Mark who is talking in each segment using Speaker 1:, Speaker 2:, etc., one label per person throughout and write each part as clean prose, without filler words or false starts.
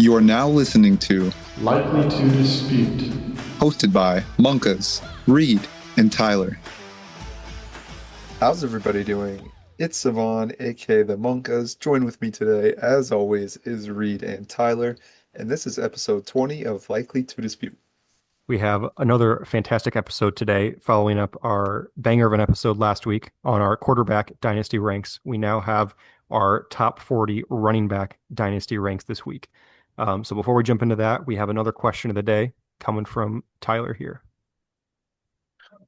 Speaker 1: You are now listening to
Speaker 2: Likely to Dispute,
Speaker 1: hosted by Monkas, Reed, and Tyler. How's everybody doing? It's Cevan, aka the Monkas. Join with me today, as always, is Reed and Tyler, and this is episode 20 of Likely to Dispute.
Speaker 3: We have another fantastic episode today, following up our banger of an episode last week on our quarterback dynasty ranks. We now have our top 40 running back dynasty ranks this week. So before we jump into that, we have another question of the day coming from Tyler here.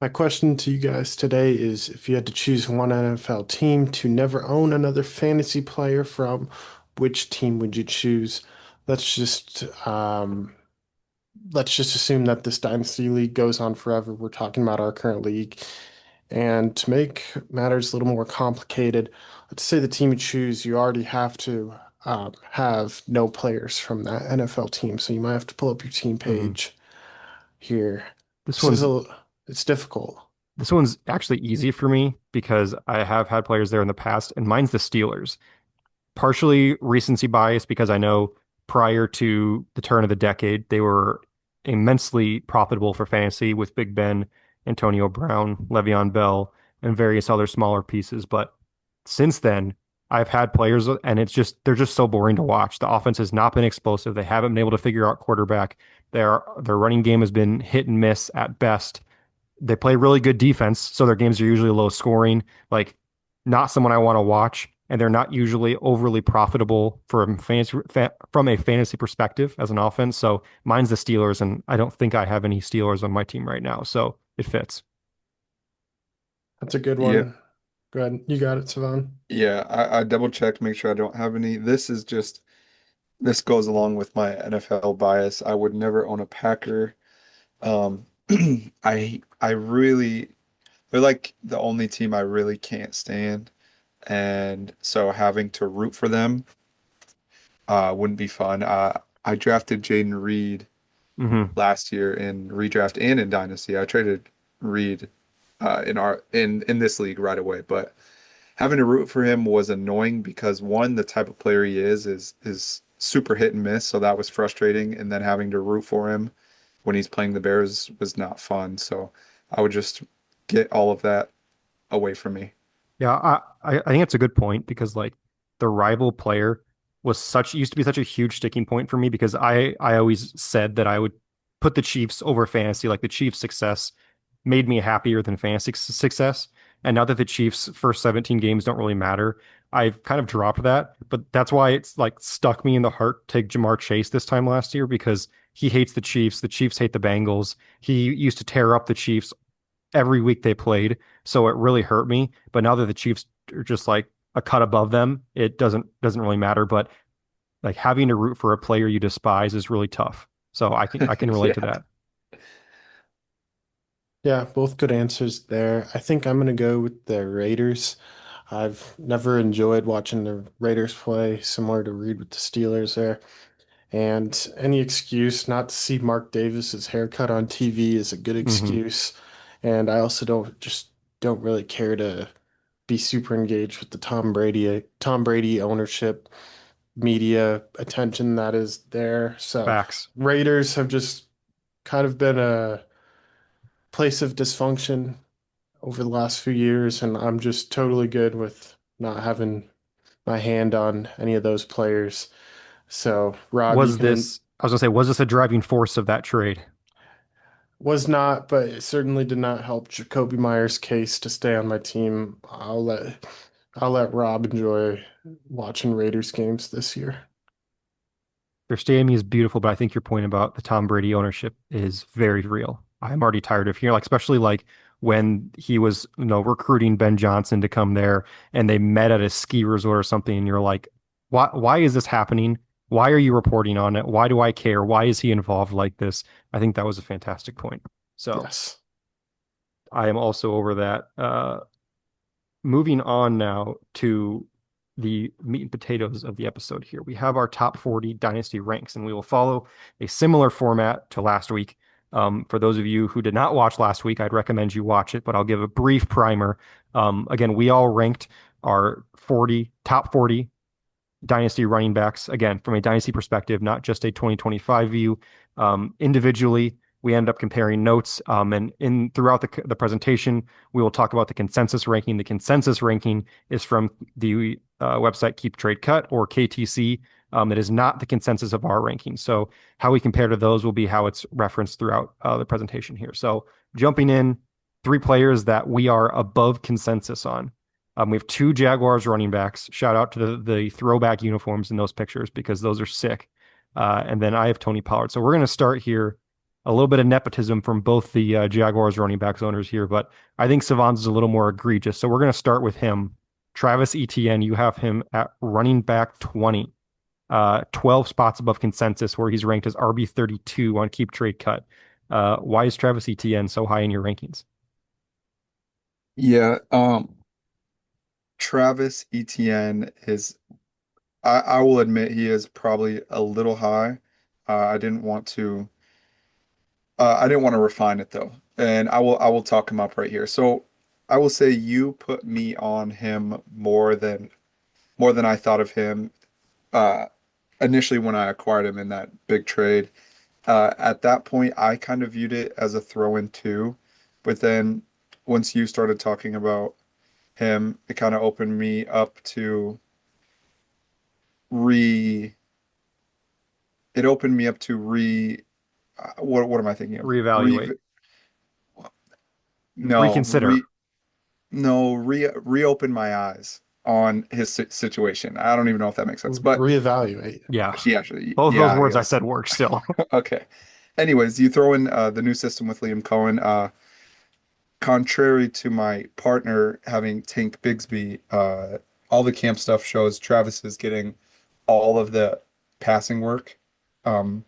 Speaker 2: my question to you guys today is if you had to choose one NFL team to never own another fantasy player from, which team would you choose? Let's just assume that this dynasty league goes on forever. We're talking about our current league. And to make matters a little more complicated, let's say the team you choose, you already have to have no players from that NFL team. So you might have to pull up your team page here. It's difficult.
Speaker 3: This one's actually easy for me because I have had players there in the past, and mine's the Steelers. Partially recency bias because I know prior to the turn of the decade, they were immensely profitable for fantasy with Big Ben, Antonio Brown, Le'Veon Bell, and various other smaller pieces. But since then, I've had players, and they're just so boring to watch. The offense has not been explosive. They haven't been able to figure out quarterback. Their running game has been hit and miss at best. They play really good defense, so their games are usually low scoring. Like, not someone I want to watch, and they're not usually overly profitable from a fantasy perspective as an offense. So mine's the Steelers, and I don't think I have any Steelers on my team right now, so it fits.
Speaker 2: That's a good one.
Speaker 1: Yeah.
Speaker 2: Go ahead. You got it, Cevan.
Speaker 1: Yeah, I double checked, make sure I don't have any. This goes along with my NFL bias. I would never own a Packer. Um, they're like the only team I really can't stand. And so having to root for them wouldn't be fun. I drafted Jaden Reed last year in redraft and in Dynasty. I traded Reed in this league right away, but having to root for him was annoying because one, the type of player he is super hit and miss, so that was frustrating, and then having to root for him when he's playing the Bears was not fun. So I would just get all of that away from me.
Speaker 3: Yeah, I think it's a good point because like the rival player used to be such a huge sticking point for me because I always said that I would put the Chiefs over fantasy. Like the Chiefs' success made me happier than fantasy success. And now that the Chiefs' first 17 games don't really matter, I've kind of dropped that. But that's why it's like stuck me in the heart to take Jamar Chase this time last year because he hates the Chiefs. The Chiefs hate the Bengals. He used to tear up the Chiefs every week they played. So it really hurt me. But now that the Chiefs are just like a cut above them, it doesn't really matter. But like having to root for a player you despise is really tough. So I can relate to that.
Speaker 2: Yeah, both good answers there. I think I'm going to go with the Raiders. I've never enjoyed watching the Raiders play, similar to Reed with the Steelers there. And any excuse not to see Mark Davis's haircut on TV is a good excuse. And I also don't really care to be super engaged with the Tom Brady ownership, media attention that is there. So
Speaker 3: Facts.
Speaker 2: Raiders have just kind of been a place of dysfunction over the last few years, and I'm just totally good with not having my hand on any of those players. So, Rob,
Speaker 3: I was gonna say, was this a driving force of that trade?
Speaker 2: was not, but it certainly did not help Jacoby Myers' case to stay on my team. I'll let Rob enjoy watching Raiders games this year.
Speaker 3: Their stadium is beautiful, but I think your point about the Tom Brady ownership is very real. I'm already tired of hearing, like, especially like when he was, recruiting Ben Johnson to come there and they met at a ski resort or something, and you're like, why is this happening? Why are you reporting on it? Why do I care? Why is he involved like this? I think that was a fantastic point. So
Speaker 2: Yes.
Speaker 3: I am also over that. Moving on now to the meat and potatoes of the episode here. We have our top 40 dynasty ranks, and we will follow a similar format to last week. For those of you who did not watch last week, I'd recommend you watch it, but I'll give a brief primer. Again, we all ranked our top 40 dynasty running backs. Again, from a dynasty perspective, not just a 2025 view. Individually, we end up comparing notes. And in throughout the presentation, we will talk about the consensus ranking. The consensus ranking is from the website KeepTradeCut or KTC. It is not the consensus of our ranking. So how we compare to those will be how it's referenced throughout the presentation here. So jumping in, three players that we are above consensus on. We have two Jaguars running backs. Shout out to the throwback uniforms in those pictures because those are sick. And then I have Tony Pollard. So we're going to start here. A little bit of nepotism from both the Jaguars running backs owners here, but I think Cevan's is a little more egregious. So we're going to start with him. Travis Etienne, you have him at running back 20, 12 spots above consensus, where he's ranked as RB 32 on Keep Trade Cut. Why is Travis Etienne so high in your rankings?
Speaker 1: Yeah, Travis Etienne is, I will admit he is probably a little high. I didn't want to I didn't want to refine it though. And I will talk him up right here. So I will say you put me on him more than I thought of him uh initially when I acquired him in that big trade. At that point I kind of viewed it as a throw-in too. But then once you started talking about him, it kind of opened me up to re it opened me up to what am I thinking of?
Speaker 3: Reevaluate,
Speaker 1: No,
Speaker 3: reconsider.
Speaker 1: reopen my eyes on his situation. I don't even know if that makes sense, but
Speaker 2: Reevaluate.
Speaker 3: Yeah.
Speaker 1: yeah,
Speaker 3: Both of
Speaker 1: yeah,
Speaker 3: those
Speaker 1: I
Speaker 3: words I
Speaker 1: guess.
Speaker 3: said work still.
Speaker 1: Okay. Anyways, you throw in the new system with Liam Cohen. Contrary to my partner having Tank Bigsby, all the camp stuff shows Travis is getting all of the passing work, um,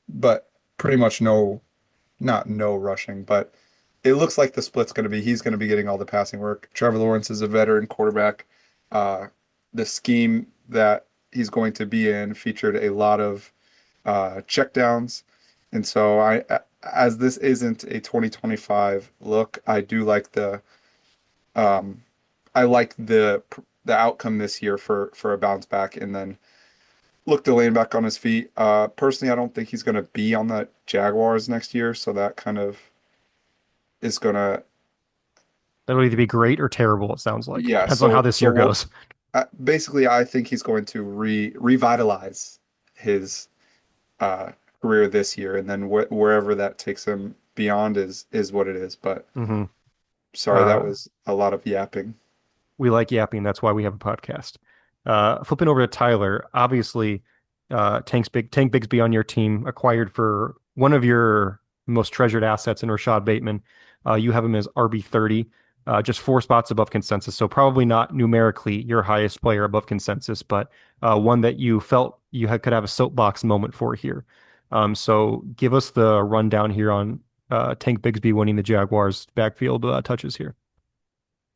Speaker 1: but pretty much not no rushing, but it looks like the split's going to be he's going to be getting all the passing work. Trevor Lawrence is a veteran quarterback. Uh, the scheme that he's going to be in featured a lot of checkdowns, and so as this isn't a 2025 look, I do like um, I like the outcome this year for a bounce back, and then look to land back on his feet. Personally, I don't think he's going to be on the Jaguars next year, so that kind of is gonna
Speaker 3: That'll either be great or terrible, it sounds like.
Speaker 1: yeah.
Speaker 3: Depends on how this year
Speaker 1: We'll
Speaker 3: goes.
Speaker 1: basically I think he's going to revitalize his uh, career this year, and then wherever that takes him beyond is what it is. But
Speaker 3: Hmm.
Speaker 1: sorry, that
Speaker 3: Uh,
Speaker 1: was a lot of yapping.
Speaker 3: we like yapping. That's why we have a podcast. Flipping over to Tyler, obviously, Tank Bigsby on your team acquired for one of your most treasured assets in Rashad Bateman. You have him as RB 30, just four spots above consensus. So probably not numerically your highest player above consensus, but one that you felt could have a soapbox moment for here. So give us the rundown here on Tank Bigsby winning the Jaguars backfield touches here.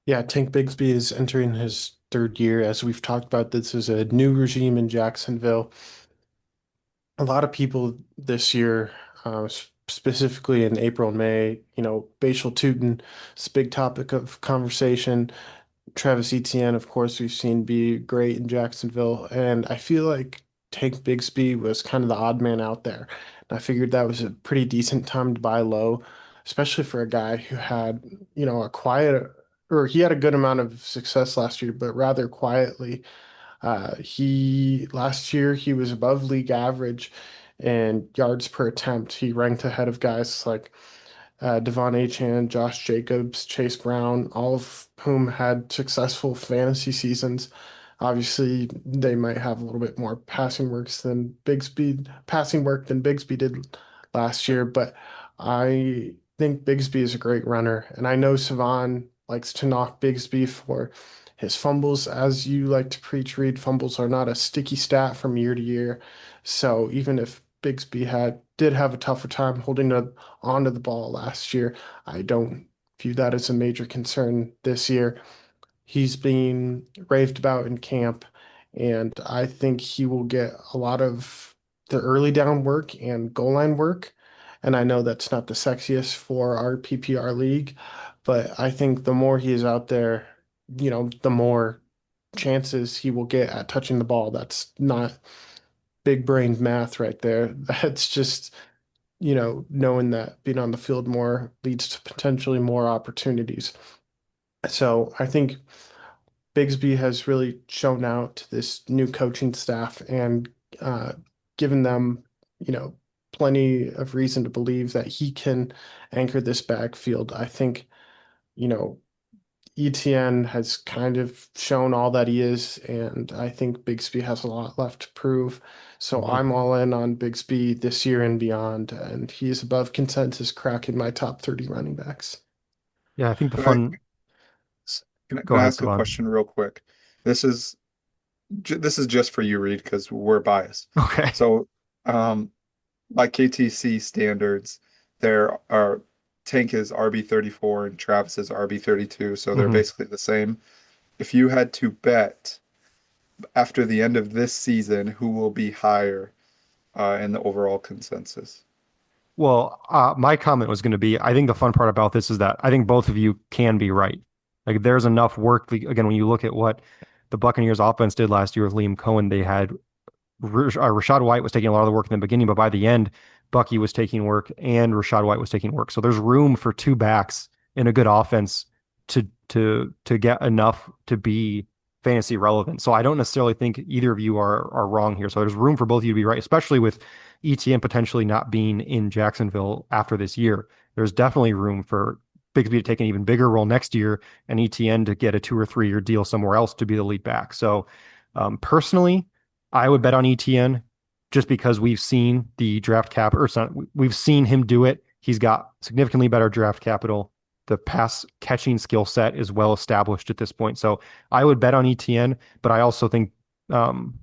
Speaker 2: Yeah, Tank Bigsby is entering his third year. As we've talked about, this is a new regime in Jacksonville. A lot of people this year, specifically in April and May, Bashal Tutin is a big topic of conversation. Travis Etienne, of course, we've seen be great in Jacksonville, and I feel like Tank Bigsby was kind of the odd man out there. And I figured that was a pretty decent time to buy low, especially for a guy who had, a quiet, or he had a good amount of success last year, but rather quietly. He last year he was above league average in yards per attempt. He ranked ahead of guys like Devon Achane, Josh Jacobs, Chase Brown, all of whom had successful fantasy seasons. Obviously, they might have a little bit more passing work than Bigsby did last year, but I think Bigsby is a great runner, and I know Cevan likes to knock Bigsby for his fumbles. As you like to preach, Reed, fumbles are not a sticky stat from year to year. So even if Bigsby did have a tougher time holding onto the ball last year, I don't view that as a major concern this year. He's being raved about in camp, and I think he will get a lot of the early down work and goal line work. And I know that's not the sexiest for our PPR league, but I think the more he is out there, the more chances he will get at touching the ball. That's not big brain math right there. That's just, knowing that being on the field more leads to potentially more opportunities. So I think Bigsby has really shown out to this new coaching staff and uh, given them, you know, plenty of reason to believe that he can anchor this backfield. I think, you know, ETN has kind of shown all that he is, and I think Bigsby has a lot left to prove. So
Speaker 3: Mhm.
Speaker 2: I'm all in on Bigsby this year and beyond, and he's above consensus cracking my top 30 running backs.
Speaker 3: Yeah, I think the
Speaker 1: Can I
Speaker 3: fun.
Speaker 1: can
Speaker 3: Go
Speaker 1: I
Speaker 3: ahead,
Speaker 1: ask a
Speaker 3: Cevan.
Speaker 1: question real quick? This is this is just for you, Reed, because we're biased.
Speaker 3: Okay.
Speaker 1: So, um, by KTC standards, there are Tank is RB34 and Travis is RB32, so they're
Speaker 3: hmm
Speaker 1: basically the same. If you had to bet after the end of this season, who will be higher in the overall consensus?
Speaker 3: Well, my comment was going to be, I think the fun part about this is that I think both of you can be right. Like, there's enough work. Again, when you look at what the Buccaneers offense did last year with Liam Cohen, they had Rashad White was taking a lot of the work in the beginning, but by the end, Bucky was taking work and Rashad White was taking work. So there's room for two backs in a good offense to get enough to be fantasy relevant. So I don't necessarily think either of you are wrong here. So there's room for both of you to be right, especially with ETN potentially not being in Jacksonville after this year. There's definitely room for Bigsby to take an even bigger role next year and ETN to get a 2 or 3 year deal somewhere else to be the lead back. So personally, I would bet on ETN just because we've seen the draft cap or we've seen him do it. He's got significantly better draft capital. The pass catching skill set is well established at this point. So I would bet on ETN, but I also think um,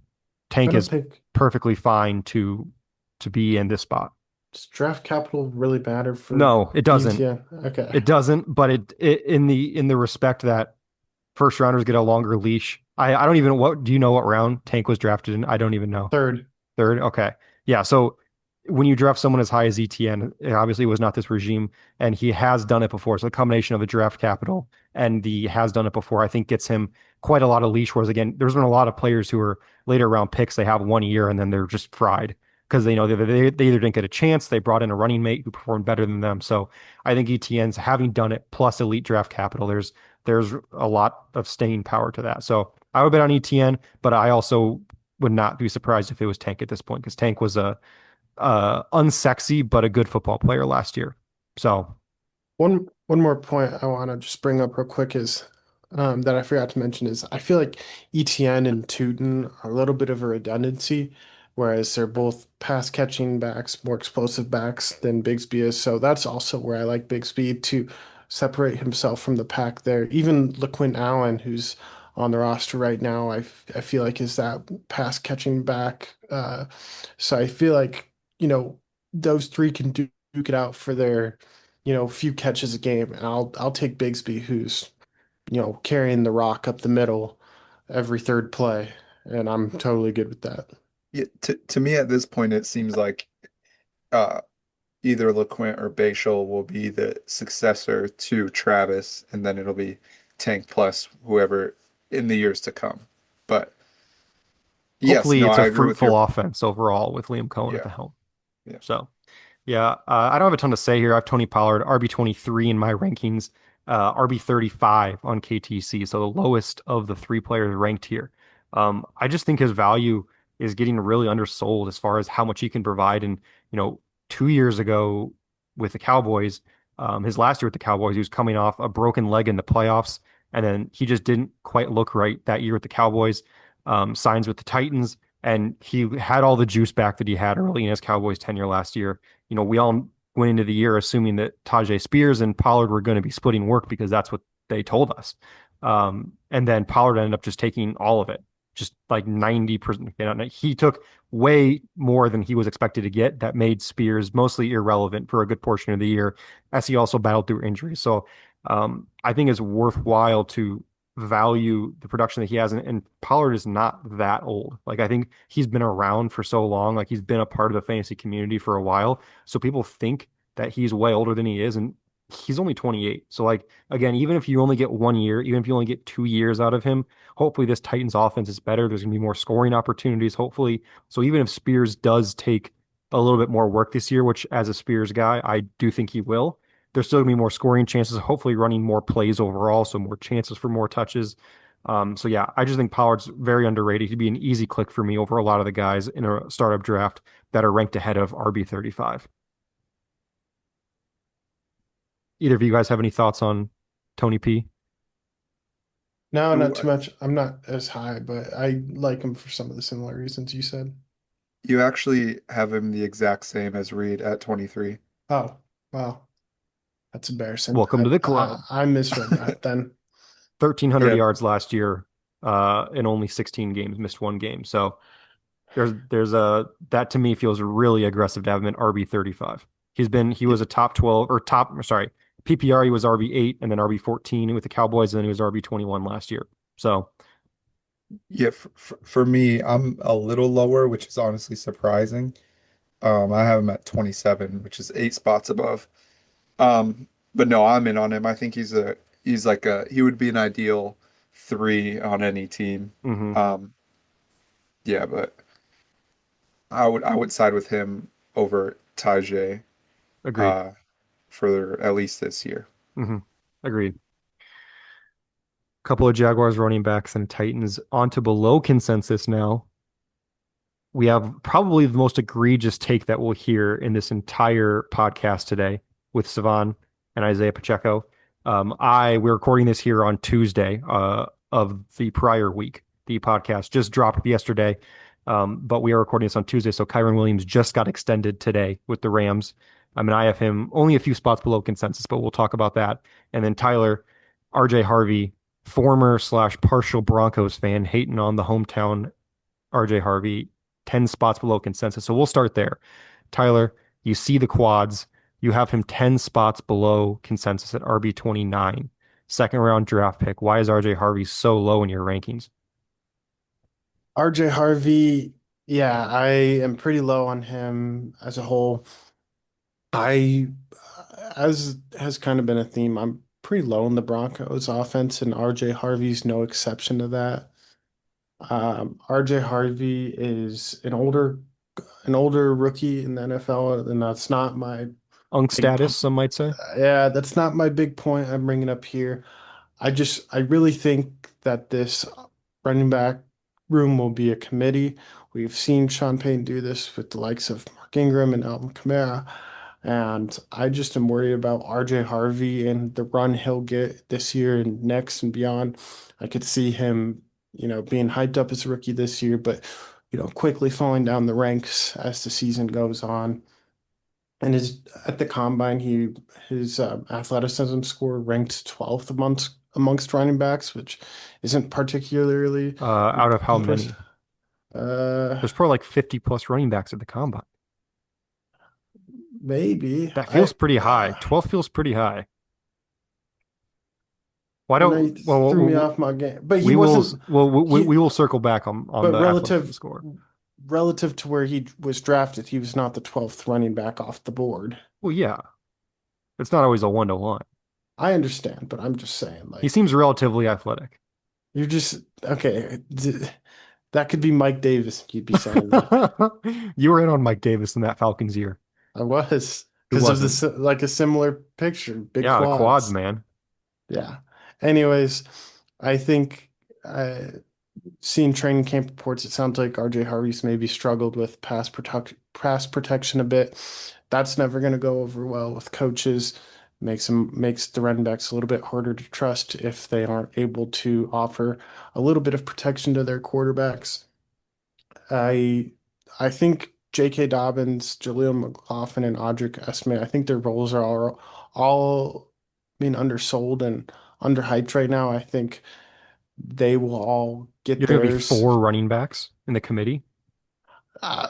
Speaker 2: I
Speaker 3: Tank
Speaker 2: don't
Speaker 3: is
Speaker 2: think
Speaker 3: perfectly fine to be in this spot.
Speaker 2: does draft capital really matter for
Speaker 3: No, it doesn't.
Speaker 2: ETN. Okay.
Speaker 3: It doesn't, but it in the respect that first rounders get a longer leash. I don't even what do you know what round Tank was drafted in? I don't even know.
Speaker 2: Third,
Speaker 3: Third, okay. Yeah, so when you draft someone as high as ETN, it obviously was not this regime, and he has done it before. So the combination of the draft capital and the has done it before, I think gets him quite a lot of leash. Whereas again, there's been a lot of players who are later round picks, they have 1 year and then they're just fried because they know they either didn't get a chance, they brought in a running mate who performed better than them. So I think ETN's having done it plus elite draft capital, there's a lot of staying power to that. So I would bet on ETN, but I also would not be surprised if it was Tank at this point because Tank was a unsexy but a good football player last year. So
Speaker 2: one more point I want to just bring up real quick is that I forgot to mention is I feel like ETN and Tootin are a little bit of a redundancy, whereas they're both pass catching backs, more explosive backs than Bigsby is. So that's also where I like Bigsby to separate himself from the pack there. Even LaQuint Allen, who's on the roster right now, I feel like is that pass catching back. So I feel like, those three can duke it out for their few catches a game, and I'll take Bigsby, who's carrying the rock up the middle every third play, and I'm totally good with that.
Speaker 1: Yeah, to me at this point, it seems like uh, either LeQuint or Bashal will be the successor to Travis, and then it'll be Tank plus whoever in the years to come. But yes,
Speaker 3: hopefully
Speaker 1: no,
Speaker 3: it's a
Speaker 1: I agree with
Speaker 3: fruitful
Speaker 1: your,
Speaker 3: offense overall with Liam Cohen at the
Speaker 1: yeah,
Speaker 3: helm.
Speaker 1: yeah.
Speaker 3: So yeah, I don't have a ton to say here. I have Tony Pollard, RB23 in my rankings, RB35 on KTC, so the lowest of the three players ranked here. I just think his value is getting really undersold as far as how much he can provide. And, you know, 2 years ago with the Cowboys, his last year with the Cowboys, he was coming off a broken leg in the playoffs, and then he just didn't quite look right that year with the Cowboys. Signs with the Titans, and he had all the juice back that he had early in his Cowboys tenure last year. You know, we all went into the year assuming that Tajay Spears and Pollard were going to be splitting work because that's what they told us. And then Pollard ended up just taking all of it, just like 90%. You know, he took way more than he was expected to get. That made Spears mostly irrelevant for a good portion of the year, as he also battled through injuries. So I think it's worthwhile to value the production that he has. And Pollard is not that old. Like, I think he's been around for so long. Like, he's been a part of the fantasy community for a while. So people think that he's way older than he is. And he's only 28. So like again, even if you only get 1 year, even if you only get 2 years out of him, hopefully this Titans offense is better. There's gonna be more scoring opportunities, hopefully. So even if Spears does take a little bit more work this year, which as a Spears guy, I do think he will, there's still gonna be more scoring chances, hopefully running more plays overall, so more chances for more touches. So yeah, I just think Pollard's very underrated. He'd be an easy click for me over a lot of the guys in a startup draft that are ranked ahead of RB35. Either of you guys have any thoughts on Tony P?
Speaker 2: No, not
Speaker 1: Who
Speaker 2: too much. I'm not as high, but I like him for some of the similar reasons you said.
Speaker 1: you actually have him the exact same as Reed at 23.
Speaker 2: Oh, wow. That's embarrassing.
Speaker 3: Welcome to the club.
Speaker 2: I misread that then.
Speaker 3: 1,300
Speaker 1: Yeah,
Speaker 3: yards last year, in only 16 games, missed one game. So there's a that to me feels really aggressive to have him in RB35. He
Speaker 1: yeah,
Speaker 3: was a top 12 or top sorry, PPR he was RB8 and then RB14 with the Cowboys and then he was RB21 last year. So
Speaker 1: yeah. For me, I'm a little lower, which is honestly surprising. I have him at 27, which is 8 spots above. But no, I'm in on him. I think he's like he would be an ideal three on any team.
Speaker 3: mhm,
Speaker 1: Um, yeah, but I would side with him over Tajay
Speaker 3: agreed.
Speaker 1: uh, for at least this year.
Speaker 3: Mhm, agreed. Couple of Jaguars running backs and Titans onto below consensus now. We have probably the most egregious take that we'll hear in this entire podcast today with Cevan and Isaiah Pacheco. We're recording this here on Tuesday of the prior week. The podcast just dropped yesterday, but we are recording this on Tuesday. So Kyron Williams just got extended today with the Rams. I mean, I have him only a few spots below consensus, but we'll talk about that. And then Tyler, RJ Harvey, former slash partial Broncos fan, hating on the hometown RJ Harvey, 10 spots below consensus. So we'll start there. Tyler, you see the quads. You have him 10 spots below consensus at RB 29, second round draft pick. Why is RJ Harvey so low in your rankings?
Speaker 2: RJ Harvey, yeah, I am pretty low on him as a whole. I, as has kind of been a theme, I'm pretty low in the Broncos offense, and RJ Harvey's no exception to that. RJ Harvey is an older rookie in the NFL, and that's not my
Speaker 3: Unk
Speaker 2: big,
Speaker 3: status, some might say.
Speaker 2: yeah, that's not my big point I'm bringing up here. I really think that this running back room will be a committee. We've seen Sean Payton do this with the likes of Mark Ingram and Alvin Kamara. And I just am worried about RJ Harvey and the run he'll get this year and next and beyond. I could see him, being hyped up as a rookie this year, but, quickly falling down the ranks as the season goes on. And at the combine, his athleticism score ranked 12th amongst running backs, which isn't particularly
Speaker 3: Out of how
Speaker 2: impressive.
Speaker 3: many?
Speaker 2: Uh,
Speaker 3: There's probably like 50 plus running backs at the combine.
Speaker 2: Maybe
Speaker 3: That feels pretty high. 12 feels pretty high. Why
Speaker 2: I know you
Speaker 3: don't, well,
Speaker 2: threw me off my game, but he
Speaker 3: we will,
Speaker 2: wasn't
Speaker 3: we
Speaker 2: he.
Speaker 3: will circle back on
Speaker 2: But
Speaker 3: the athleticism score.
Speaker 2: relative to where he was drafted, he was not the 12th running back off the board.
Speaker 3: Well, yeah, it's not always a 1-to-1.
Speaker 2: I understand, but I'm just saying,
Speaker 3: He
Speaker 2: like,
Speaker 3: seems relatively athletic.
Speaker 2: you're just okay. That could be Mike Davis. You'd be saying that.
Speaker 3: You were in on Mike Davis in that Falcons year.
Speaker 2: I was
Speaker 3: Who
Speaker 2: because of
Speaker 3: wasn't?
Speaker 2: this, like a similar picture, big
Speaker 3: Yeah, the quads,
Speaker 2: quads.
Speaker 3: man.
Speaker 2: Yeah. Anyways, I think seeing training camp reports, it sounds like RJ Harvey's maybe struggled with pass protection a bit. That's never going to go over well with coaches. Makes the running backs a little bit harder to trust if they aren't able to offer a little bit of protection to their quarterbacks. I I think J.K. Dobbins, Jaleel McLaughlin, and Audric Esme, I think their roles are all being undersold and underhyped right now. I think they will all get
Speaker 3: You're going to be
Speaker 2: theirs.
Speaker 3: four running backs in the committee.
Speaker 2: Uh,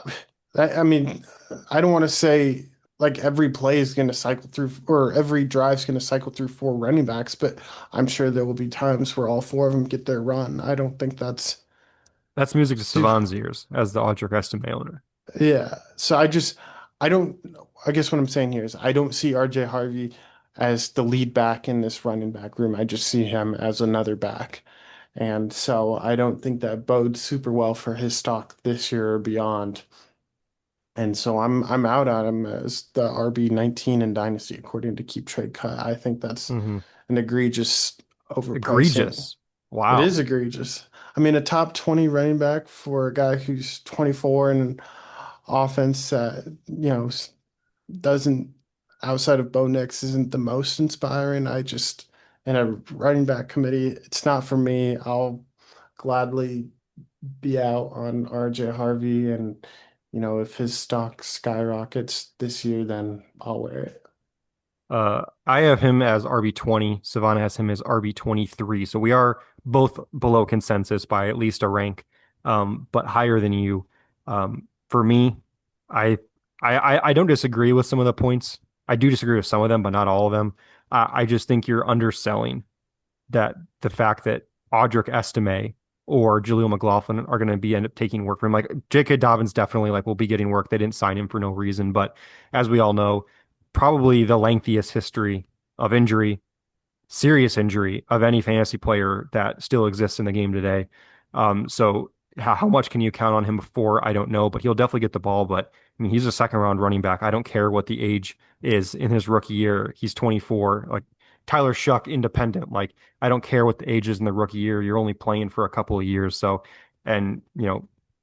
Speaker 2: I mean, I don't want to say like every play is going to cycle through or every drive is going to cycle through four running backs, but I'm sure there will be times where all four of them get their run. I don't think that's
Speaker 3: That's music to
Speaker 2: too,
Speaker 3: Savan's ears as the Audric Estime owner.
Speaker 2: yeah. So I don't, I guess what I'm saying here is I don't see RJ Harvey as the lead back in this running back room. I just see him as another back. And so I don't think that bodes super well for his stock this year or beyond. And so I'm out on him as the RB 19 in Dynasty, according to KeepTradeCut. I think that's
Speaker 3: Hmm.
Speaker 2: an egregious overpricing.
Speaker 3: Egregious.
Speaker 2: It is
Speaker 3: Wow.
Speaker 2: egregious. I mean, a top 20 running back for a guy who's 24 and offense that, doesn't, outside of Bo Nix, isn't the most inspiring. In a running back committee, it's not for me. I'll gladly be out on RJ Harvey, and if his stock skyrockets this year, then I'll wear it.
Speaker 3: I have him as RB20. Savannah has him as RB23. So we are both below consensus by at least a rank, but higher than you. For me, I, I don't disagree with some of the points. I do disagree with some of them, but not all of them. I just think you're underselling that the fact that Audric Estime or Jaleel McLaughlin are going to be end up taking work from him. Like J.K. Dobbins definitely like will be getting work. They didn't sign him for no reason, but as we all know, probably the lengthiest history of injury, serious injury of any fantasy player that still exists in the game today. So how much can you count on him before? I don't know, but he'll definitely get the ball. But I mean, he's a second round running back. I don't care what the age is in his rookie year. He's 24. Like Tyler Shuck, independent. Like I don't care what the age is in the rookie year. You're only playing for a couple of years. So, and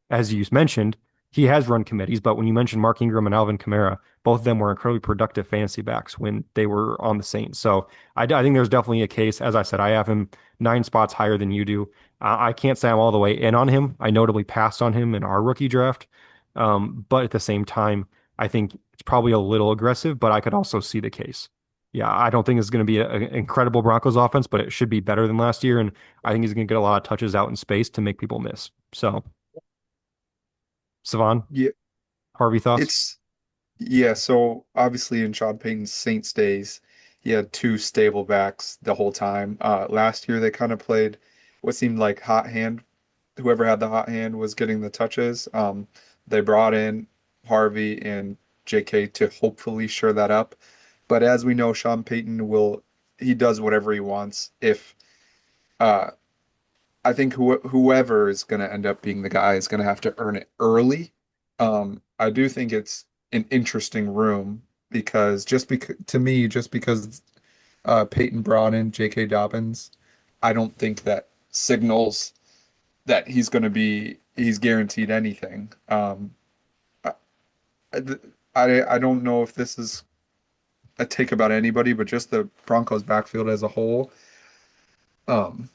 Speaker 3: as you mentioned, he has run committees. But when you mentioned Mark Ingram and Alvin Kamara, both of them were incredibly productive fantasy backs when they were on the Saints. So I think there's definitely a case. As I said, I have him 9 spots higher than you do. I can't say I'm all the way in on him. I notably passed on him in our rookie draft. But at the same time, I think it's probably a little aggressive, but I could also see the case. Yeah, I don't think it's going to be an incredible Broncos offense, but it should be better than last year. And I think he's going to get a lot of touches out in space to make people miss. So, Savan,
Speaker 1: Yeah,
Speaker 3: Harvey, thoughts?
Speaker 1: it's yeah. So obviously in Sean Payton's Saints days, he had two stable backs the whole time. Last year they kind of played what seemed like hot hand. Whoever had the hot hand was getting the touches. They brought in Harvey and JK to hopefully shore that up. But as we know, Sean Payton he does whatever he wants. If uh, I think whoever is going to end up being the guy is going to have to earn it early. I do think it's an interesting room because just because Peyton brought in J.K. Dobbins, I don't think that signals that he's guaranteed anything. I, I don't know if this is a take about anybody, but just the Broncos backfield as a whole. Um,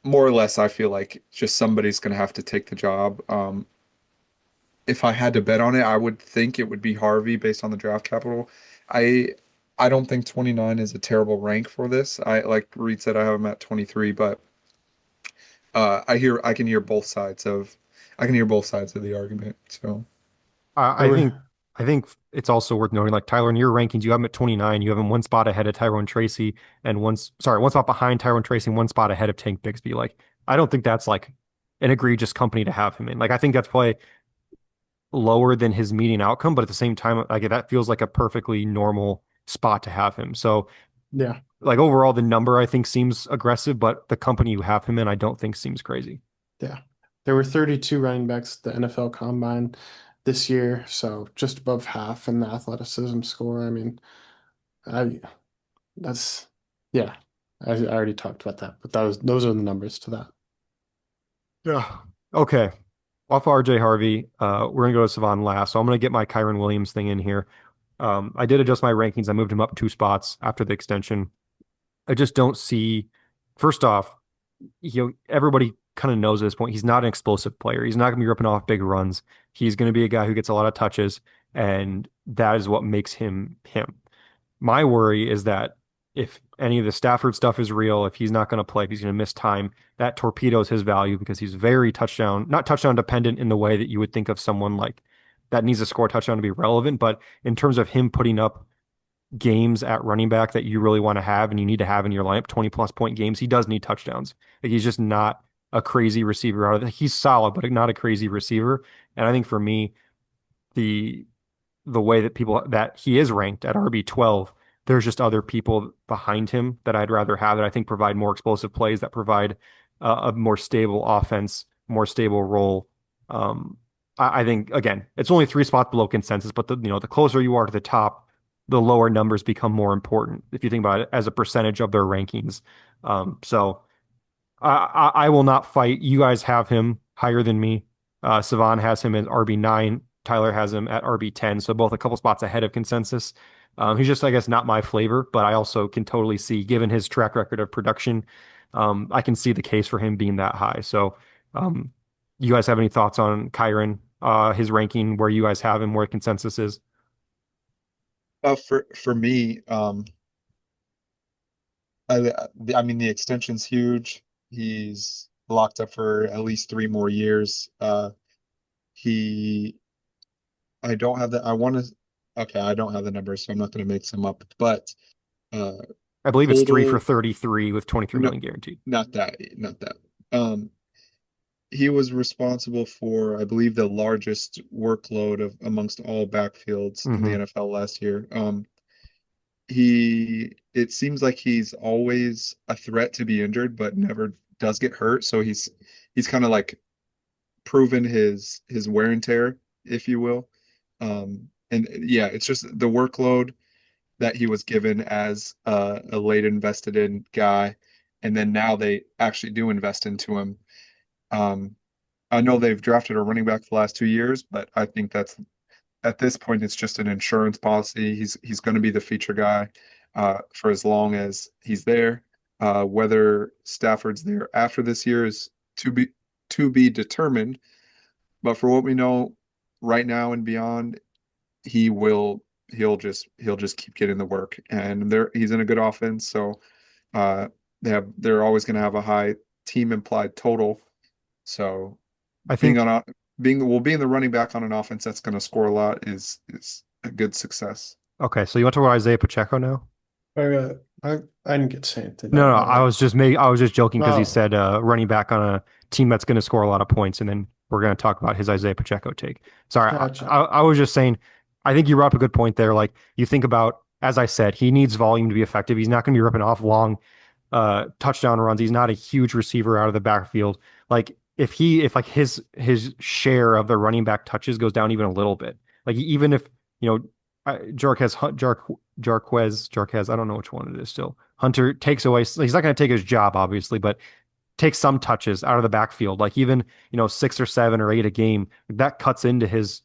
Speaker 1: More or less, I feel like just somebody's going to have to take the job. If I had to bet on it, I would think it would be Harvey based on the draft capital. I I don't think 29 is a terrible rank for this. Like Reed said, I have him at 23, but I can hear both sides of the argument. So
Speaker 3: I
Speaker 2: There
Speaker 3: I
Speaker 2: were,
Speaker 3: think I think it's also worth noting, like Tyler, in your rankings, you have him at 29. You have him 1 spot ahead of Tyrone Tracy and 1 spot behind Tyrone Tracy and 1 spot ahead of Tank Bigsby. Like, I don't think that's like an egregious company to have him in. Like, I think that's probably lower than his median outcome, but at the same time, like that feels like a perfectly normal spot to have him. So,
Speaker 2: yeah,
Speaker 3: like overall, the number I think seems aggressive, but the company you have him in, I don't think seems crazy.
Speaker 2: yeah. There were 32 running backs at the NFL Combine this year, so just above half in the athleticism score. I mean, I that's yeah. I already talked about that, but those are the numbers to that.
Speaker 3: Yeah. Okay. Off RJ Harvey, we're gonna go to Savon last. So I'm gonna get my Kyron Williams thing in here. I did adjust my rankings. I moved him up 2 spots after the extension. I just don't see. First off, everybody kind of knows at this point he's not an explosive player. He's not going to be ripping off big runs. He's going to be a guy who gets a lot of touches, and that is what makes him him. My worry is that if any of the Stafford stuff is real, if he's not going to play, if he's going to miss time, that torpedoes his value because he's very not touchdown dependent in the way that you would think of someone like that needs to score a touchdown to be relevant. But in terms of him putting up games at running back that you really want to have and you need to have in your lineup, 20 plus point games, he does need touchdowns. Like he's just not a crazy receiver out of it. He's solid, but not a crazy receiver. And I think for me, the the way that he is ranked at RB12 There's just other people behind him that I'd rather have that I think provide more explosive plays, that provide a more stable offense, more stable role. I think again, it's only three spots below consensus, but the closer you are to the top, the lower numbers become more important if you think about it as a percentage of their rankings. So I will not fight. You guys have him higher than me. Cevan has him at RB9. Tyler has him at RB10. So both a couple spots ahead of consensus. He's just, I guess, not my flavor, but I also can totally see, given his track record of production, I can see the case for him being that high. So, you guys have any thoughts on Kyron, his ranking, where you guys have him, where consensus is?
Speaker 1: For me, I mean the extension's huge. He's locked up for at least 3 more years. He I don't have the I want to okay, I don't have the numbers, so I'm not going to make some up. But uh
Speaker 3: I believe it's three for
Speaker 1: total
Speaker 3: 33 with 23
Speaker 1: no
Speaker 3: million guaranteed.
Speaker 1: not that. Um he was responsible for, I believe, the largest workload of amongst all backfields in the
Speaker 3: Hmm.
Speaker 1: NFL last year. It seems like he's always a threat to be injured, but never does get hurt. So he's kind of like proven his wear and tear, if you will. And yeah, it's just the workload that he was given as a late invested in guy, and then now they actually do invest into him. Um, I know they've drafted a running back the last 2 years, but I think that's at this point it's just an insurance policy. He's going to be the feature guy for as long as he's there. Whether Stafford's there after this year is to be determined. But for what we know right now and beyond, he will he'll just keep getting the work, and he's in a good offense, so uh, they're always going to have a high team implied total. So
Speaker 3: I
Speaker 1: being
Speaker 3: think,
Speaker 1: on a being the running back on an offense that's going to score a lot is a good success.
Speaker 3: okay, so you want to talk about Isaiah Pacheco now?
Speaker 2: I didn't get to say anything.
Speaker 3: No, no,
Speaker 2: Uh,
Speaker 3: I was just joking because he
Speaker 2: oh,
Speaker 3: said running back on a team that's going to score a lot of points, and then we're going to talk about his Isaiah Pacheco take. Sorry,
Speaker 2: gotcha.
Speaker 3: I was just saying, I think you brought up a good point there. Like you think about, as I said, he needs volume to be effective. He's not going to be ripping off long touchdown runs. He's not a huge receiver out of the backfield. Like if like his share of the running back touches goes down even a little bit, like even if you know Jarquez Jarquez, I don't know which one it is still. Hunter takes away, he's not going to take his job, obviously, but take some touches out of the backfield, like even, 6 or 7 or 8 a game, that cuts into his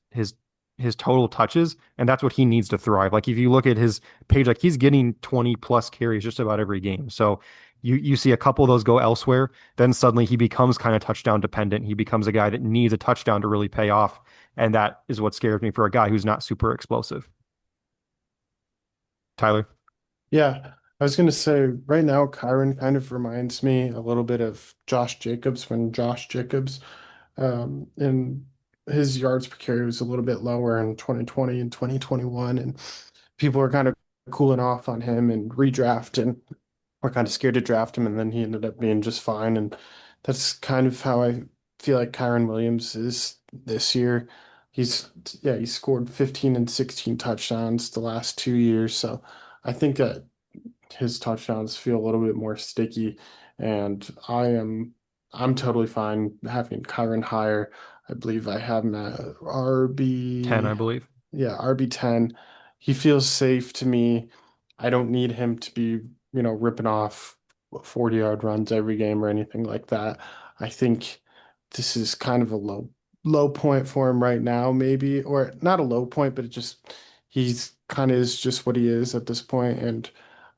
Speaker 3: total touches, and that's what he needs to thrive. Like if you look at his page, like he's getting 20 plus carries just about every game. So you see a couple of those go elsewhere, then suddenly he becomes kind of touchdown dependent. He becomes a guy that needs a touchdown to really pay off. And that is what scares me for a guy who's not super explosive. Tyler.
Speaker 2: Yeah, I was gonna say right now, Kyron kind of reminds me a little bit of Josh Jacobs when Josh Jacobs, and his yards per carry was a little bit lower in 2020 and 2021, and people were kind of cooling off on him and redraft and were kind of scared to draft him, and then he ended up being just fine, and that's kind of how I feel like Kyron Williams is this year. He's yeah, he scored 15 and 16 touchdowns the last 2 years, so I think that his touchdowns feel a little bit more sticky, and I'm totally fine having Kyron higher. I believe I have him at
Speaker 3: 10, I
Speaker 2: RB,
Speaker 3: believe.
Speaker 2: yeah, RB10. He feels safe to me. I don't need him to be, ripping off 40-yard runs every game or anything like that. I think this is kind of a low point for him right now, maybe, or not a low point, but he's kind of is just what he is at this point, and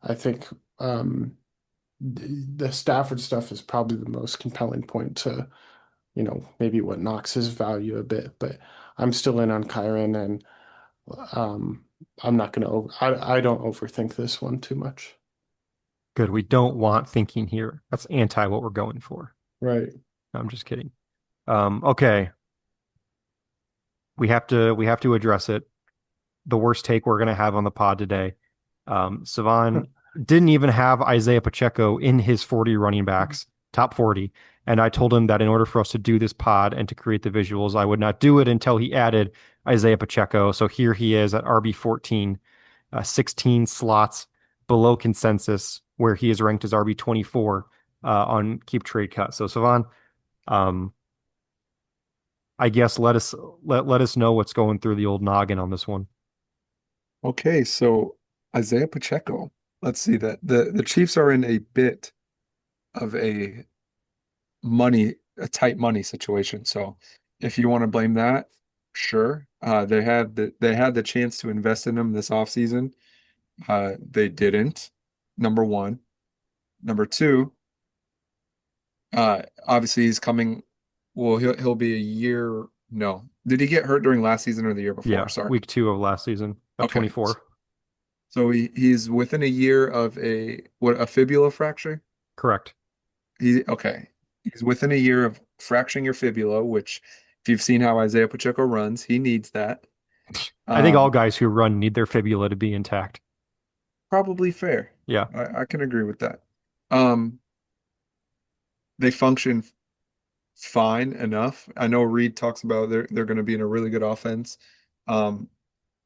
Speaker 2: I think the Stafford stuff is probably the most compelling point to, maybe what knocks his value a bit. But I'm still in on Kyron, and um, I'm not gonna over. I don't overthink this one too much.
Speaker 3: Good. We don't want thinking here. That's anti what we're going for.
Speaker 2: Right.
Speaker 3: No, I'm just kidding. Okay. We have to address it. The worst take we're gonna have on the pod today. Cevan didn't even have Isaiah Pacheco in his 40 running backs, top 40. And I told him that in order for us to do this pod and to create the visuals, I would not do it until he added Isaiah Pacheco. So here he is at RB 14, 16 slots. below consensus, where he is ranked as RB 24 on KeepTradeCut. So Cevan, um, I guess let us know what's going through the old noggin on this one.
Speaker 1: Okay, so Isaiah Pacheco. Let's see that the Chiefs are in a bit of a tight money situation. So if you want to blame that, sure. They had the chance to invest in him this offseason. They didn't. Number one. Number two, obviously he's coming. Well, he'll be a year. No. Did he get hurt during last season or the year before?
Speaker 3: Yeah,
Speaker 1: Sorry.
Speaker 3: week 2 of last season of
Speaker 1: Okay.
Speaker 3: 24.
Speaker 1: So he's within a year of a fibula fracture?
Speaker 3: Correct.
Speaker 1: Okay. He's within a year of fracturing your fibula, which if you've seen how Isaiah Pacheco runs, he needs that.
Speaker 3: I think all
Speaker 1: Um,
Speaker 3: guys who run need their fibula to be intact.
Speaker 1: Probably fair.
Speaker 3: Yeah.
Speaker 1: I can agree with that. Um, they function fine enough. I know Reed talks about they're going to be in a really good offense. Um,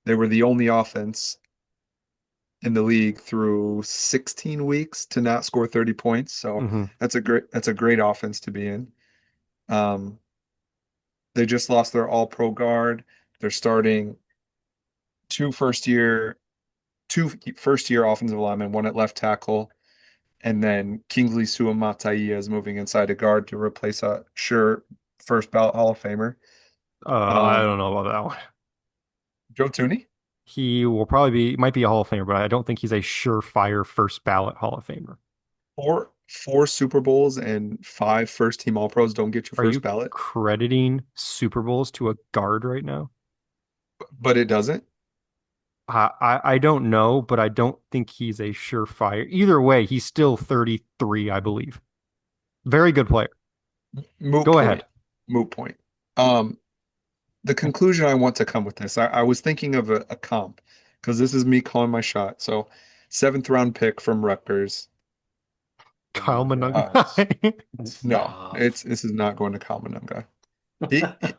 Speaker 1: they were the only offense in the league through 16 weeks to not score 30 points. So
Speaker 3: hmm
Speaker 1: that's a great offense to be in. Um, they just lost their all-pro guard. They're starting two first year two first year offensive linemen, one at left tackle, and then Kingsley Suamataia is moving inside a guard to replace a sure first ballot Hall of Famer.
Speaker 3: I
Speaker 1: Um,
Speaker 3: don't know about that one.
Speaker 1: Joe Tooney,
Speaker 3: He will probably might be a Hall of Famer, but I don't think he's a surefire first ballot Hall of Famer.
Speaker 1: four Super Bowls and five first team All Pros don't get you
Speaker 3: Are
Speaker 1: first
Speaker 3: you
Speaker 1: ballot,
Speaker 3: crediting Super Bowls to a guard right now?
Speaker 1: but it doesn't.
Speaker 3: I don't know, but I don't think he's a surefire. Either way, he's still 33, I believe. Very good player.
Speaker 1: Moot
Speaker 3: Go
Speaker 1: point.
Speaker 3: ahead.
Speaker 1: Moot point. Um, the conclusion I want to come with this, I was thinking of a comp because this is me calling my shot. So, seventh round pick from Rutgers.
Speaker 2: Oh my
Speaker 3: Kyle
Speaker 2: gosh.
Speaker 3: Monangai.
Speaker 1: No,
Speaker 2: Stop.
Speaker 1: this is not going to Kaminga guy.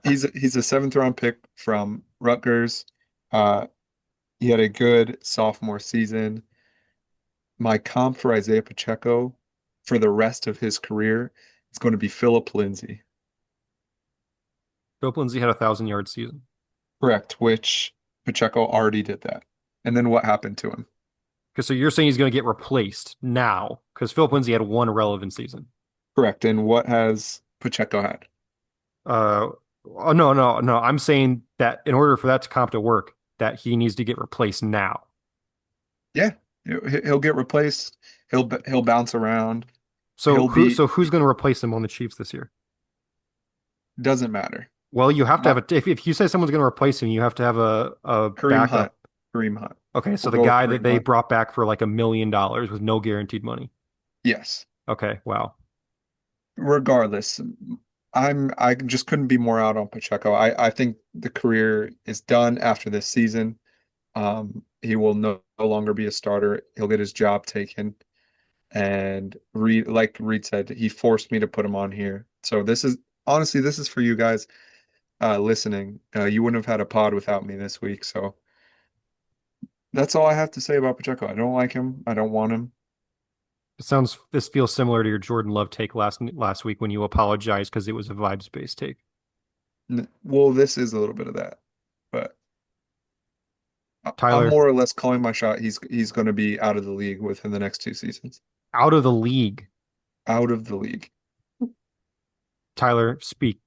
Speaker 1: He's a seventh round pick from Rutgers. Uh, he had a good sophomore season. My comp for Isaiah Pacheco for the rest of his career is going to be Philip Lindsay.
Speaker 3: Philip Lindsay had 1,000 yard season.
Speaker 1: Correct, which Pacheco already did that. And then what happened to him?
Speaker 3: Because so you're saying he's going to get replaced now because Philip Lindsay had one relevant season.
Speaker 1: Correct. And what has Pacheco had?
Speaker 3: Oh, no. I'm saying that in order for that to comp to work, that he needs to get replaced now.
Speaker 1: Yeah, he'll get replaced. He'll bounce around.
Speaker 3: So
Speaker 1: He'll be
Speaker 3: who's going to replace him on the Chiefs this year?
Speaker 1: doesn't matter.
Speaker 3: Well, you have to
Speaker 1: My
Speaker 3: have if you say someone's going to replace him, you have to have a
Speaker 1: Kareem Hunt.
Speaker 3: backup.
Speaker 1: Kareem Hunt.
Speaker 3: Okay, so
Speaker 1: We'll
Speaker 3: the
Speaker 1: go with
Speaker 3: guy that
Speaker 1: Kareem
Speaker 3: they
Speaker 1: Hunt.
Speaker 3: brought back for like $1 million with no guaranteed money.
Speaker 1: Yes.
Speaker 3: Okay, wow.
Speaker 1: Regardless, I just couldn't be more out on Pacheco. I think the career is done after this season. He will no longer be a starter. He'll get his job taken. And Reed, like Reed said, he forced me to put him on here. So this is for you guys listening. You wouldn't have had a pod without me this week. So that's all I have to say about Pacheco. I don't like him. I don't want him.
Speaker 3: This feels similar to your Jordan Love take last week when you apologized because it was a vibes based take.
Speaker 1: Well, this is a little bit of that, but I'm
Speaker 3: Tyler,
Speaker 1: more or less calling my shot. He's going to be out of the league within the next 2 seasons.
Speaker 3: out of the league.
Speaker 1: Out of the league.
Speaker 3: Tyler, speak.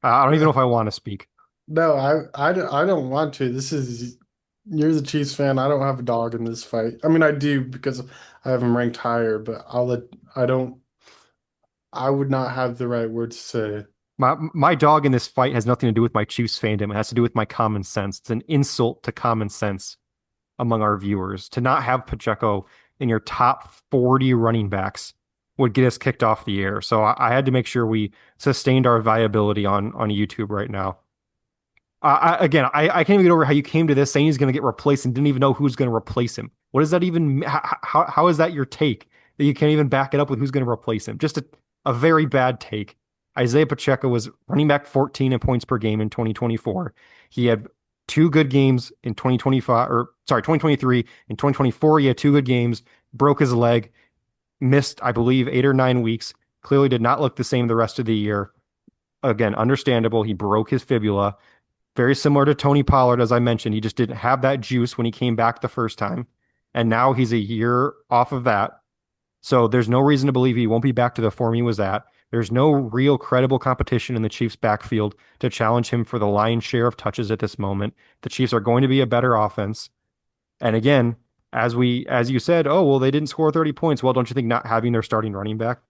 Speaker 3: I don't even know if I want to speak.
Speaker 2: No, I don't want to. You're the Chiefs fan. I don't have a dog in this fight. I mean, I do because I have him ranked higher, but I don't, I would not have the right words to say.
Speaker 3: My dog in this fight has nothing to do with my Chiefs fandom. It has to do with my common sense. It's an insult to common sense among our viewers. To not have Pacheco in your top 40 running backs would get us kicked off the air. So I had to make sure we sustained our viability on YouTube right now. I can't even get over how you came to this saying he's going to get replaced and didn't even know who's going to replace him. What does that even, how is that your take that you can't even back it up with who's going to replace him? Just a very bad take. Isaiah Pacheco was running back 14 in points per game in 2024. He had two good games in 2025, or sorry, 2023. In 2024, he had two good games, broke his leg, missed, I believe, 8 or 9 weeks. Clearly did not look the same the rest of the year. Again, understandable. He broke his fibula. Very similar to Tony Pollard, as I mentioned. He just didn't have that juice when he came back the first time. And now he's a year off of that. So there's no reason to believe he won't be back to the form he was at. There's no real credible competition in the Chiefs' backfield to challenge him for the lion's share of touches at this moment. The Chiefs are going to be a better offense. And again, as you said, oh, well, they didn't score 30 points. Well, don't you think not having their starting running back,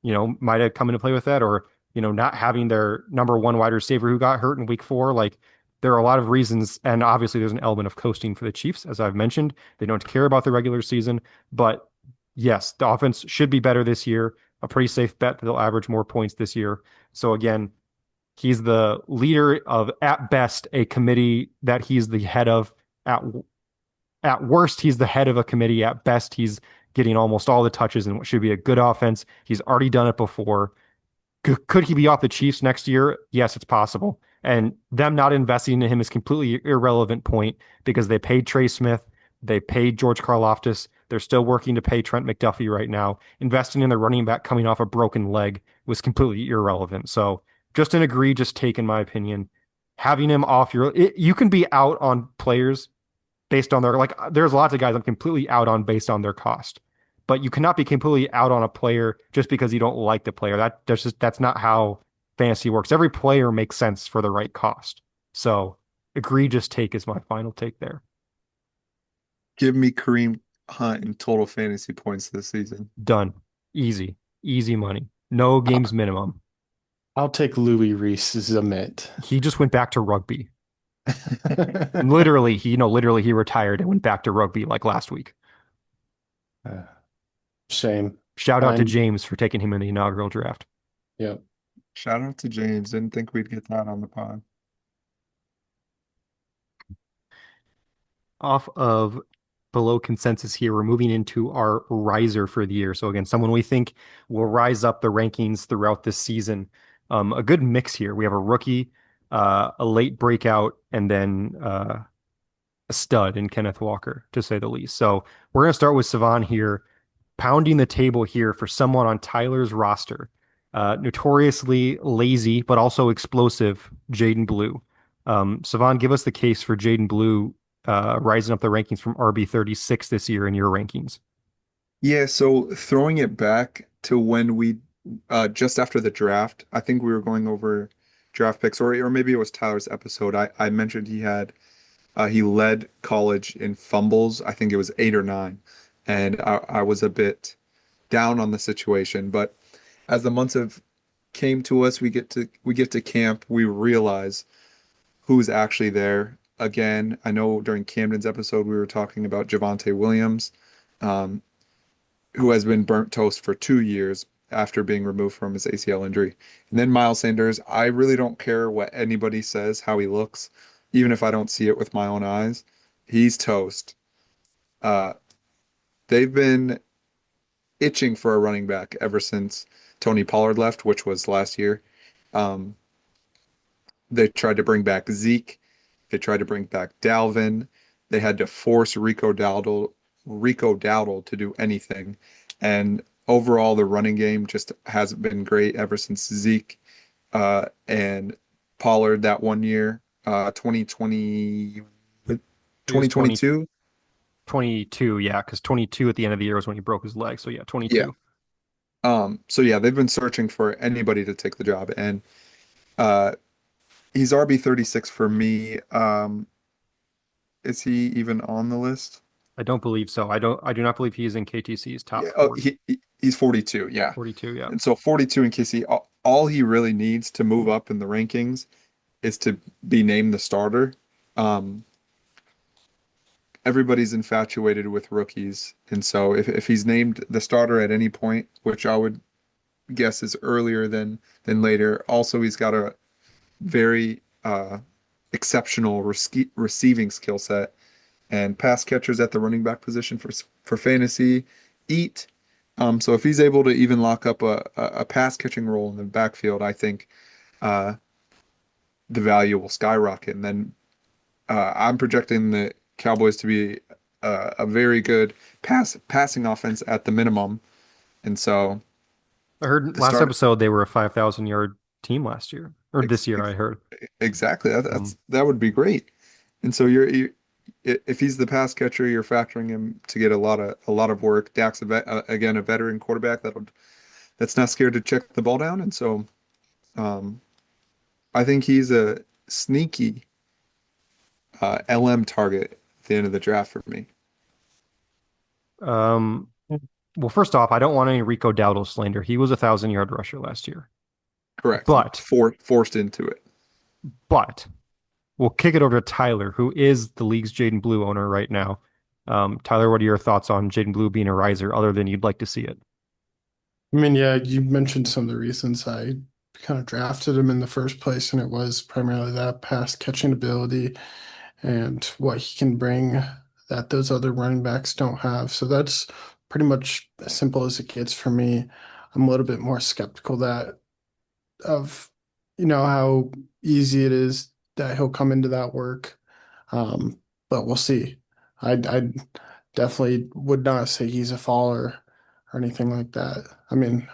Speaker 3: might have come into play with that, or, not having their number one wide receiver who got hurt in week 4. Like, there are a lot of reasons. And obviously there's an element of coasting for the Chiefs. As I've mentioned, they don't care about the regular season, but yes, the offense should be better this year. A pretty safe bet that they'll average more points this year. So again, he's the leader of, at best, a committee that he's the head of. At worst, he's the head of a committee. At best, he's getting almost all the touches in what should be a good offense. He's already done it before. Could he be off the Chiefs next year? Yes, it's possible. And them not investing in him is completely irrelevant point because they paid Trey Smith, they paid George Karlaftis. They're still working to pay Trent McDuffie right now. Investing in the running back coming off a broken leg was completely irrelevant. So just an egregious take, in my opinion. Having him off you can be out on players based on their, like, there's lots of guys I'm completely out on based on their cost. But you cannot be completely out on a player just because you don't like the player. That's not how fantasy works. Every player makes sense for the right cost. So egregious take is my final take there.
Speaker 1: Give me Kareem Hunt in total fantasy points this season.
Speaker 3: Done. Easy. Easy money. No games minimum.
Speaker 2: I'll take Louis Reese Zamet.
Speaker 3: He just went back to rugby. Literally, he retired and went back to rugby like last week.
Speaker 2: Uh, Shame.
Speaker 3: Shout out to
Speaker 2: Fine.
Speaker 3: James for taking him in the inaugural draft.
Speaker 2: Yep.
Speaker 1: Shout out to James. Didn't think we'd get that on the pod.
Speaker 3: Off of below consensus here, we're moving into our riser for the year. So again, someone we think will rise up the rankings throughout this season. A good mix here. We have a rookie, a late breakout, and then a stud in Kenneth Walker, to say the least. So we're going to start with Cevan here, pounding the table here for someone on Tyler's roster. Notoriously lazy, but also explosive, Jaden Blue. Cevan, give us the case for Jaden Blue rising up the rankings from RB36 this year in your rankings.
Speaker 1: Yeah, so throwing it back to when we just after the draft, I think we were going over draft picks, or maybe it was Tyler's episode. I mentioned he led college in fumbles. I think it was 8 or 9, and I was a bit down on the situation. But as the months have came to us, we get to camp, we realize who's actually there. Again, I know during Camden's episode we were talking about Javonte Williams, um, who has been burnt toast for 2 years after being removed from his ACL injury. And then Miles Sanders, I really don't care what anybody says, how he looks, even if I don't see it with my own eyes. He's toast. Uh, they've been itching for a running back ever since Tony Pollard left, which was last year. Um, they tried to bring back Zeke. They tried to bring back Dalvin. They had to force Rico Dowdle to do anything. And overall, the running game just hasn't been great ever since Zeke and Pollard that one year, 2020,
Speaker 3: It was
Speaker 1: 2022.
Speaker 3: 22, yeah, because 22 at the end of the year was when he broke his leg. So yeah,
Speaker 1: Yeah.
Speaker 3: 22.
Speaker 1: So yeah, they've been searching for anybody to take the job, and uh, he's RB36 for me. Is he even on the list?
Speaker 3: I don't believe so. I do not believe he is in KTC's top
Speaker 1: Yeah, oh,
Speaker 3: 40.
Speaker 1: he's 42, yeah.
Speaker 3: 42, yeah.
Speaker 1: And so 42 in KC, all he really needs to move up in the rankings is to be named the starter. Um, Everybody's infatuated with rookies, and so if he's named the starter at any point, which I would guess is earlier than later, also he's got a very exceptional receiving skill set and pass catchers at the running back position for fantasy eat. So if he's able to even lock up a pass catching role in the backfield, I think uh, the value will skyrocket. And then I'm projecting the Cowboys to be a very good passing offense at the minimum, and so
Speaker 3: I heard
Speaker 1: the
Speaker 3: last
Speaker 1: start
Speaker 3: episode they were a 5,000 yard team last year or
Speaker 1: ex,
Speaker 3: this year, I
Speaker 1: ex,
Speaker 3: heard.
Speaker 1: exactly
Speaker 3: Um,
Speaker 1: that would be great. And so if he's the pass catcher, you're factoring him to get a lot of work. Dak's again a veteran quarterback that's not scared to check the ball down, and so um, I think he's a sneaky LM target at the end of the draft for me.
Speaker 3: um, well, first off, I don't want any Rico Dowdle slander. He was a 1,000 yard rusher last year,
Speaker 1: Correct.
Speaker 3: but
Speaker 1: Forced into it.
Speaker 3: but we'll kick it over to Tyler, who is the league's Jaden Blue owner right now. Tyler, what are your thoughts on Jaden Blue being a riser, other than you'd like to see it?
Speaker 2: I mean, yeah, you mentioned some of the reasons I kind of drafted him in the first place, and it was primarily that pass catching ability and what he can bring that those other running backs don't have. So that's pretty much as simple as it gets for me. I'm a little bit more skeptical that of how easy it is that he'll come into that work. But we'll see. I definitely would not say he's a faller or anything like that. I mean,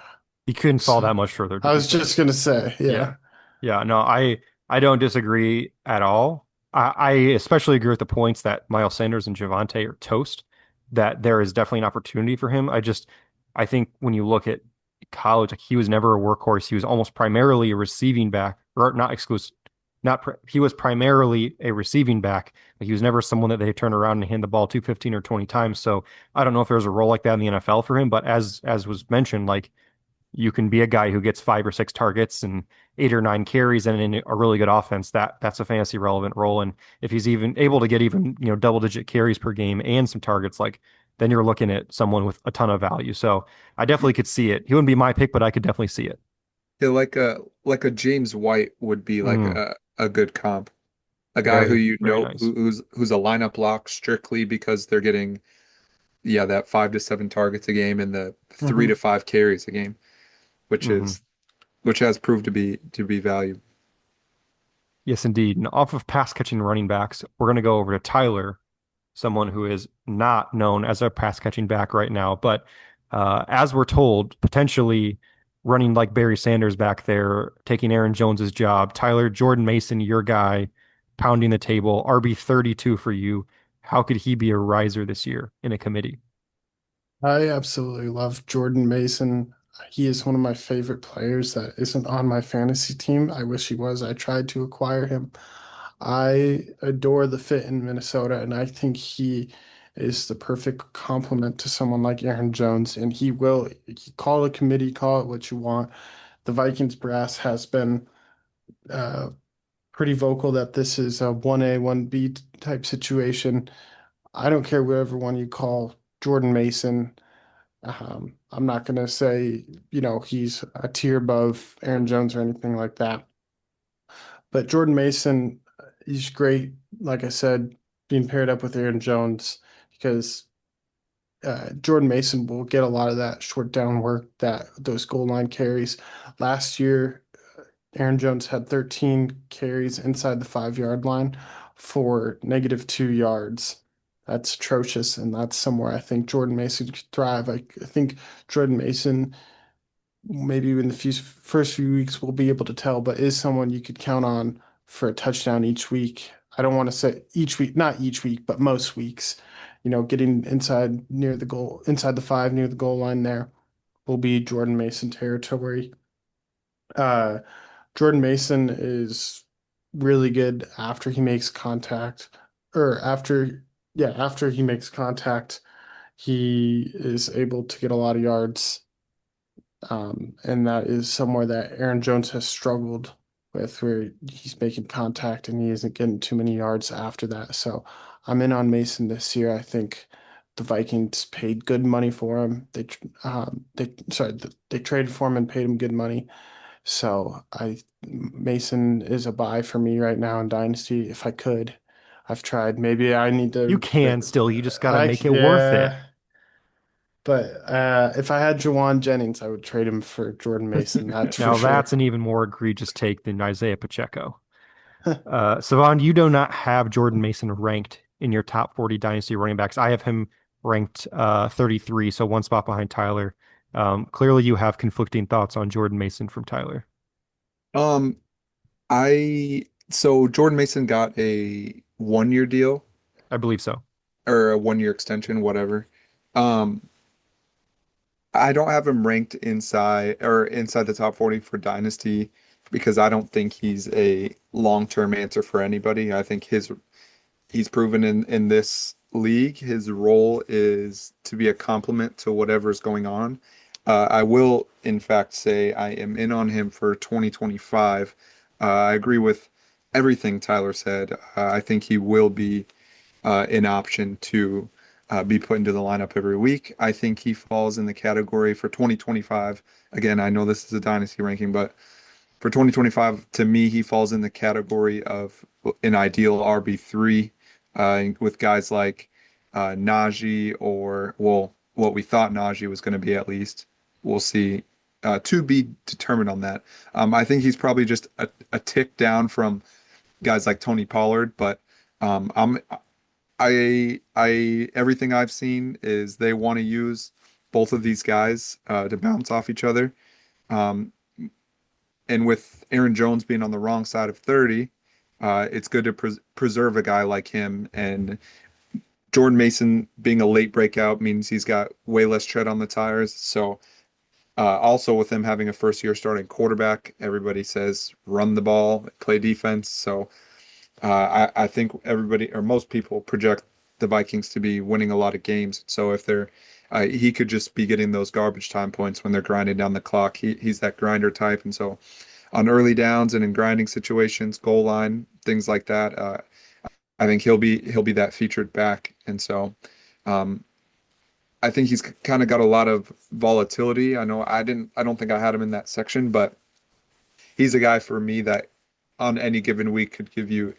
Speaker 3: He couldn't fall
Speaker 2: so
Speaker 3: that much further, to
Speaker 2: I
Speaker 3: be
Speaker 2: was
Speaker 3: fair.
Speaker 2: just gonna say,
Speaker 3: Yeah.
Speaker 2: yeah.
Speaker 3: Yeah, no, I don't disagree at all. I especially agree with the points that Miles Sanders and Javante are toast, that there is definitely an opportunity for him. I think when you look at college, like he was never a workhorse. He was almost primarily a receiving back, or not exclusive, not pri he was primarily a receiving back, but he was never someone that they turn around and hand the ball to 15 or 20 times. So I don't know if there's a role like that in the NFL for him, but as was mentioned, like you can be a guy who gets 5 or 6 targets and 8 or 9 carries and in a really good offense. That's a fantasy relevant role. And if he's even able to get even, double digit carries per game and some targets, like then you're looking at someone with a ton of value. So I definitely could see it. He wouldn't be my pick, but I could definitely see it.
Speaker 1: Yeah, like a James White would be like
Speaker 3: Mm,
Speaker 1: a good comp. A guy who
Speaker 3: very,
Speaker 1: you
Speaker 3: very
Speaker 1: know
Speaker 3: nice.
Speaker 1: who's a lineup lock strictly because they're getting that 5 to 7 targets a game and the three to
Speaker 2: Hmm.
Speaker 1: five carries a game, which
Speaker 3: Hmm.
Speaker 1: is which has proved to be valued.
Speaker 3: Yes, indeed. And off of pass catching running backs, we're going to go over to Tyler, someone who is not known as a pass catching back right now, but as we're told, potentially running like Barry Sanders back there, taking Aaron Jones's job. Tyler, Jordan Mason, your guy, pounding the table, RB 32 for you. How could he be a riser this year in a committee?
Speaker 2: I absolutely love Jordan Mason. He is one of my favorite players that isn't on my fantasy team. I wish he was. I tried to acquire him. I adore the fit in Minnesota, and I think he is the perfect complement to someone like Aaron Jones. And call it a committee, call it what you want. The Vikings brass has been uh, pretty vocal that this is a 1A, 1B type situation. I don't care whatever one you call Jordan Mason. I'm not going to say, he's a tier above Aaron Jones or anything like that. But Jordan Mason, he's great, like I said, being paired up with Aaron Jones because Jordan Mason will get a lot of that short down work, that those goal line carries. Last year, Aaron Jones had 13 carries inside the 5 yard line for -2 yards. That's atrocious, and that's somewhere I think Jordan Mason could thrive. I think Jordan Mason, maybe in the first few weeks, we'll be able to tell, but is someone you could count on for a touchdown each week. I don't want to say each week, not each week, but most weeks. Getting inside the 5 near the goal line there will be Jordan Mason territory. Uh, Jordan Mason is really good after he makes contact, or after he makes contact, he is able to get a lot of yards. And that is somewhere that Aaron Jones has struggled with, where he's making contact and he isn't getting too many yards after that. So I'm in on Mason this year. I think the Vikings paid good money for him. They traded for him and paid him good money. So I Mason is a buy for me right now in Dynasty. If I could, I've tried. Maybe I need
Speaker 3: You
Speaker 2: to.
Speaker 3: can still, you just got to
Speaker 2: I
Speaker 3: make it worth it.
Speaker 2: Yeah, but if I had Jawan Jennings, I would trade him for Jordan Mason. That's for
Speaker 3: Now
Speaker 2: sure.
Speaker 3: that's an even more egregious take than Isaiah Pacheco. Cevan, you do not have Jordan Mason ranked in your top 40 dynasty running backs. I have him ranked 33, so one spot behind Tyler. Clearly, you have conflicting thoughts on Jordan Mason from Tyler.
Speaker 1: Um, so Jordan Mason got a 1 year deal
Speaker 3: I believe so.
Speaker 1: or a 1 year extension, whatever. Um, I don't have him ranked inside the top 40 for Dynasty because I don't think he's a long-term answer for anybody. I think he's proven in this league his role is to be a complement to whatever's going on. I will in fact say I am in on him for 2025. I agree with everything Tyler said. I think he will be an option to be put into the lineup every week. I think he falls in the category for 2025. Again, I know this is a dynasty ranking, but for 2025, to me, he falls in the category of an ideal RB3 with guys like Najee or, well, what we thought Najee was going to be at least. We'll see. To be determined on that. I think he's probably just a tick down from guys like Tony Pollard, but I'm everything I've seen is they want to use both of these guys to bounce off each other. Um, and with Aaron Jones being on the wrong side of 30, it's good to preserve a guy like him. And Jordan Mason being a late breakout means he's got way less tread on the tires. So also with him having a first year starting quarterback, everybody says run the ball, play defense. So I think everybody or most people project the Vikings to be winning a lot of games. So if he could just be getting those garbage time points when they're grinding down the clock. He's that grinder type, and so on early downs and in grinding situations, goal line, things like that, I think he'll be that featured back. And so um, I think he's kind of got a lot of volatility. I don't think I had him in that section, but he's a guy for me that on any given week could give you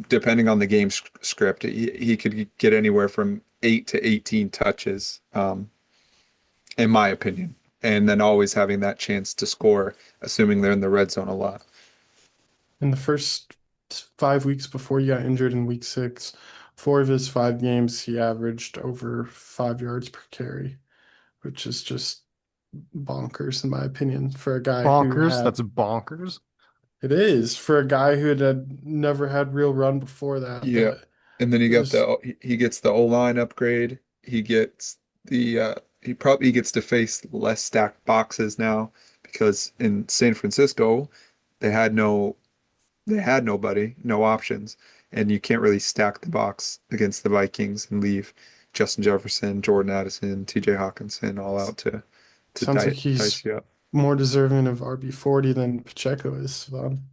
Speaker 1: depending on the game script, he could get anywhere from 8 to 18 touches, in my opinion. And then always having that chance to score, assuming they're in the red zone a lot.
Speaker 2: In the first 5 weeks before he got injured in week 6, 4 of his 5 games, he averaged over 5 yards per carry, which is just bonkers in my opinion for a guy who
Speaker 3: Bonkers.
Speaker 2: had
Speaker 3: That's bonkers.
Speaker 2: it is for a guy who had never had real run before that,
Speaker 1: Yeah.
Speaker 2: but
Speaker 1: And then you
Speaker 2: it
Speaker 1: got
Speaker 2: was
Speaker 1: he gets the O-line upgrade. He gets he probably gets to face less stacked boxes now because in San Francisco they had no they had nobody, no options, and you can't really stack the box against the Vikings and leave Justin Jefferson, Jordan Addison, TJ Hawkinson all out to
Speaker 2: sounds like
Speaker 1: dice
Speaker 2: he's
Speaker 1: you up.
Speaker 2: more deserving of RB40 than Pacheco is, Vaughn.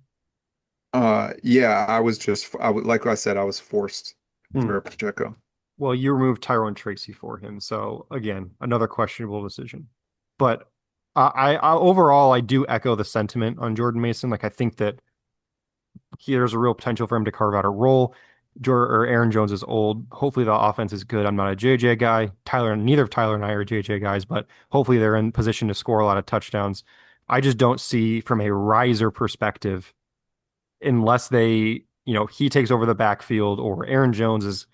Speaker 1: Yeah, like I said, I was forced
Speaker 2: Hmm.
Speaker 1: for Pacheco.
Speaker 3: Well, you removed Tyrone Tracy for him. So again, another questionable decision. But overall, I do echo the sentiment on Jordan Mason. Like I think that there's a real potential for him to carve out a role. Aaron Jones is old. Hopefully the offense is good. I'm not a JJ guy. Neither of Tyler and I are JJ guys, but hopefully they're in position to score a lot of touchdowns. I just don't see from a riser perspective, unless he takes over the backfield or Aaron Jones is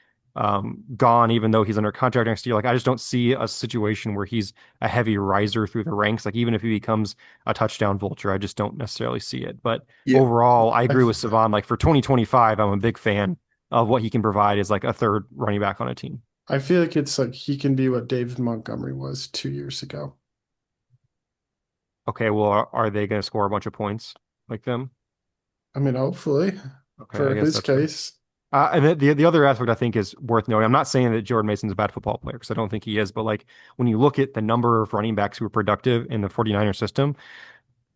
Speaker 3: gone, even though he's under contract next year. Like, I just don't see a situation where he's a heavy riser through the ranks. Like, even if he becomes a touchdown vulture, I just don't necessarily see it. But
Speaker 1: Yeah,
Speaker 3: overall, I
Speaker 2: I,
Speaker 3: agree with
Speaker 2: f-
Speaker 3: Cevan. Like, for 2025, I'm a big fan of what he can provide as like a third running back on a team.
Speaker 2: I feel like it's like he can be what David Montgomery was 2 years ago.
Speaker 3: Okay, well, are they going to score a bunch of points like them?
Speaker 2: I mean, hopefully,
Speaker 3: Okay, I
Speaker 2: for
Speaker 3: guess
Speaker 2: his
Speaker 3: that's fair.
Speaker 2: case.
Speaker 3: And the other aspect I think is worth noting. I'm not saying that Jordan Mason's a bad football player because I don't think he is, but like when you look at the number of running backs who are productive in the 49ers system,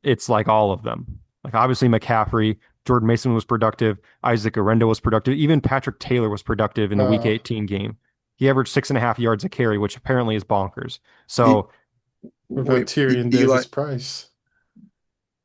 Speaker 3: it's like all of them. Like obviously McCaffrey, Jordan Mason was productive, Isaac Arendo was productive, even Patrick Taylor was productive in the Week
Speaker 2: Uh,
Speaker 3: 18 game. He averaged 6.5 yards a carry, which apparently is bonkers.
Speaker 1: E-
Speaker 3: So
Speaker 2: what about
Speaker 1: wait,
Speaker 2: Tyrion
Speaker 1: Eli.
Speaker 2: Davis Price?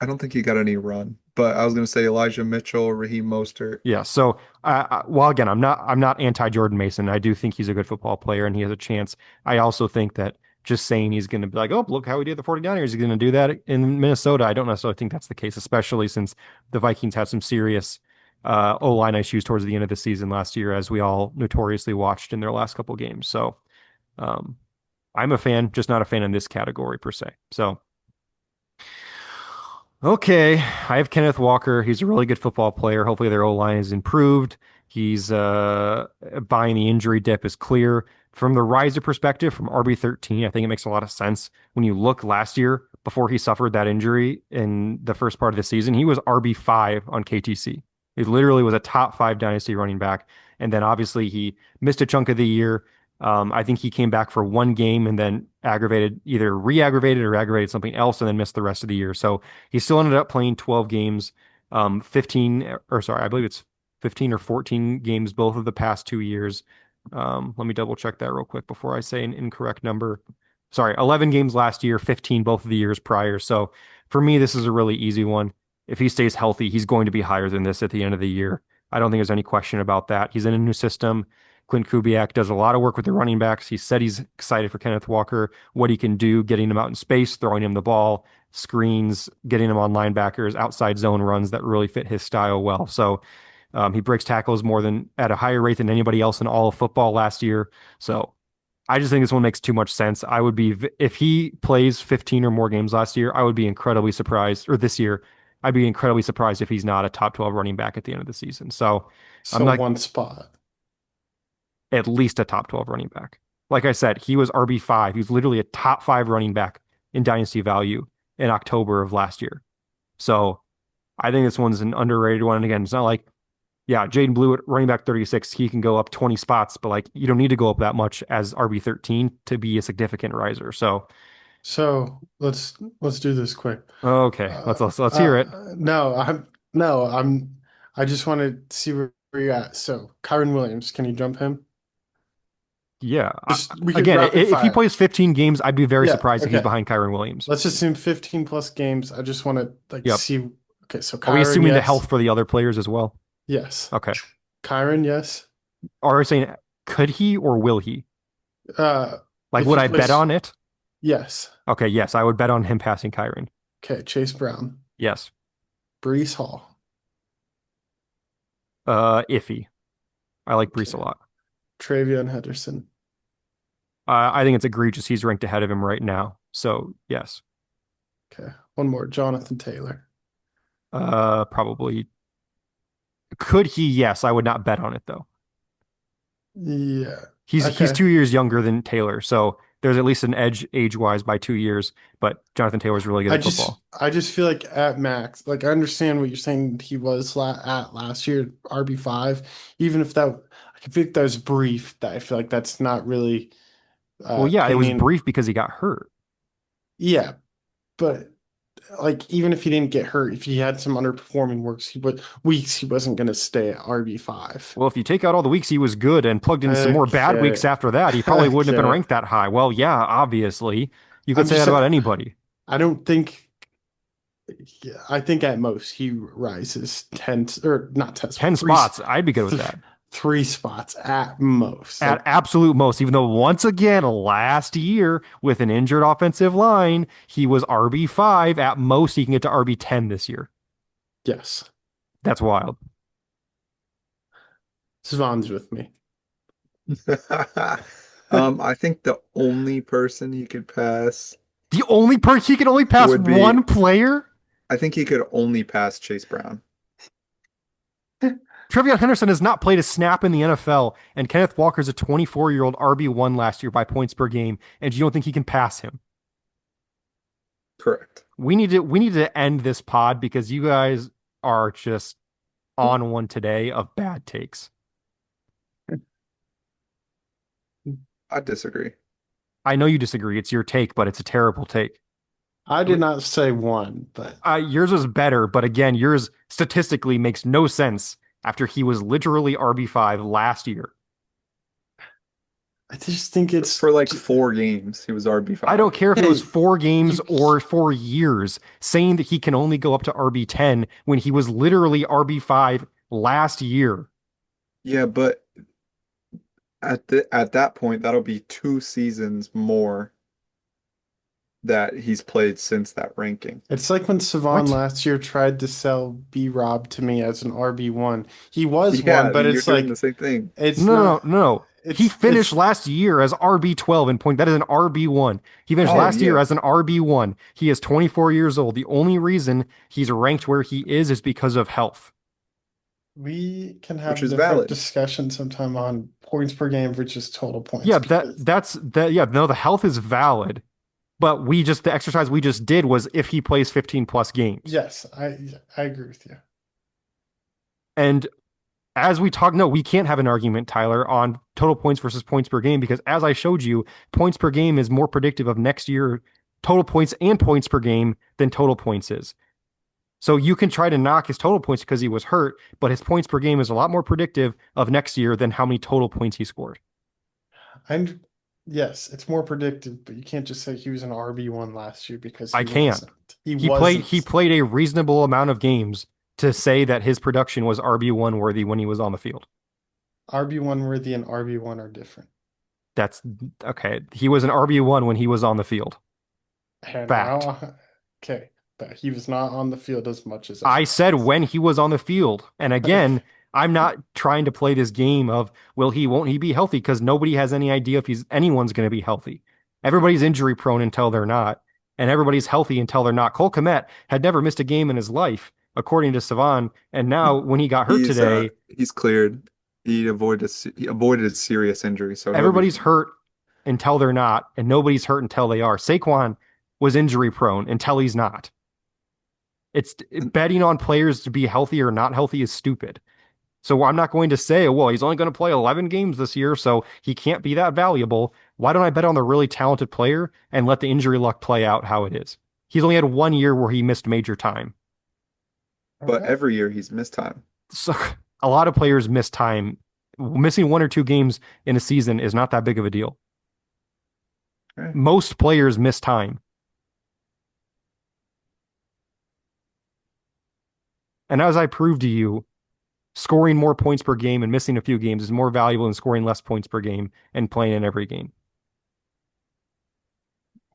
Speaker 1: I don't think he got any run, but I was gonna say Elijah Mitchell, Raheem Mostert.
Speaker 3: yeah. So, while again, I'm not anti Jordan Mason. I do think he's a good football player and he has a chance. I also think that just saying he's going to be like, oh, look how he did the 49ers. He's going to do that in Minnesota. I don't necessarily think that's the case, especially since the Vikings had some serious O-line issues towards the end of the season last year, as we all notoriously watched in their last couple games. So um, I'm a fan, just not a fan in this category per se. So, okay, I have Kenneth Walker. He's a really good football player. Hopefully their O-line is improved. He's buying the injury dip is clear. From the riser perspective, from RB13, I think it makes a lot of sense. When you look last year, before he suffered that injury in the first part of the season, he was RB5 on KTC. He literally was a top 5 dynasty running back. And then obviously he missed a chunk of the year. I think he came back for one game and then either re-aggravated or aggravated something else and then missed the rest of the year. So he still ended up playing 12 games, 15, or sorry, I believe it's 15 or 14 games both of the past 2 years. Let me double check that real quick before I say an incorrect number. Sorry, 11 games last year, 15 both of the years prior. So for me, this is a really easy one. If he stays healthy, he's going to be higher than this at the end of the year. I don't think there's any question about that. He's in a new system. Clint Kubiak does a lot of work with the running backs. He said he's excited for Kenneth Walker, what he can do, getting him out in space, throwing him the ball, screens, getting him on linebackers, outside zone runs that really fit his style well. So he breaks tackles more than at a higher rate than anybody else in all of football last year. So I just think this one makes too much sense. I would be, if he plays 15 or more games last year, I would be incredibly surprised, or this year, I'd be incredibly surprised if he's not a top 12 running back at the end of the season. So I'm
Speaker 2: So
Speaker 3: not
Speaker 2: one spot.
Speaker 3: at least a top 12 running back. Like I said, he was RB5. He was literally a top 5 running back in dynasty value in October of last year. So I think this one's an underrated one. And again, it's not like, yeah, Jaden Blue at running back 36, he can go up 20 spots, but like you don't need to go up that much as RB13 to be a significant riser. So
Speaker 2: So let's do this quick.
Speaker 3: okay, let's hear it.
Speaker 2: No, I'm I just want to see where you're at. So Kyron Williams, can you jump him?
Speaker 3: Yeah.
Speaker 2: Just we could
Speaker 3: Again,
Speaker 2: rapid
Speaker 3: if he
Speaker 2: fire.
Speaker 3: plays 15 games, I'd be very
Speaker 2: Yeah,
Speaker 3: surprised if he's
Speaker 2: okay.
Speaker 3: behind Kyron Williams.
Speaker 2: Let's assume 15 plus games. I just want to like
Speaker 3: Yep.
Speaker 2: see. Okay, so
Speaker 3: Are we
Speaker 2: Kyron,
Speaker 3: assuming the
Speaker 2: yes.
Speaker 3: health for the other players as well?
Speaker 2: Yes.
Speaker 3: Okay.
Speaker 2: Kyron, yes.
Speaker 3: Are we saying could he or will he?
Speaker 2: Uh
Speaker 3: Like,
Speaker 2: if
Speaker 3: would
Speaker 2: he
Speaker 3: I bet
Speaker 2: plays,
Speaker 3: on it?
Speaker 2: yes.
Speaker 3: Okay, yes, I would bet on him passing Kyron.
Speaker 2: Okay, Chase Brown,
Speaker 3: Yes.
Speaker 2: Brees Hall.
Speaker 3: Iffy. I like Brees
Speaker 2: Okay.
Speaker 3: a lot.
Speaker 2: Travion Henderson.
Speaker 3: I think it's egregious. He's ranked ahead of him right now. So yes.
Speaker 2: Okay. One more, Jonathan Taylor.
Speaker 3: Probably. Could he? Yes, I would not bet on it though.
Speaker 2: Yeah.
Speaker 3: He's
Speaker 2: Okay.
Speaker 3: 2 years younger than Taylor, so there's at least an edge age-wise by 2 years. But Jonathan Taylor's really good
Speaker 2: I
Speaker 3: at
Speaker 2: just
Speaker 3: football.
Speaker 2: I just feel like at max, like I understand what you're saying he was at last year, RB5. Even if that I can feel like that was brief, that I feel like that's not really
Speaker 3: Well, yeah, it was
Speaker 2: painting.
Speaker 3: brief because he got hurt.
Speaker 2: Yeah, but like even if he didn't get hurt, if he had some underperforming weeks, he wasn't gonna stay at RB5.
Speaker 3: Well, if you take out all the weeks he was good and plugged in some more bad
Speaker 2: Okay.
Speaker 3: weeks after that, he probably wouldn't have been
Speaker 2: Okay.
Speaker 3: ranked that high. Well, yeah, obviously. You could
Speaker 2: I'm
Speaker 3: say
Speaker 2: just
Speaker 3: that about anybody.
Speaker 2: I don't think yeah, I think at most he rises 10 or not 10
Speaker 3: 10
Speaker 2: three
Speaker 3: spots, I'd be good with that.
Speaker 2: 3 spots at most.
Speaker 3: At
Speaker 2: Like
Speaker 3: absolute most, even though once again, last year with an injured offensive line, he was RB5. At most, he can get to RB10 this year.
Speaker 2: yes.
Speaker 3: That's wild.
Speaker 2: Cevan's with me.
Speaker 1: I think the only person he could pass
Speaker 3: The only person he can only pass
Speaker 1: would be,
Speaker 3: one player?
Speaker 1: I think he could only pass Chase Brown.
Speaker 3: Trevion Henderson has not played a snap in the NFL, and Kenneth Walker's a 24-year-old RB1 last year by points per game, and you don't think he can pass him?
Speaker 1: Correct.
Speaker 3: We need to end this pod because you guys are just on one today of bad takes.
Speaker 1: I disagree.
Speaker 3: I know you disagree. It's your take, but it's a terrible take.
Speaker 2: I did not say one, but
Speaker 3: Yours was better, but again, yours statistically makes no sense after he was literally RB5 last year.
Speaker 2: I just think it's
Speaker 1: For like 4 games, he was RB5.
Speaker 3: I don't care if it was
Speaker 2: Hey,
Speaker 3: 4 games
Speaker 2: you
Speaker 3: or 4 years, saying that he can only go up to RB10 when he was literally RB5 last year.
Speaker 1: Yeah, but at that point, that'll be 2 seasons more that he's played since that ranking.
Speaker 2: It's like when Cevan
Speaker 3: What?
Speaker 2: last year tried to sell B-Rob to me as an RB1. He was one,
Speaker 1: Yeah,
Speaker 2: but
Speaker 1: you're
Speaker 2: it's
Speaker 1: doing the
Speaker 2: like
Speaker 1: same thing.
Speaker 2: it's
Speaker 3: No, no,
Speaker 2: not
Speaker 3: no, no. He finished
Speaker 2: it's
Speaker 3: last year as RB12 in point. That is an RB1. He finished
Speaker 1: Oh
Speaker 3: last year
Speaker 1: yeah,
Speaker 3: as an RB1. He is 24 years old. The only reason he's ranked where he is because of health.
Speaker 2: we can have
Speaker 1: which
Speaker 2: a
Speaker 1: is
Speaker 2: different
Speaker 1: valid.
Speaker 2: discussion sometime on points per game versus total points
Speaker 3: Yeah, that
Speaker 2: because
Speaker 3: that's that yeah, no, the health is valid, but the exercise we just did was if he plays 15 plus games.
Speaker 2: yes, I agree with you.
Speaker 3: And as we talk, no, we can't have an argument, Tyler, on total points versus points per game because as I showed you, points per game is more predictive of next year total points and points per game than total points is. So you can try to knock his total points because he was hurt, but his points per game is a lot more predictive of next year than how many total points he scored.
Speaker 2: And yes, it's more predictive, but you can't just say he was an RB1 last year because
Speaker 3: I
Speaker 2: he
Speaker 3: can.
Speaker 2: wasn't. He
Speaker 3: He
Speaker 2: wasn't
Speaker 3: played a reasonable amount of games to say that his production was RB1 worthy when he was on the field.
Speaker 2: RB1 worthy and RB1 are different.
Speaker 3: That's okay. He was an RB1 when he was on the field.
Speaker 2: And
Speaker 3: Fact.
Speaker 2: now, okay, but he was not on the field as much as
Speaker 3: I
Speaker 2: everyone
Speaker 3: said
Speaker 2: else.
Speaker 3: when he was on the field. And again, I'm not trying to play this game of will he, won't he be healthy? Because nobody has any idea if anyone's going to be healthy. Everybody's injury prone until they're not, and everybody's healthy until they're not. Cole Kmet had never missed a game in his life, according to Cevan. And now when he got hurt today,
Speaker 1: He's cleared. He avoided serious injury, so he'll be
Speaker 3: everybody's
Speaker 1: fine.
Speaker 3: hurt until they're not, and nobody's hurt until they are. Saquon was injury prone until he's not. It's
Speaker 1: And,
Speaker 3: betting on players to be healthy or not healthy is stupid. So I'm not going to say, well, he's only going to play 11 games this year, so he can't be that valuable. Why don't I bet on the really talented player and let the injury luck play out how it is? He's only had 1 year where he missed major time.
Speaker 2: All
Speaker 1: but
Speaker 2: right.
Speaker 1: every year he's missed time.
Speaker 3: So a lot of players miss time. Missing 1 or 2 games in a season is not that big of a deal.
Speaker 1: Okay.
Speaker 3: Most players miss time. And as I proved to you, scoring more points per game and missing a few games is more valuable than scoring less points per game and playing in every game.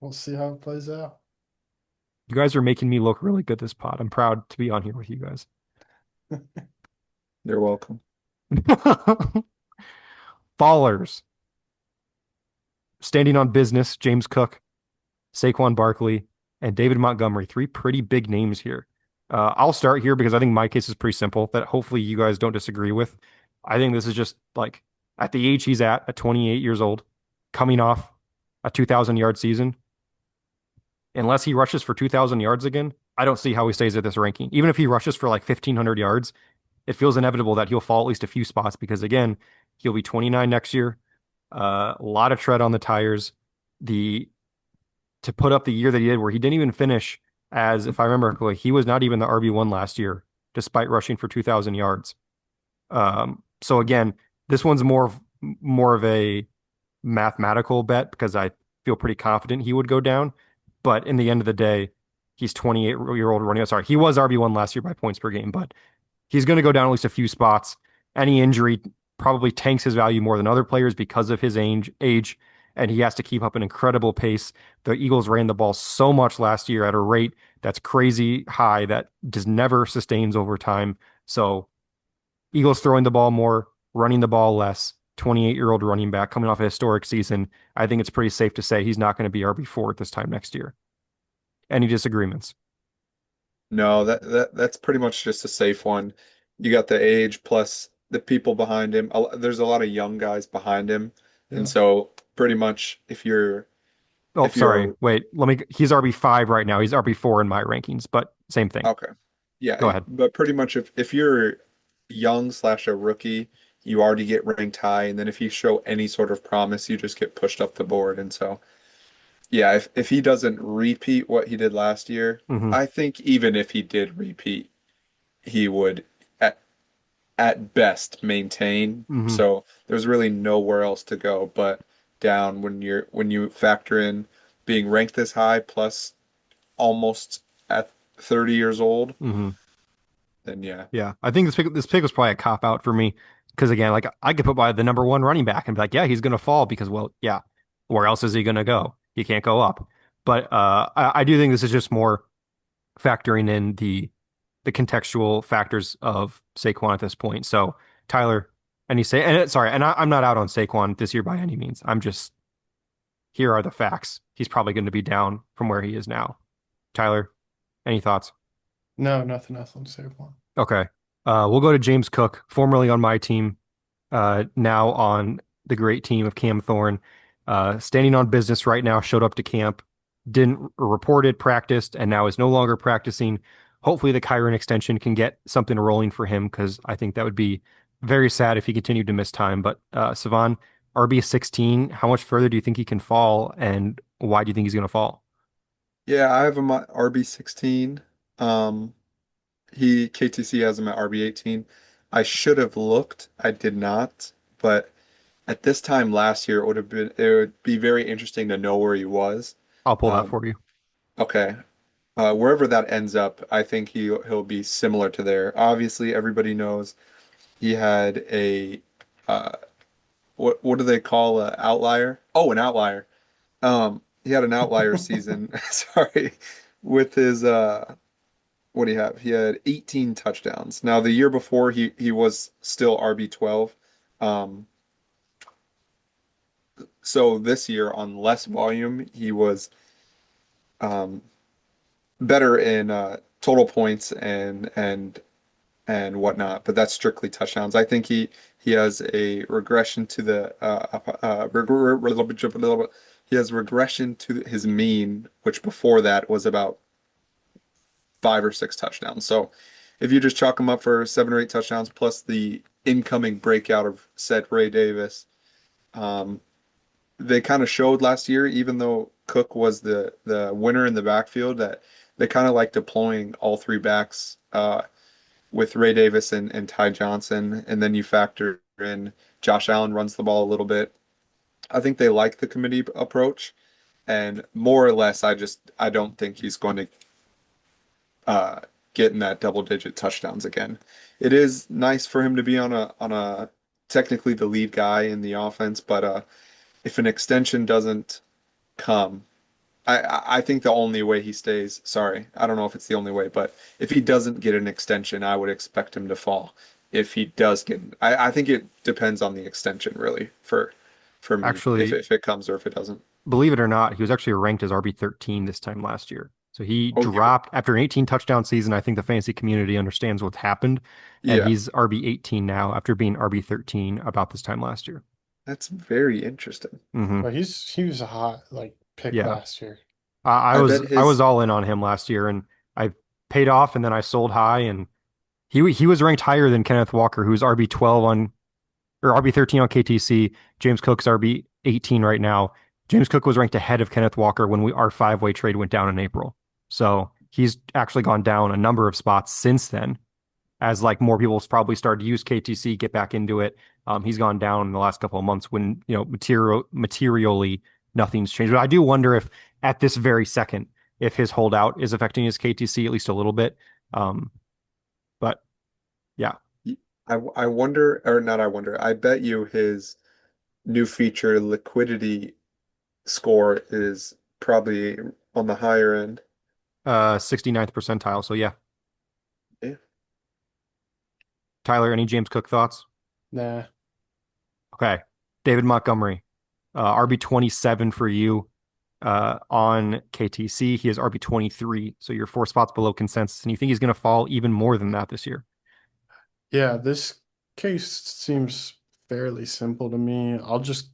Speaker 2: We'll see how it plays out.
Speaker 3: You guys are making me look really good this pod. I'm proud to be on here with you guys.
Speaker 1: You're welcome.
Speaker 3: Ballers. Standing on business, James Cook, Saquon Barkley, and David Montgomery. Three pretty big names here. I'll start here because I think my case is pretty simple that hopefully you guys don't disagree with. I think this is just like at the age he's at 28 years old, coming off a 2,000 yard season. Unless he rushes for 2,000 yards again, I don't see how he stays at this ranking. Even if he rushes for like 1,500 yards, it feels inevitable that he'll fall at least a few spots because, again, he'll be 29 next year. A lot of tread on the tires. The To put up the year that he did, where he didn't even finish as, if I remember correctly, he was not even the RB1 last year, despite rushing for 2,000 yards. So again, this one's more of a mathematical bet because I feel pretty confident he would go down. But in the end of the day, he's 28-year-old running. Sorry, he was RB1 last year by points per game, but he's going to go down at least a few spots. Any injury probably tanks his value more than other players because of his age, and he has to keep up an incredible pace. The Eagles ran the ball so much last year at a rate that's crazy high that just never sustains over time. So Eagles throwing the ball more, running the ball less. 28-year-old running back coming off a historic season. I think it's pretty safe to say he's not going to be RB4 at this time next year. Any disagreements?
Speaker 1: No, that's pretty much just a safe one. You got the age plus the people behind him. There's a lot of young guys behind him, and
Speaker 2: Yeah.
Speaker 1: so pretty much
Speaker 3: Oh,
Speaker 1: if
Speaker 3: sorry.
Speaker 1: you're
Speaker 3: Wait, he's RB5 right now. He's RB4 in my rankings, but same thing.
Speaker 1: okay, yeah,
Speaker 3: Go ahead.
Speaker 1: but pretty much if you're young slash a rookie, you already get ranked high, and then if you show any sort of promise, you just get pushed up the board, and so. Yeah, if he doesn't repeat what he did last year,
Speaker 3: Hmm.
Speaker 1: I think even if he did repeat, he would at best maintain.
Speaker 3: Hmm.
Speaker 1: So there's really nowhere else to go but down when you factor in being ranked this high plus almost at 30 years old,
Speaker 3: Hmm.
Speaker 1: then yeah.
Speaker 3: Yeah, I think this pick was probably a cop out for me because again, like I could put by the number 1 running back and be like, yeah, he's gonna fall because well, yeah, where else is he gonna go? He can't go up. But I do think this is just more factoring in the contextual factors of Saquon at this point. So Tyler, any say and sorry, and I'm not out on Saquon this year by any means. I'm just here are the facts. He's probably going to be down from where he is now. Tyler, any thoughts?
Speaker 2: No, nothing else on Cevan.
Speaker 3: Okay. We'll go to James Cook, formerly on my team, now on the great team of Cam Thorne. Standing on business right now, showed up to camp, didn't reported, practiced, and now is no longer practicing. Hopefully, the Kyron extension can get something rolling for him because I think that would be very sad if he continued to miss time. But Cevan, RB 16, how much further do you think he can fall, and why do you think he's going to fall?
Speaker 1: Yeah, I have him at RB16. Um, KTC has him at RB18. I should have looked. I did not, but at this time last year, it would be very interesting to know where he was.
Speaker 3: I'll pull that
Speaker 1: Um,
Speaker 3: for you.
Speaker 1: okay, wherever that ends up, I think he'll be similar to there. Obviously, everybody knows he had a uh, what do they call an outlier? Oh, an outlier. He had an outlier season. Sorry, with his what do you have? He had 18 touchdowns. Now the year before he was still RB12. Um, so this year on less volume, he was um, better in total points and whatnot, but that's strictly touchdowns. I think he has a regression to the he has regression to his mean, which before that was about 5 or 6 touchdowns. So if you just chalk him up for 7 or 8 touchdowns plus the incoming breakout of said Ray Davis, um, they kind of showed last year, even though Cook was the winner in the backfield, that they kind of like deploying all three backs with Ray Davis and Ty Johnson, and then you factor in Josh Allen runs the ball a little bit. I think they like the committee approach, and more or less, I don't think he's going to uh, get in that double-digit touchdowns again. It is nice for him to be on a technically the lead guy in the offense, but if an extension doesn't come, I think the only way he stays, sorry, I don't know if it's the only way, but if he doesn't get an extension, I would expect him to fall. If he does get, I think it depends on the extension really for me,
Speaker 3: Actually,
Speaker 1: if it comes or if it doesn't.
Speaker 3: believe it or not, he was actually ranked as RB13 this time last year. So he
Speaker 1: Oh, you,
Speaker 3: dropped after an 18 touchdown season. I think the fantasy community understands what's happened, and
Speaker 1: yeah,
Speaker 3: he's RB18 now after being RB13 about this time last year.
Speaker 1: that's very interesting.
Speaker 3: Hmm.
Speaker 2: But he was a hot like pick
Speaker 3: Yeah,
Speaker 2: last year.
Speaker 1: I bet
Speaker 3: I was
Speaker 1: his,
Speaker 3: all in on him last year, and I paid off, and then I sold high, and he was ranked higher than Kenneth Walker, who's RB12 on or RB13 on KTC. James Cook's RB18 right now. James Cook was ranked ahead of Kenneth Walker when our five-way trade went down in April. So he's actually gone down a number of spots since then, as like more people probably started to use KTC, get back into it. He's gone down in the last couple of months when materially nothing's changed. But I do wonder if at this very second, if his holdout is affecting his KTC at least a little bit. Um, but yeah,
Speaker 1: I wonder, or not, I wonder, I bet you his new feature liquidity score is probably on the higher end.
Speaker 3: 69th percentile. So yeah,
Speaker 1: Yeah.
Speaker 3: Tyler, any James Cook thoughts?
Speaker 2: Nah.
Speaker 3: Okay. David Montgomery, RB27 for you on KTC. He is RB23. So you're 4 spots below consensus. And you think he's going to fall even more than that this year?
Speaker 2: Yeah, this case seems fairly simple to me. I'll just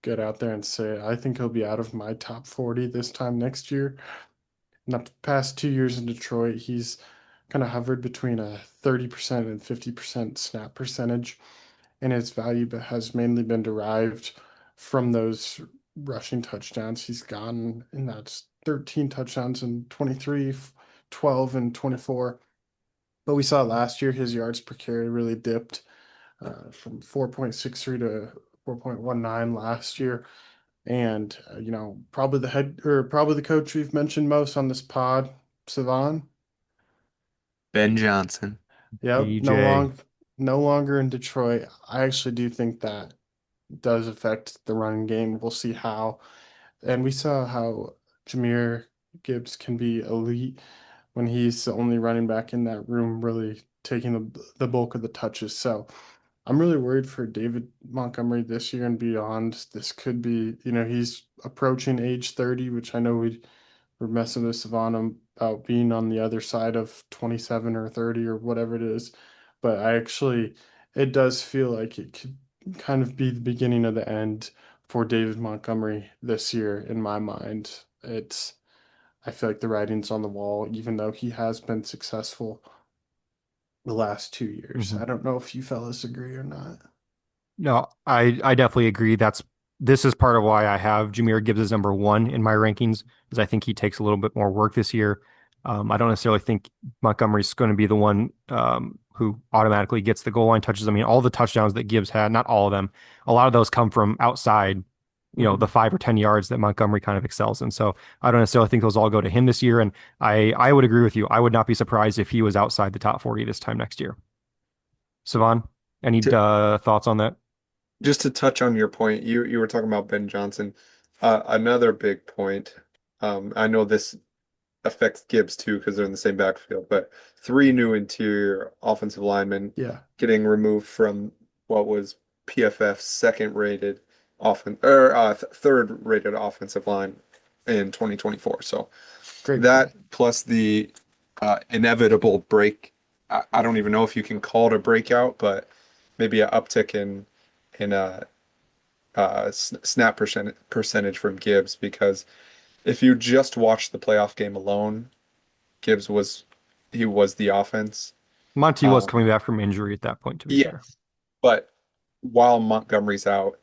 Speaker 2: get out there and say I think he'll be out of my top 40 this time next year. Not the past 2 years in Detroit, he's kind of hovered between a 30% and 50% snap percentage, and his value has mainly been derived from those rushing touchdowns he's gotten, and that's 13 touchdowns in 23, 12 and 24. But we saw last year his yards per carry really dipped from 4.63 to 4.19 last year. And probably the head or probably the coach we've mentioned most on this pod, Cevan.
Speaker 1: Ben Johnson.
Speaker 2: Yep,
Speaker 3: BJ.
Speaker 2: no longer in Detroit. I actually do think that does affect the running game. We'll see how. And we saw how Jahmyr Gibbs can be elite when he's the only running back in that room, really taking the bulk of the touches. So I'm really worried for David Montgomery this year and beyond. This could be, he's approaching age 30, which I know we're messing with Cevan about being on the other side of 27 or 30 or whatever it is. But it does feel like it could kind of be the beginning of the end for David Montgomery this year in my mind. I feel like the writing's on the wall, even though he has been successful the last 2 years.
Speaker 3: Mhm.
Speaker 2: I don't know if you fellas agree or not.
Speaker 3: No, I definitely agree. This is part of why I have Jahmyr Gibbs as number one in my rankings, because I think he takes a little bit more work this year. I don't necessarily think Montgomery's going to be the one who automatically gets the goal line touches. I mean, all the touchdowns that Gibbs had, not all of them, a lot of those come from outside, the
Speaker 2: Mhm.
Speaker 3: 5 or 10 yards that Montgomery kind of excels in. So I don't necessarily think those all go to him this year. And I would agree with you. I would not be surprised if he was outside the top 40 this time next year. Savan, any
Speaker 1: To,
Speaker 3: thoughts on that?
Speaker 1: just to touch on your point, you were talking about Ben Johnson. Another big point. I know this affects Gibbs too because they're in the same backfield, but three new interior offensive linemen
Speaker 2: Yeah,
Speaker 1: getting removed from what was PFF's second rated offense or third rated offensive line in 2024. So
Speaker 2: great
Speaker 1: that
Speaker 2: point.
Speaker 1: plus the inevitable break. I don't even know if you can call it a breakout, but maybe an uptick in snap percentage from Gibbs because if you just watch the playoff game alone, Gibbs was he was the offense.
Speaker 3: Monty was
Speaker 1: Um,
Speaker 3: coming back from injury at that point, to be
Speaker 1: yeah,
Speaker 3: fair.
Speaker 1: but while Montgomery's out,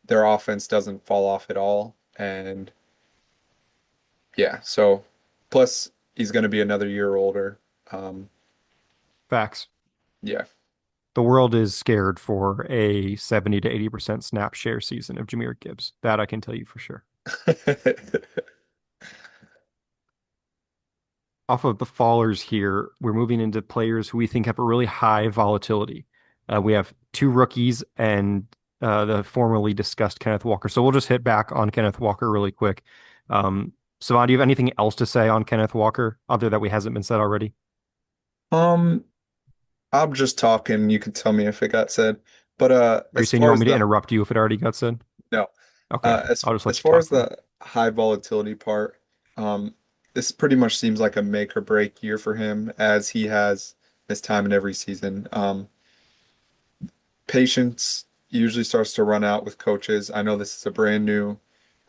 Speaker 1: their offense doesn't fall off at all. And yeah, so plus he's going to be another year older. Um,
Speaker 3: Facts.
Speaker 1: yeah.
Speaker 3: The world is scared for a 70 to 80% snap share season of Jahmyr Gibbs. That I can tell you for sure. Off of the fallers here, we're moving into players who we think have a really high volatility. We have two rookies and the formerly discussed Kenneth Walker. So we'll just hit back on Kenneth Walker really quick. Um, Savon, do you have anything else to say on Kenneth Walker other that we hasn't been said already?
Speaker 1: Um, I'm just talking. You can tell me if it got said. But
Speaker 3: Are you
Speaker 1: as
Speaker 3: saying you
Speaker 1: far
Speaker 3: want
Speaker 1: as
Speaker 3: me to
Speaker 1: the
Speaker 3: interrupt you if it already got said?
Speaker 1: no,
Speaker 3: Okay,
Speaker 1: as
Speaker 3: I'll just
Speaker 1: as
Speaker 3: let you
Speaker 1: far
Speaker 3: talk
Speaker 1: as
Speaker 3: then.
Speaker 1: the high volatility part, this pretty much seems like a make or break year for him, as he has his time in every season. Patience usually starts to run out with coaches. I know this is a brand new.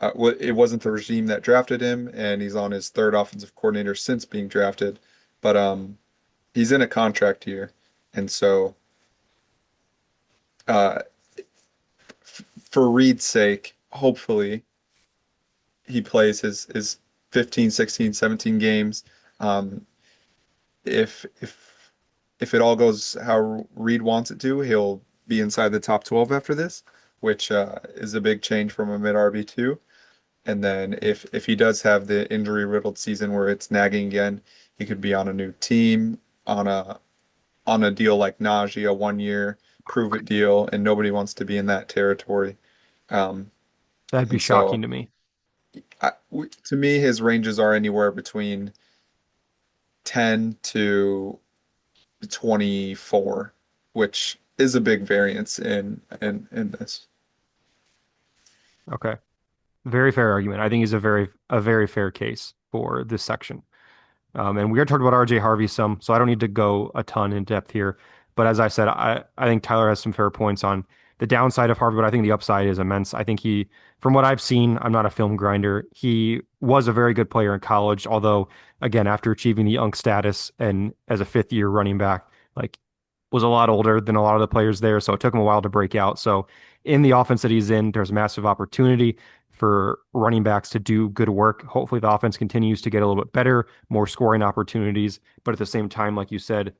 Speaker 1: It wasn't the regime that drafted him, and he's on his third offensive coordinator since being drafted. But he's in a contract year, and so uh, for Reed's sake, hopefully he plays his 15, 16, 17 games. Um, if it all goes how Reed wants it to, he'll be inside the top 12 after this, which is a big change from a mid RB2. And then if he does have the injury riddled season where it's nagging again, he could be on a new team on a deal like Najee, a 1 year prove it deal, and nobody wants to be in that territory. Um,
Speaker 3: That'd be
Speaker 1: and so
Speaker 3: shocking to me.
Speaker 1: to me, his ranges are anywhere between 10 to 24, which is a big variance in this.
Speaker 3: Okay. Very fair argument. I think he's a very fair case for this section. And we already talked about RJ Harvey some, so I don't need to go a ton in depth here. But as I said, I think Tyler has some fair points on the downside of Harvey, but I think the upside is immense. I think from what I've seen, I'm not a film grinder. He was a very good player in college, although again, after achieving the UNC status and as a fifth year running back, like was a lot older than a lot of the players there, so it took him a while to break out. So in the offense that he's in, there's massive opportunity for running backs to do good work. Hopefully the offense continues to get a little bit better, more scoring opportunities. But at the same time, like you said,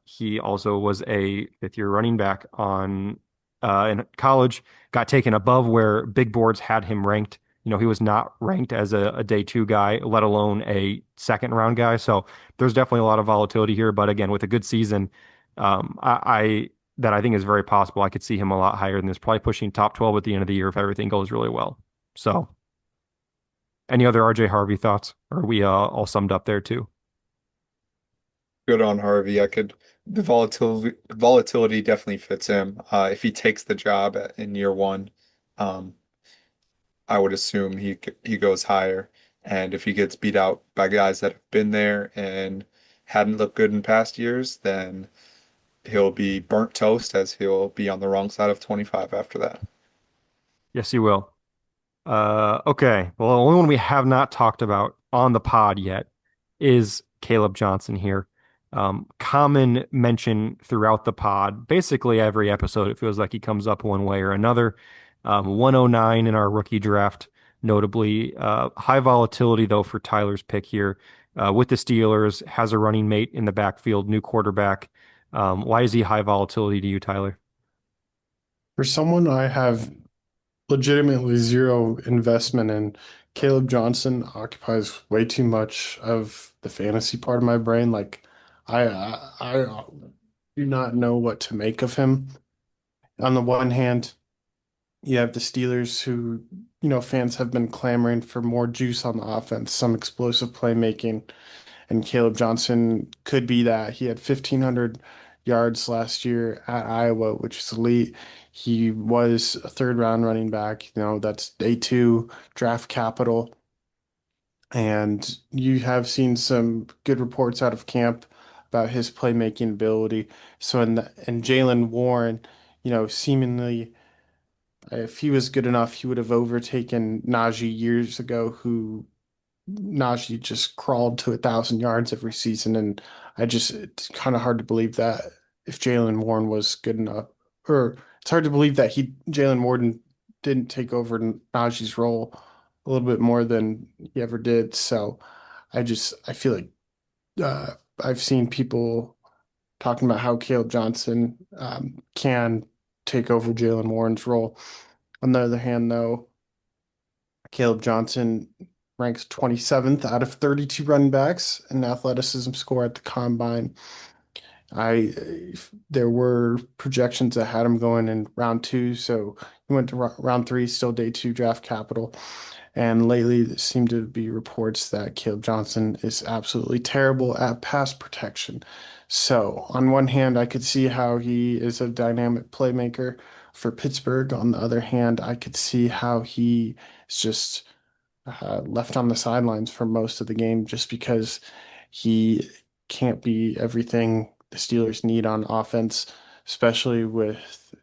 Speaker 3: he also was a fifth year running back in college, got taken above where big boards had him ranked. He was not ranked as a day two guy, let alone a second round guy. So there's definitely a lot of volatility here. But again, with a good season, that I think is very possible. I could see him a lot higher than this, probably pushing top 12 at the end of the year if everything goes really well. So Any other RJ Harvey thoughts? Or are we all summed up there too?
Speaker 1: Good on Harvey. The volatility definitely fits him. If he takes the job in year one, um, I would assume he goes higher. And if he gets beat out by guys that have been there and hadn't looked good in past years, then he'll be burnt toast as he'll be on the wrong side of 25 after that.
Speaker 3: Yes, you will. Okay. Well, the only one we have not talked about on the pod yet is Caleb Johnson here. Common mention throughout the pod. Basically, every episode, it feels like he comes up one way or another. 109 in our rookie draft, notably. High volatility, though, for Tyler's pick here. With the Steelers, has a running mate in the backfield, new quarterback. Why is he high volatility to you, Tyler?
Speaker 2: For someone I have legitimately zero investment in, Caleb Johnson occupies way too much of the fantasy part of my brain. Like, I do not know what to make of him. On the one hand, you have the Steelers who, fans have been clamoring for more juice on the offense, some explosive playmaking, and Caleb Johnson could be that. He had 1,500 yards last year at Iowa, which is elite. He was a third round running back. That's day two draft capital. And you have seen some good reports out of camp about his playmaking ability. So, and Jalen Warren, seemingly if he was good enough, he would have overtaken Najee years ago, who Najee just crawled to 1,000 yards every season. And it's kind of hard to believe that if Jalen Warren was good enough, or it's hard to believe that Jalen Warren didn't take over Najee's role a little bit more than he ever did. So I feel like I've seen people talking about how Caleb Johnson can take over Jalen Warren's role. On the other hand, though, Caleb Johnson ranks 27th out of 32 running backs in athleticism score at the combine. I There were projections that had him going in round two, so he went to round three, still day two draft capital. And lately, there seemed to be reports that Caleb Johnson is absolutely terrible at pass protection. So, on one hand, I could see how he is a dynamic playmaker for Pittsburgh. On the other hand, I could see how he is just left on the sidelines for most of the game just because he can't be everything the Steelers need on offense, especially with,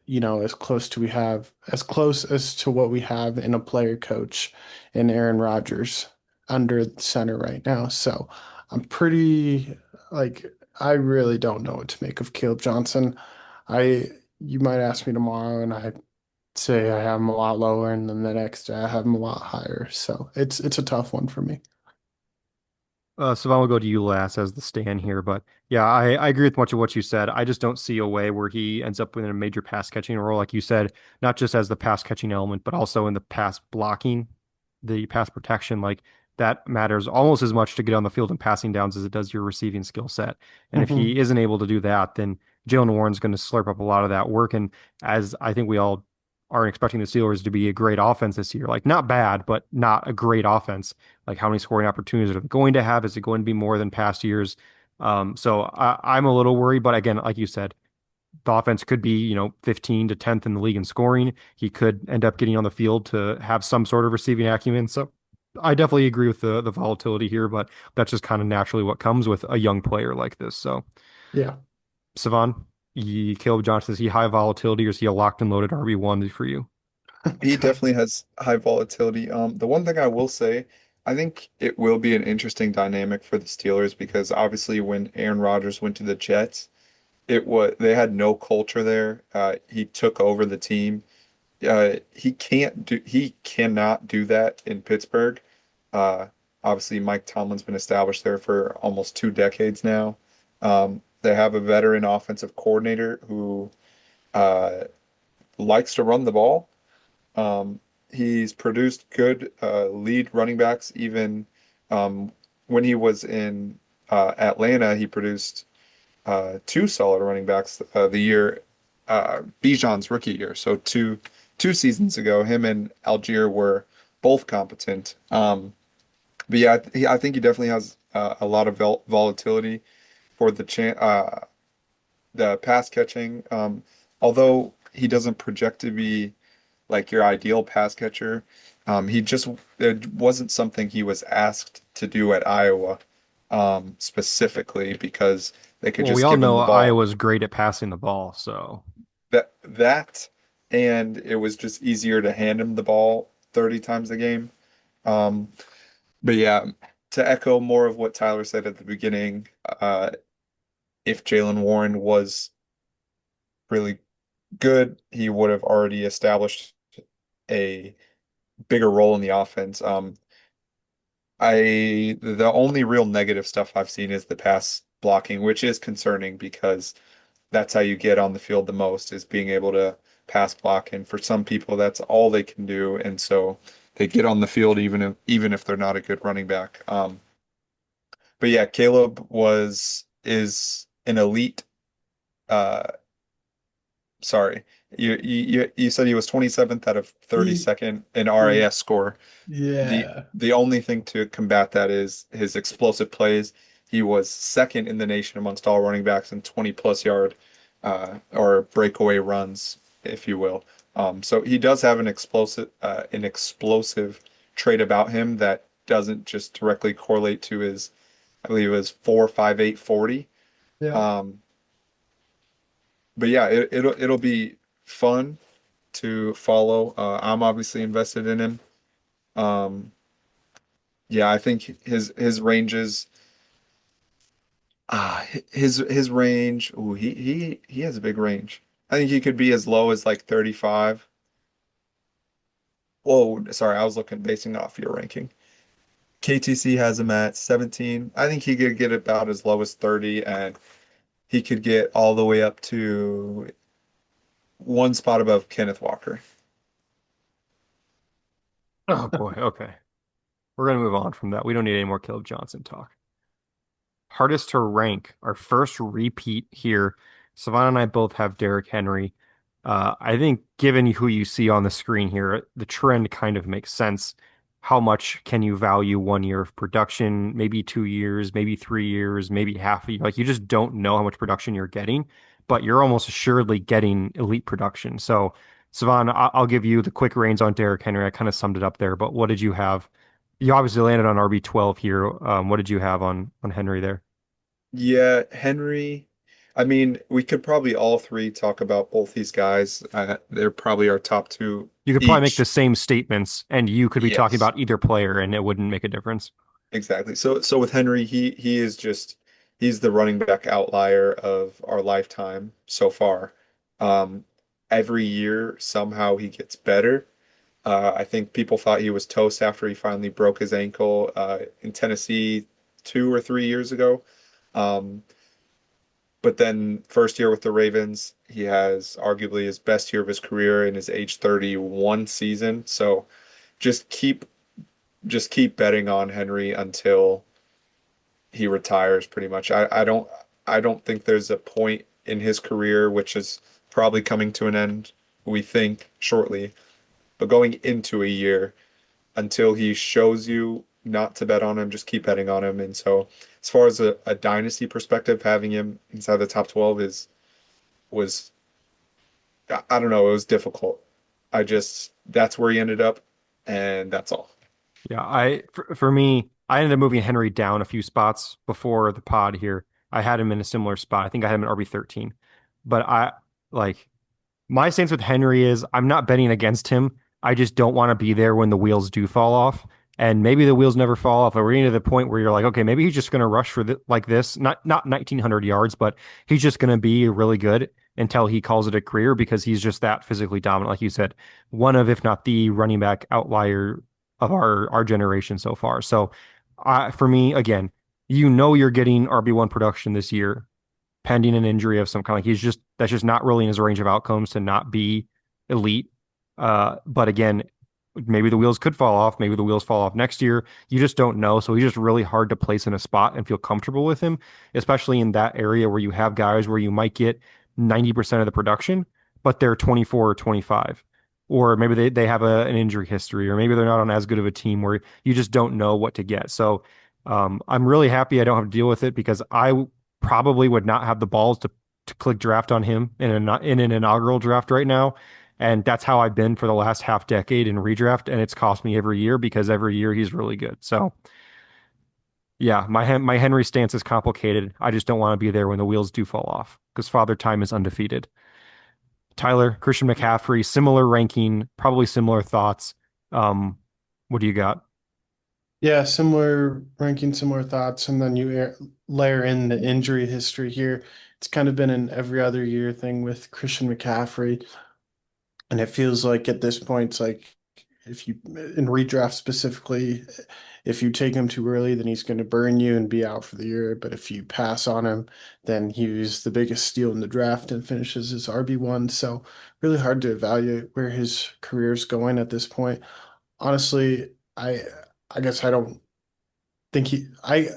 Speaker 2: as close as to what we have in a player coach in Aaron Rodgers under the center right now. So I'm pretty like I really don't know what to make of Caleb Johnson. I You might ask me tomorrow and I say I have him a lot lower, and then the next day I have him a lot higher. So it's a tough one for me.
Speaker 3: Cevan, will go to you last as the stand here, but yeah, I agree with much of what you said. I just don't see a way where he ends up in a major pass catching role, like you said, not just as the pass catching element, but also in the pass blocking, the pass protection. Like that matters almost as much to get on the field and passing downs as it does your receiving skill set. And if he
Speaker 2: Hmm.
Speaker 3: isn't able to do that, then Jalen Warren's going to slurp up a lot of that work. And as I think we all are expecting the Steelers to be a great offense this year, like not bad, but not a great offense. Like how many scoring opportunities are they going to have? Is it going to be more than past years? I'm a little worried, but again, like you said, the offense could be, 15 to 10th in the league in scoring. He could end up getting on the field to have some sort of receiving acumen. So I definitely agree with the volatility here, but that's just kind of naturally what comes with a young player like this. So
Speaker 2: Yeah.
Speaker 3: Savan, Caleb Johnson, is he high volatility or is he a locked and loaded RB1 for you?
Speaker 1: He
Speaker 2: God.
Speaker 1: definitely has high volatility. The one thing I will say, I think it will be an interesting dynamic for the Steelers because obviously when Aaron Rodgers went to the Jets, they had no culture there. He took over the team. He cannot do that in Pittsburgh. Uh, Obviously Mike Tomlin's been established there for almost 2 decades now. They have a veteran offensive coordinator who uh, likes to run the ball. Um, he's produced good lead running backs. Even um, when he was in Atlanta, he produced two solid running backs the year Bijan's rookie year. So two seasons ago, him and Algier were both competent. But yeah, I think he definitely has a lot of volatility for the pass catching. Although he doesn't project to be like your ideal pass catcher, he just it wasn't something he was asked to do at Iowa, specifically because they could
Speaker 3: Well, we
Speaker 1: just
Speaker 3: all
Speaker 1: give him
Speaker 3: know
Speaker 1: the ball.
Speaker 3: Iowa's great at passing the ball, so
Speaker 1: That and it was just easier to hand him the ball 30 times a game. Um, but yeah, to echo more of what Tyler said at the beginning, if Jalen Warren was really good, he would have already established a bigger role in the offense. The only real negative stuff I've seen is the pass blocking, which is concerning because that's how you get on the field the most is being able to pass block. And for some people, that's all they can do, and so they get on the field even if they're not a good running back. But yeah, Caleb was is an elite. Uh, sorry, you said he was 27th out of
Speaker 2: He,
Speaker 1: 32nd in
Speaker 2: he
Speaker 1: RAS score. The
Speaker 2: yeah.
Speaker 1: the only thing to combat that is his explosive plays. He was second in the nation amongst all running backs in 20 plus yard or breakaway runs, if you will. So he does have an explosive trait about him that doesn't just directly correlate to his, I believe it was 4.58 40.
Speaker 2: Yeah.
Speaker 1: Um, but yeah, it'll be fun to follow. I'm obviously invested in him. Um, yeah, I think his ranges, his range. Ooh, he has a big range. I think he could be as low as like 35. Whoa, sorry, I was basing off your ranking. KTC has him at 17. I think he could get about as low as 30, and he could get all the way up to one spot above Kenneth Walker.
Speaker 3: oh boy, okay. We're gonna move on from that. We don't need any more Caleb Johnson talk. Hardest to rank. Our first repeat here. Savannah and I both have Derrick Henry. I think given who you see on the screen here, the trend kind of makes sense. How much can you value 1 year of production, maybe 2 years, maybe 3 years, maybe half a year? Like you just don't know how much production you're getting, but you're almost assuredly getting elite production. So, Savannah, I'll give you the quick reins on Derrick Henry. I kind of summed it up there, but what did you have? You obviously landed on RB12 here. What did you have on Henry there?
Speaker 1: Yeah, Henry. I mean, we could probably all three talk about both these guys. They're probably our top two
Speaker 3: You could probably make the
Speaker 1: each.
Speaker 3: same statements and you could be talking
Speaker 1: Yes,
Speaker 3: about either player and it wouldn't make a difference.
Speaker 1: exactly. So with Henry, he is just he's the running back outlier of our lifetime so far. Um, every year somehow he gets better. I think people thought he was toast after he finally broke his ankle in Tennessee 2 or 3 years ago. Um, But then first year with the Ravens, he has arguably his best year of his career in his age 31 season. So just keep just keep betting on Henry until he retires pretty much. I don't think there's a point in his career which is probably coming to an end, we think shortly, but going into a year until he shows you not to bet on him, just keep betting on him. And so as far as a dynasty perspective, having him inside the top 12 is was I don't know, it was difficult. That's where he ended up, and that's all.
Speaker 3: Yeah, for me, I ended up moving Henry down a few spots before the pod here. I had him in a similar spot. I think I had him in RB13. But I like my stance with Henry is I'm not betting against him. I just don't want to be there when the wheels do fall off. And maybe the wheels never fall off. We're getting to the point where you're like, okay, maybe he's just going to rush for like this, not 1900 yards, but he's just going to be really good until he calls it a career because he's just that physically dominant. Like you said, one of, if not the running back outlier of our generation so far. So, for me, again, you're getting RB1 production this year pending an injury of some kind. Like he's just that's just not really in his range of outcomes to not be elite. But again, maybe the wheels could fall off. Maybe the wheels fall off next year. You just don't know. So he's just really hard to place in a spot and feel comfortable with him, especially in that area where you have guys where you might get 90% of the production, but they're 24 or 25. or maybe they have an injury history, or maybe they're not on as good of a team where you just don't know what to get. So I'm really happy I don't have to deal with it because probably would not have the balls to click draft on him in an inaugural draft right now. And that's how I've been for the last half decade in redraft, and it's cost me every year because every year he's really good. So yeah, my Henry stance is complicated. I just don't want to be there when the wheels do fall off because Father Time is undefeated. Tyler, Christian McCaffrey, similar ranking, probably similar thoughts. Um, what do you got?
Speaker 2: Yeah, similar ranking, similar thoughts, and then layer in the injury history here. It's kind of been an every other year thing with Christian McCaffrey, and it feels like at this point, it's like if you in redraft specifically, if you take him too early, then he's going to burn you and be out for the year. But if you pass on him, then he was the biggest steal in the draft and finishes as RB1. So really hard to evaluate where his career is going at this point. Honestly, I guess I don't think I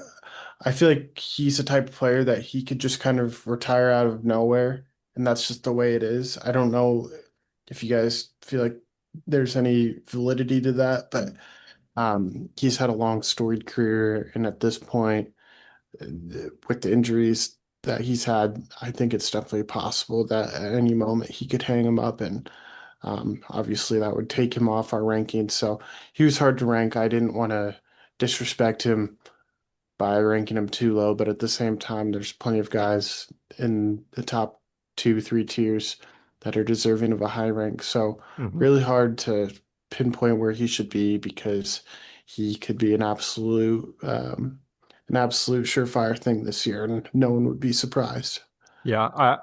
Speaker 2: feel like he's the type of player that he could just kind of retire out of nowhere, and that's just the way it is. I don't know if you guys feel like there's any validity to that, but he's had a long storied career, and at this point, with the injuries that he's had, I think it's definitely possible that at any moment he could hang him up, and obviously that would take him off our rankings. So he was hard to rank. I didn't want to disrespect him by ranking him too low, but at the same time, there's plenty of guys in the top two, three tiers that are deserving of a high rank. So
Speaker 3: Mhm.
Speaker 2: really hard to pinpoint where he should be because he could be an absolute surefire thing this year, and no one would be surprised.
Speaker 3: Yeah, I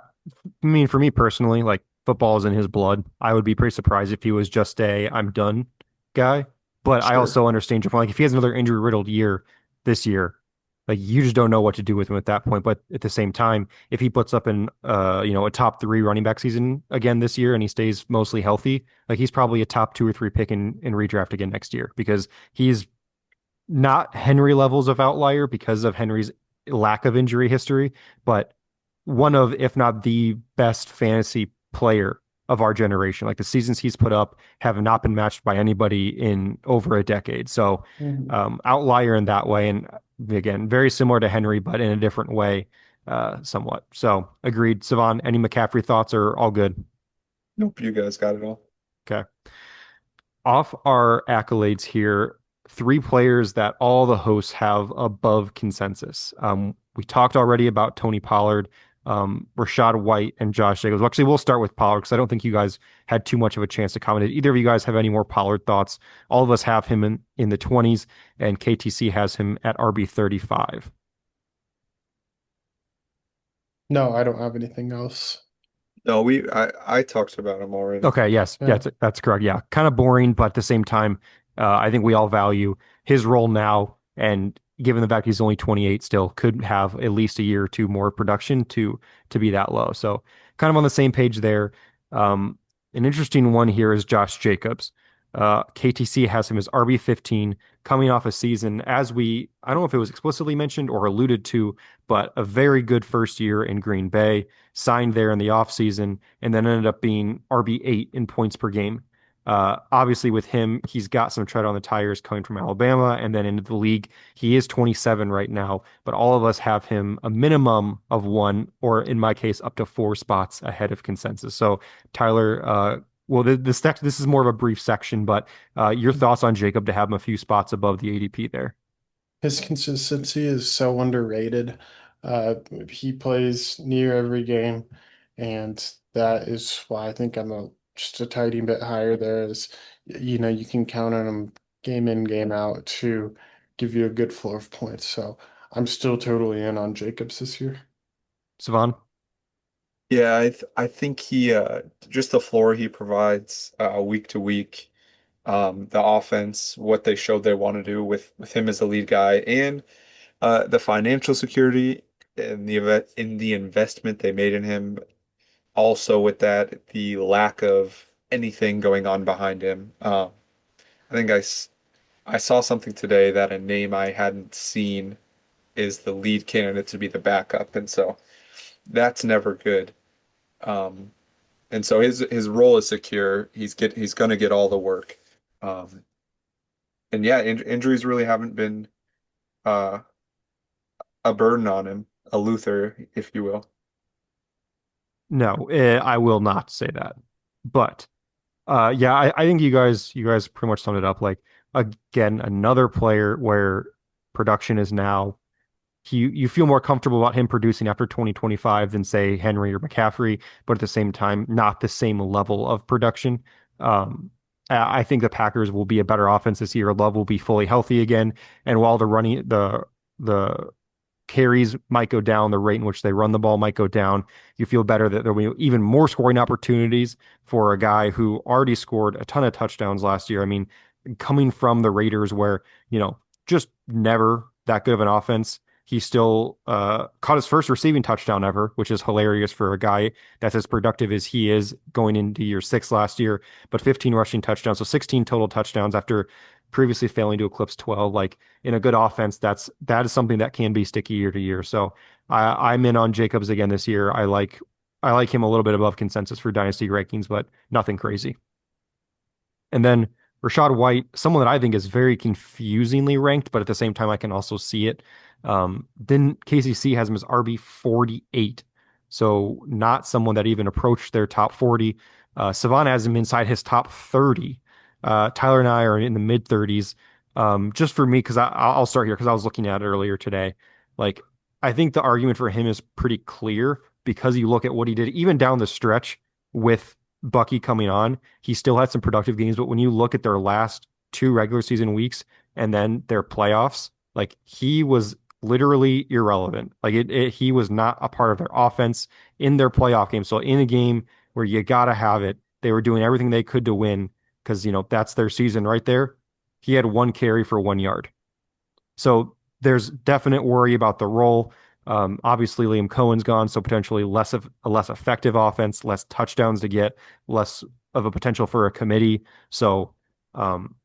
Speaker 3: mean, for me personally, like football is in his blood. I would be pretty surprised if he was just a I'm done guy. But I
Speaker 2: Sure.
Speaker 3: also understand your point. Like if he has another injury riddled year this year, like you just don't know what to do with him at that point. But at the same time, if he puts up an a top three running back season again this year and he stays mostly healthy, like he's probably a top two or three pick in redraft again next year because he's not Henry levels of outlier because of Henry's lack of injury history, but one of, if not the best fantasy player of our generation. Like the seasons he's put up have not been matched by anybody in over a decade. So,
Speaker 2: Mhm.
Speaker 3: outlier in that way. And again, very similar to Henry, but in a different way, somewhat. So, agreed. Cevan, any McCaffrey thoughts are all good?
Speaker 1: Nope, you guys got it all.
Speaker 3: Okay. Off our accolades here, three players that all the hosts have above consensus. We talked already about Tony Pollard, Rashad White, and Josh Jacobs. Well, actually, we'll start with Pollard because I don't think you guys had too much of a chance to comment. Did either of you guys have any more Pollard thoughts? All of us have him in the 20s, and KTC has him at RB 35.
Speaker 2: No, I don't have anything else.
Speaker 1: No, I talked about him already.
Speaker 3: Okay, yes, yeah,
Speaker 2: Yeah.
Speaker 3: that's correct. Yeah, kind of boring, but at the same time, I think we all value his role now, and given the fact he's only 28, still could have at least a year or two more production to be that low. So, kind of on the same page there. Um, an interesting one here is Josh Jacobs. KTC has him as RB 15, coming off a season I don't know if it was explicitly mentioned or alluded to, but a very good first year in Green Bay, signed there in the offseason and then ended up being RB8 in points per game. Obviously, with him, he's got some tread on the tires coming from Alabama and then into the league. He is 27 right now, but all of us have him a minimum of one, or in my case, up to four spots ahead of consensus. So, Tyler, well, this is more of a brief section, but your thoughts on Jacob to have him a few spots above the ADP there?
Speaker 2: His consistency is so underrated. He plays near every game, and that is why I think just a tiny bit higher there. Is you can count on him game in, game out to give you a good floor of points. So I'm still totally in on Jacobs this year.
Speaker 3: Savan?
Speaker 1: Yeah, I think he just the floor he provides week to week, the offense, what they showed they want to do with him as the lead guy, and the financial security and in the investment they made in him. Also, with that, the lack of anything going on behind him. I think I saw something today that a name I hadn't seen is the lead candidate to be the backup, and so that's never good. Um, and so his role is secure. He's gonna get all the work. Um, and yeah, injuries really haven't been uh, a burden on him, a Luther, if you will.
Speaker 3: No, I will not say that. But yeah, I think you guys pretty much summed it up. Like again, another player where production is now you feel more comfortable about him producing after 2025 than say Henry or McCaffrey, but at the same time, not the same level of production. I think the Packers will be a better offense this year. Love will be fully healthy again, and while the carries might go down, the rate in which they run the ball might go down. You feel better that there'll be even more scoring opportunities for a guy who already scored a ton of touchdowns last year. I mean, coming from the Raiders, where, just never that good of an offense, he still caught his first receiving touchdown ever, which is hilarious for a guy that's as productive as he is going into year six last year, but 15 rushing touchdowns, so 16 total touchdowns after previously failing to eclipse 12. Like in a good offense, that is something that can be sticky year to year. So I'm in on Jacobs again this year. I like him a little bit above consensus for dynasty rankings, but nothing crazy. And then Rashad White, someone that I think is very confusingly ranked, but at the same time, I can also see it. Then KCC has him as RB 48. So not someone that even approached their top 40. Cevan has him inside his top 30. Tyler and I are in the mid 30s. Just for me, because I'll start here because I was looking at it earlier today. Like, I think the argument for him is pretty clear because you look at what he did, even down the stretch with Bucky coming on, he still had some productive games. But when you look at their last two regular season weeks and then their playoffs, like he was literally irrelevant. Like he was not a part of their offense in their playoff game. So in a game where you gotta have it, they were doing everything they could to win because that's their season right there. He had one carry for 1 yard. So there's definite worry about the role. Obviously, Liam Cohen's gone, so potentially less of a less effective offense, less touchdowns to get, less of a potential for a committee. So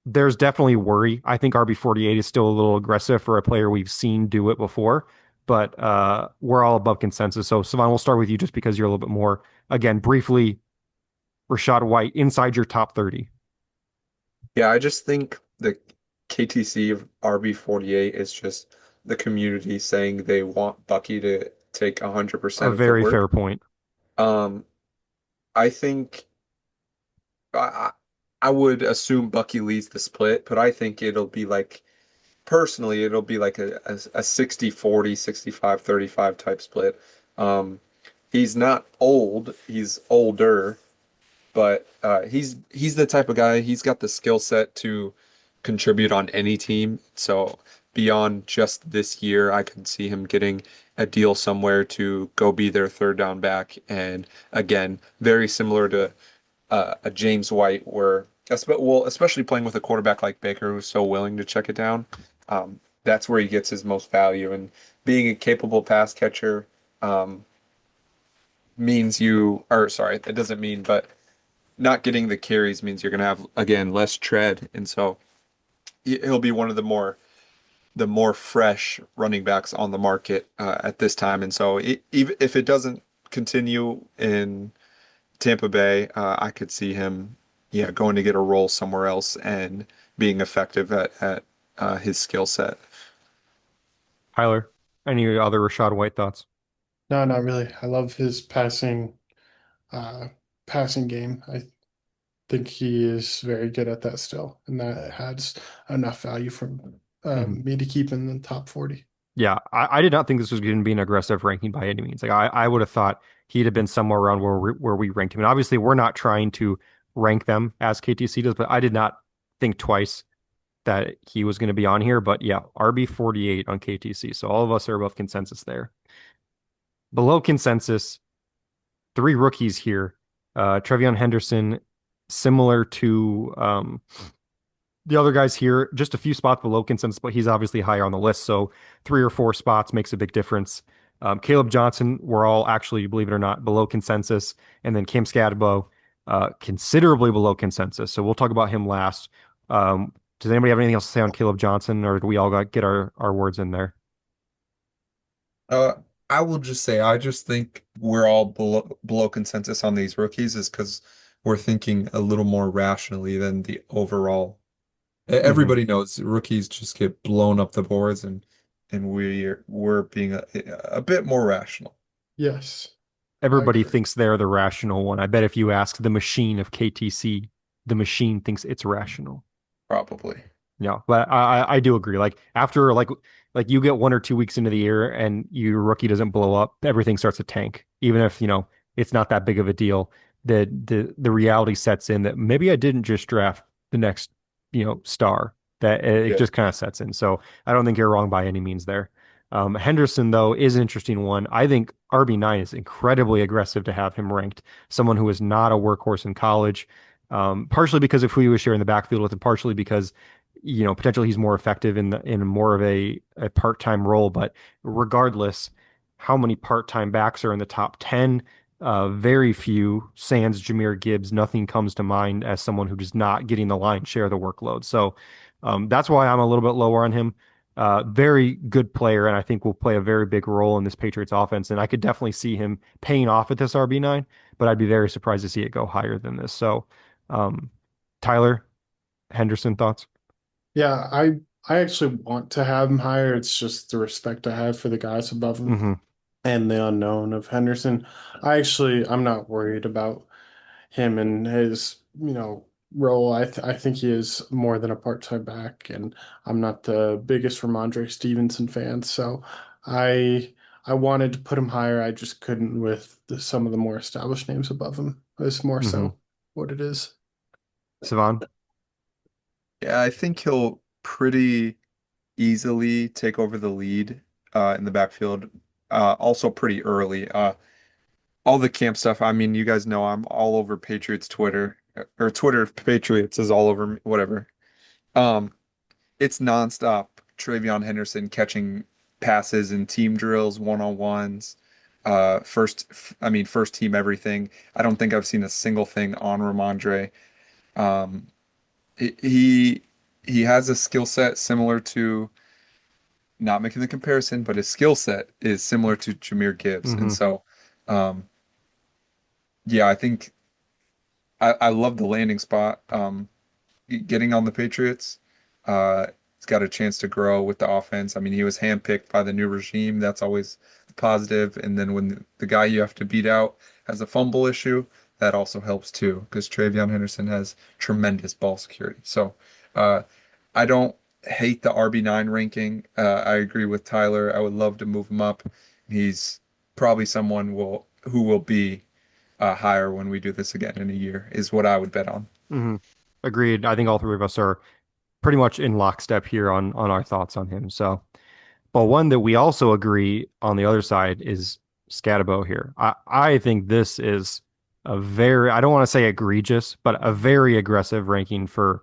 Speaker 3: there's definitely worry. I think RB48 is still a little aggressive for a player we've seen do it before, but we're all above consensus. So Cevan, we'll start with you just because you're a little bit more, again, briefly, Rashad White inside your top 30.
Speaker 1: Yeah, I just think the KTC of RB48 is just the community saying they want Bucky to take
Speaker 3: A
Speaker 1: 100% of the
Speaker 3: very fair
Speaker 1: work.
Speaker 3: point.
Speaker 1: Um, I think I, I would assume Bucky leads the split, but I think it'll be like, personally, it'll be like a 60-40, 65-35 type split. Um, he's not old, he's older, but he's the type of guy, he's got the skill set to contribute on any team. So beyond just this year, I could see him getting a deal somewhere to go be their third down back. And again, very similar to a James White, where especially playing with a quarterback like Baker, who's so willing to check it down. That's where he gets his most value. And being a capable pass catcher means or sorry, it doesn't mean, but not getting the carries means you're going to have again less tread, and so he'll be one of the more fresh running backs on the market at this time. And so even if it doesn't continue in Tampa Bay, I could see him, yeah, going to get a role somewhere else and being effective at his skill set.
Speaker 3: Tyler, any other Rashad White thoughts?
Speaker 2: No, not really. I love his uh passing game. I think he is very good at that still, and that has enough value for
Speaker 3: Mhm.
Speaker 2: me to keep in the top 40.
Speaker 3: Yeah, I did not think this was going to be an aggressive ranking by any means. Like I would have thought he'd have been somewhere around where we ranked him. And obviously, we're not trying to rank them as KTC does, but I did not think twice that he was going to be on here. But yeah, RB 48 on KTC. So all of us are above consensus there. Below consensus, three rookies here. Trevion Henderson, similar to the other guys here, just a few spots below consensus, but he's obviously higher on the list. So 3 or 4 spots makes a big difference. Caleb Johnson, we're all actually, believe it or not, below consensus. And then Cam Scadabo, considerably below consensus. So we'll talk about him last. Does anybody have anything else to say on Caleb Johnson, or do we all get our words in there?
Speaker 1: I will just say, I just think we're all below consensus on these rookies is because we're thinking a little more rationally than the overall.
Speaker 3: Hmm.
Speaker 1: Everybody knows rookies just get blown up the boards, and we're being a bit more rational,
Speaker 2: Yes, I
Speaker 3: Everybody
Speaker 2: agree.
Speaker 3: thinks they're the rational one. I bet if you ask the machine of KTC, the machine thinks it's rational.
Speaker 1: probably.
Speaker 3: Yeah, but I do agree. Like after like you get 1 or 2 weeks into the year and your rookie doesn't blow up, everything starts to tank. Even if, it's not that big of a deal. The reality sets in that maybe I didn't just draft the next, star. That it
Speaker 1: Yeah.
Speaker 3: just kind of sets in. So I don't think you're wrong by any means there. Henderson, though, is an interesting one. I think RB9 is incredibly aggressive to have him ranked. Someone who is not a workhorse in college, partially because of who he was sharing the backfield with, and partially because potentially he's more effective in more of a part-time role. But regardless, how many part-time backs are in the top 10? Very few. Sans Jahmyr Gibbs, nothing comes to mind as someone who is not getting the lion's share of the workload. So that's why I'm a little bit lower on him. Very good player, and I think will play a very big role in this Patriots offense. And I could definitely see him paying off at this RB9, but I'd be very surprised to see it go higher than this. So, um, Tyler, Henderson, thoughts?
Speaker 2: Yeah, I actually want to have him higher. It's just the respect I have for the guys above him
Speaker 3: Hmm.
Speaker 2: and the unknown of Henderson. I'm not worried about him and his, role. I think he is more than a part-time back, and I'm not the biggest Ramondre Stevenson fan, so I wanted to put him higher. I just couldn't with some of the more established names above him. It's more
Speaker 3: Hmm.
Speaker 2: so what it is.
Speaker 3: Cevan?
Speaker 1: Yeah, I think he'll pretty easily take over the lead in the backfield. Also pretty early. All the camp stuff. I mean, you guys know I'm all over Patriots Twitter or Twitter Patriots is all over me, whatever. Um, it's nonstop. Travion Henderson catching passes in team drills, one-on-ones. First team everything. I don't think I've seen a single thing on Ramondre. Um, he he has a skill set similar to not making the comparison, but his skill set is similar to Jahmyr Gibbs, and
Speaker 3: Hmm.
Speaker 1: so um, yeah, I think I love the landing spot. Getting on the Patriots. He's got a chance to grow with the offense. I mean, he was handpicked by the new regime. That's always positive. And then when the guy you have to beat out has a fumble issue, that also helps too, because Travion Henderson has tremendous ball security. So uh, I don't hate the RB9 ranking. I agree with Tyler. I would love to move him up. He's probably someone who will be higher when we do this again in a year, is what I would bet on.
Speaker 3: Hmm. Agreed. I think all three of us are pretty much in lockstep here on our thoughts on him. So, but one that we also agree on the other side is Scatabo here. I think this is I don't want to say egregious, but a very aggressive ranking for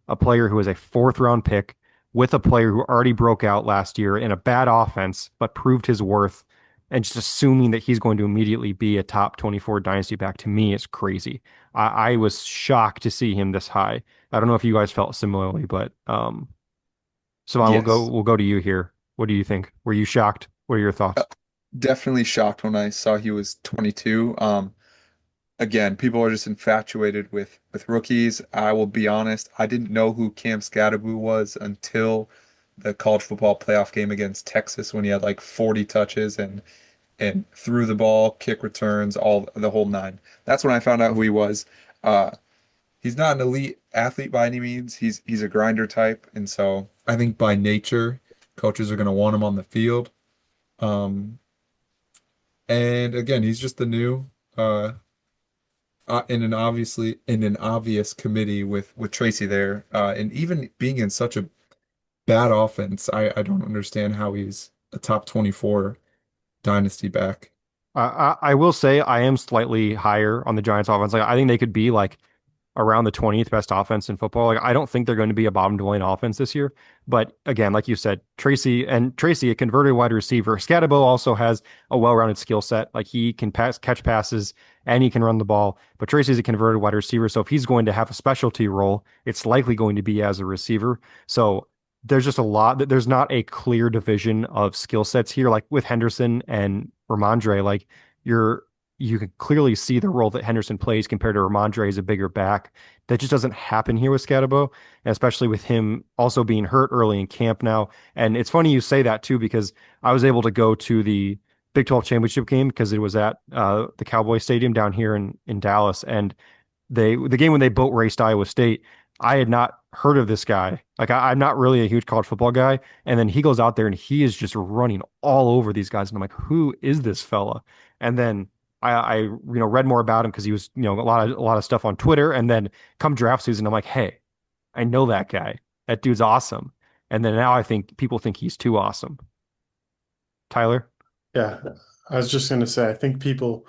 Speaker 3: a player who is a fourth round pick with a player who already broke out last year in a bad offense, but proved his worth. And just assuming that he's going to immediately be a top 24 dynasty back to me is crazy. I was shocked to see him this high. I don't know if you guys felt similarly, but Savon,
Speaker 1: Yes.
Speaker 3: we'll go to you here. What do you think? Were you shocked? What are your
Speaker 1: Uh,
Speaker 3: thoughts?
Speaker 1: Definitely shocked when I saw he was 22. Again, people are just infatuated with rookies. I will be honest, I didn't know who Cam Skattebo was until the college football playoff game against Texas when he had like 40 touches and threw the ball, kick returns, all the whole nine. That's when I found out who he was. Uh, he's not an elite athlete by any means. He's a grinder type, and so I think by nature, coaches are going to want him on the field. Um, and again, he's just the new uh, in an obvious committee with Tracy there, and even being in such a bad offense, I don't understand how he's a top 24 dynasty back.
Speaker 3: I will say I am slightly higher on the Giants offense. Like I think they could be like around the 20th best offense in football. Like I don't think they're going to be a bottom dwelling offense this year. But again, like you said, Tracy, a converted wide receiver. Scatabo also has a well-rounded skill set. Like he can catch passes, and he can run the ball. But Tracy's a converted wide receiver. So if he's going to have a specialty role, it's likely going to be as a receiver. So there's just a lot that there's not a clear division of skill sets here, like with Henderson and Ramondre, like you're you can clearly see the role that Henderson plays compared to Ramondre as a bigger back. That just doesn't happen here with Scatabo, and especially with him also being hurt early in camp now. And it's funny you say that too, because I was able to go to the Big 12 championship game because it was at the Cowboy Stadium down here in Dallas, and the game when they boat raced Iowa State, I had not heard of this guy. Like I'm not really a huge college football guy, and then he goes out there and he is just running all over these guys, and I'm like, who is this fella? And then I read more about him because he was a lot of stuff on Twitter, and then come draft season, I'm like, hey, I know that guy. That dude's awesome. And then now I think people think he's too awesome. Tyler?
Speaker 2: Yeah, I was just gonna say, I think people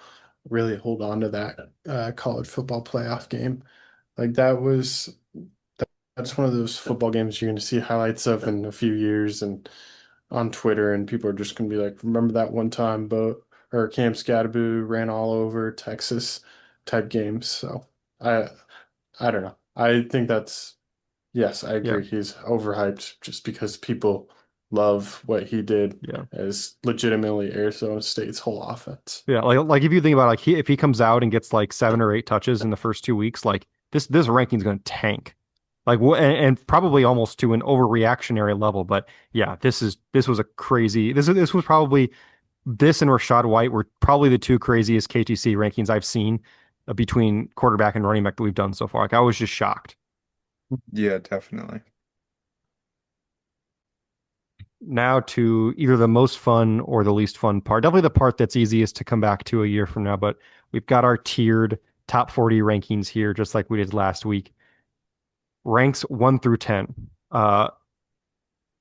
Speaker 2: really hold on to that college football playoff game. Like that's one of those football games you're gonna see highlights of in a few years and on Twitter, and people are just gonna be like, remember that one time Bo or Cam Scatterbo ran all over Texas type games. So I I don't know. I think that's yes, I
Speaker 3: Yeah,
Speaker 2: agree. He's overhyped just because people love what he did
Speaker 3: yeah.
Speaker 2: as legitimately Arizona State's whole offense.
Speaker 3: Yeah, like if you think about like if he comes out and gets like 7 or 8 touches in the first 2 weeks, like this ranking's going to tank, like and probably almost to an overreactionary level. But yeah, this was a crazy. This was probably this and Rashad White were probably the two craziest KTC rankings I've seen between quarterback and running back that we've done so far. Like I was just shocked.
Speaker 1: Yeah, definitely.
Speaker 3: Now to either the most fun or the least fun part. Definitely the part that's easiest to come back to a year from now, but we've got our tiered top 40 rankings here, just like we did last week. Ranks 1 through 10.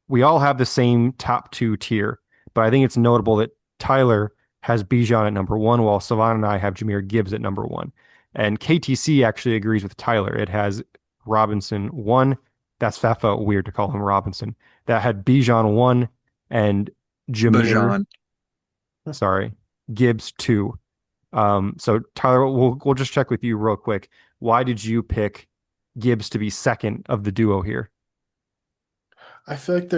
Speaker 3: We all have the same top two tier, but I think it's notable that Tyler has Bijan at number one, while Cevan and I have Jahmyr Gibbs at number one. And KTC actually agrees with Tyler. It has Robinson one. That felt weird to call him Robinson. That had Bijan one and Jahmyr,
Speaker 1: Bajan.
Speaker 3: sorry, Gibbs two. So Tyler, we'll just check with you real quick. Why did you pick Gibbs to be second of the duo here?
Speaker 2: I feel like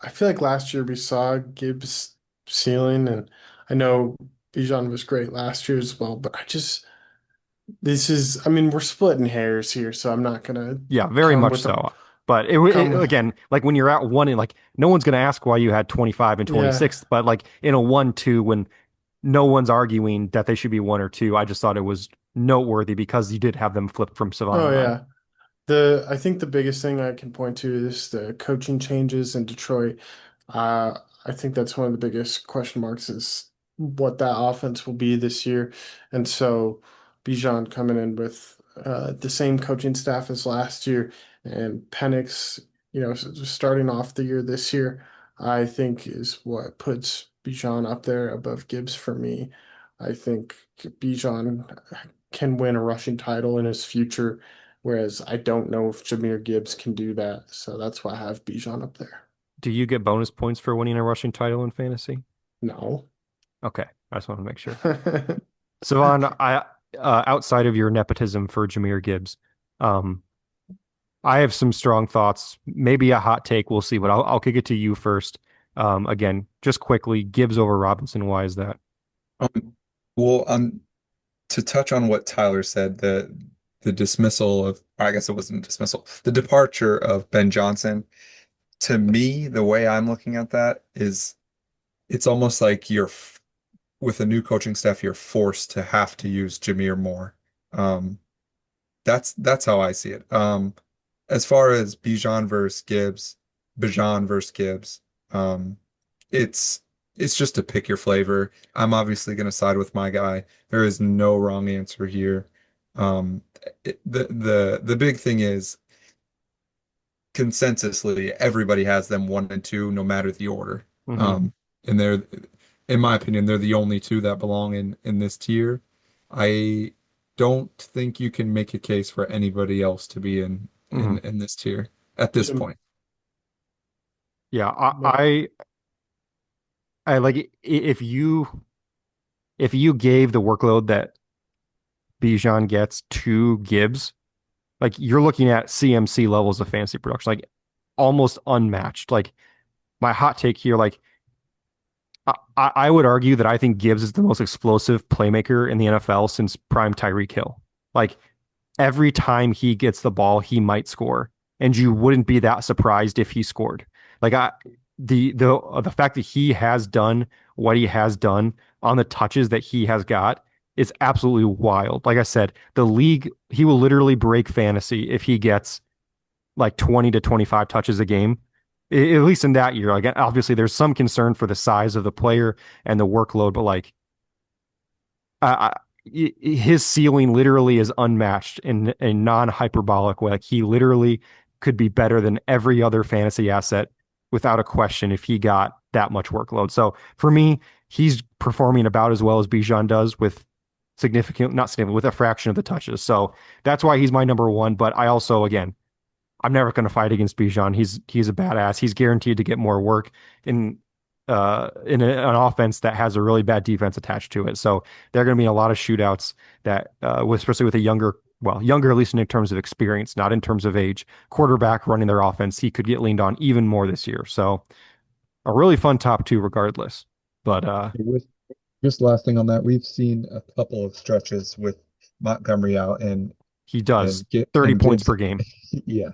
Speaker 2: I feel like last year we saw Gibbs ceiling, and I know Bijan was great last year as well, but I mean, we're splitting hairs here, so I'm not gonna
Speaker 3: Yeah, very
Speaker 2: come
Speaker 3: much
Speaker 2: with a
Speaker 3: so. But
Speaker 2: come with
Speaker 3: again, like when you're at one and like no one's going to ask why you had 25 and
Speaker 2: yeah.
Speaker 3: 26th, but like in a 1-2 when no one's arguing that they should be one or two, I just thought it was noteworthy because you did have them flip from Savan
Speaker 2: Oh
Speaker 3: and I.
Speaker 2: yeah. I think the biggest thing I can point to is the coaching changes in Detroit. I think that's one of the biggest question marks is what that offense will be this year. And so Bijan coming in with the same coaching staff as last year and Penix, starting off the year this year, I think is what puts Bijan up there above Gibbs for me. I think Bijan can win a rushing title in his future. Whereas I don't know if Jahmyr Gibbs can do that. So that's why I have Bijan up there.
Speaker 3: Do you get bonus points for winning a rushing title in fantasy?
Speaker 2: No.
Speaker 3: Okay, I just want to make sure. Savan, I outside of your nepotism for Jahmyr Gibbs, um, I have some strong thoughts. Maybe a hot take. We'll see, but I'll kick it to you first. Again, just quickly, Gibbs over Robinson. Why is that?
Speaker 1: Um, well, to touch on what Tyler said, the dismissal of, I guess it wasn't dismissal, the departure of Ben Johnson. To me, the way I'm looking at that is it's almost like with a new coaching staff, you're forced to have to use Jameer more. Um, that's how I see it. As far as Bijan versus Gibbs, um, it's it's just to pick your flavor. I'm obviously going to side with my guy. There is no wrong answer here. Um, the big thing is consensusly everybody has them one and two, no matter the order.
Speaker 3: Hmm.
Speaker 1: And in my opinion, they're the only two that belong in this tier. I don't think you can make a case for anybody else to be
Speaker 3: Hmm.
Speaker 1: in this tier at this
Speaker 2: Jam-
Speaker 1: point.
Speaker 3: Yeah,
Speaker 2: but
Speaker 3: I like if you gave the workload that Bijan gets to Gibbs, like you're looking at CMC levels of fantasy production, like almost unmatched. Like my hot take here, like I would argue that I think Gibbs is the most explosive playmaker in the NFL since prime Tyreek Hill. Like every time he gets the ball, he might score, and you wouldn't be that surprised if he scored. Like the fact that he has done what he has done on the touches that he has got is absolutely wild. Like I said, the league, he will literally break fantasy if he gets like 20 to 25 touches a game. At least in that year. Like obviously there's some concern for the size of the player and the workload, but like uh, his ceiling literally is unmatched in a non-hyperbolic way. Like he literally could be better than every other fantasy asset without a question if he got that much workload. So for me, he's performing about as well as Bijan does with significant, not significant, with a fraction of the touches. So that's why he's my number one. But I also, again, I'm never going to fight against Bijan. He's a badass. He's guaranteed to get more work in an offense that has a really bad defense attached to it. So there are going to be a lot of shootouts that, especially with a younger at least in terms of experience, not in terms of age, quarterback running their offense. He could get leaned on even more this year. So a really fun top two, regardless. But
Speaker 1: With just last thing on that, we've seen a couple of stretches with Montgomery out
Speaker 3: he does
Speaker 1: and get
Speaker 3: 30
Speaker 1: and
Speaker 3: points
Speaker 1: Gibbs.
Speaker 3: per game.
Speaker 1: Yeah.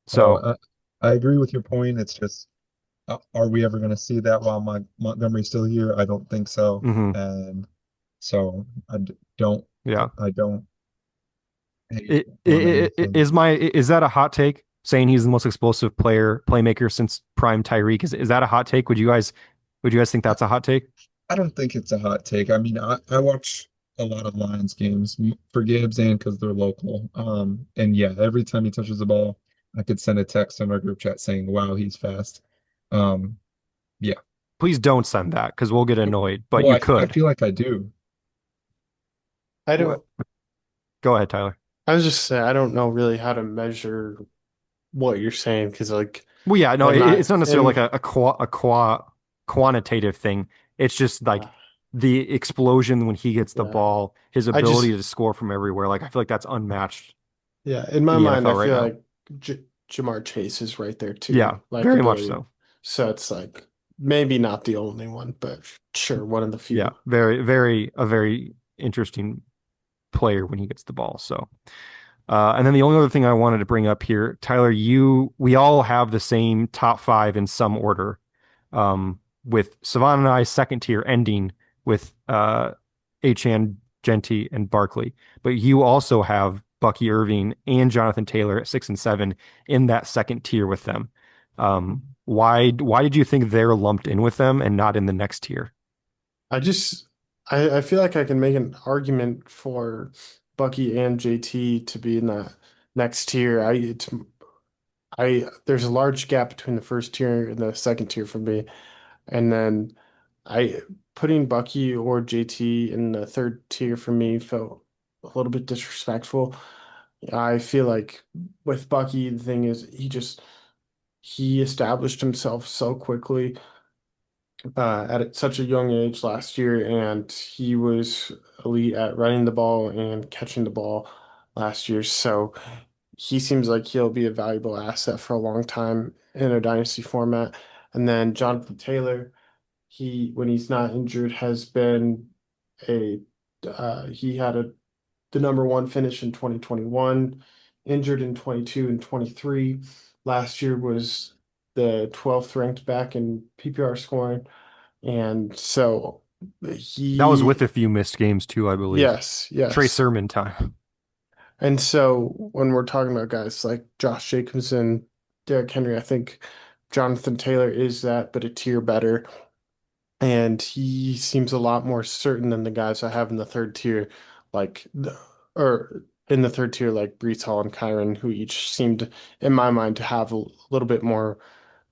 Speaker 1: So
Speaker 3: So
Speaker 1: I agree with your point. It's just, are we ever going to see that while Montgomery's still here? I don't think so.
Speaker 3: mhm,
Speaker 1: And so don't
Speaker 3: yeah.
Speaker 1: I don't hate on
Speaker 3: Is
Speaker 1: anything.
Speaker 3: is that a hot take? Saying he's the most explosive playmaker since prime Tyreek is that a hot take? Would you guys think
Speaker 1: I,
Speaker 3: that's a hot take?
Speaker 1: I don't think it's a hot take. I mean, I watch a lot of Lions games for Gibbs and because they're local. And yeah, every time he touches the ball, I could send a text in our group chat saying, "Wow, he's fast." Um, yeah.
Speaker 3: Please don't send that because we'll get annoyed. But
Speaker 1: Well,
Speaker 3: you
Speaker 1: I
Speaker 3: could.
Speaker 1: feel like I do.
Speaker 2: I
Speaker 3: What?
Speaker 2: don't.
Speaker 3: Go ahead, Tyler.
Speaker 2: I was just saying I don't know really how to measure what you're saying because like
Speaker 3: Well, yeah, no,
Speaker 2: and
Speaker 3: it's not necessarily like
Speaker 2: and
Speaker 3: a quantitative thing. It's just
Speaker 2: uh,
Speaker 3: like the explosion when he gets the
Speaker 2: yeah.
Speaker 3: ball, his
Speaker 2: I
Speaker 3: ability
Speaker 2: just
Speaker 3: to score from everywhere. Like I feel like that's unmatched
Speaker 2: yeah, in my
Speaker 3: in the
Speaker 2: mind, I
Speaker 3: NFL right
Speaker 2: feel
Speaker 3: now.
Speaker 2: like Jamar Chase is right there
Speaker 3: Yeah,
Speaker 2: too, like
Speaker 3: very much
Speaker 2: ability.
Speaker 3: so.
Speaker 2: So it's like maybe not the only one, but sure, one of the
Speaker 3: Yeah,
Speaker 2: few.
Speaker 3: very interesting player when he gets the ball. So, and then the only other thing I wanted to bring up here, Tyler, we all have the same top five in some order, with Cevan and I second tier ending with Achan, Genty, and Barkley. But you also have Bucky Irving and Jonathan Taylor at 6 and 7 in that second tier with them. Why did you think they're lumped in with them and not in the next tier?
Speaker 2: I just I feel like I can make an argument for Bucky and JT to be in the next tier. I there's a large gap between the first tier and the second tier for me. And then I putting Bucky or JT in the third tier for me felt a little bit disrespectful. I feel like with Bucky, the thing is he established himself so quickly at such a young age last year, and he was elite at running the ball and catching the ball last year. So he seems like he'll be a valuable asset for a long time in a dynasty format. And then Jonathan Taylor, when he's not injured, has been a he had the number one finish in 2021, injured in 22 and 23. Last year was the 12th ranked back in PPR scoring. And so
Speaker 3: That was with
Speaker 2: he,
Speaker 3: a few missed games too, I believe.
Speaker 2: yes,
Speaker 3: Trey
Speaker 2: yes.
Speaker 3: Sermon time.
Speaker 2: And so when we're talking about guys like Josh Jacobs and Derrick Henry, I think Jonathan Taylor is that, but a tier better. And he seems a lot more certain than the guys I have in the third tier, like or in the third tier, like Breece Hall and Kyron, who each seemed, in my mind, to have a little bit more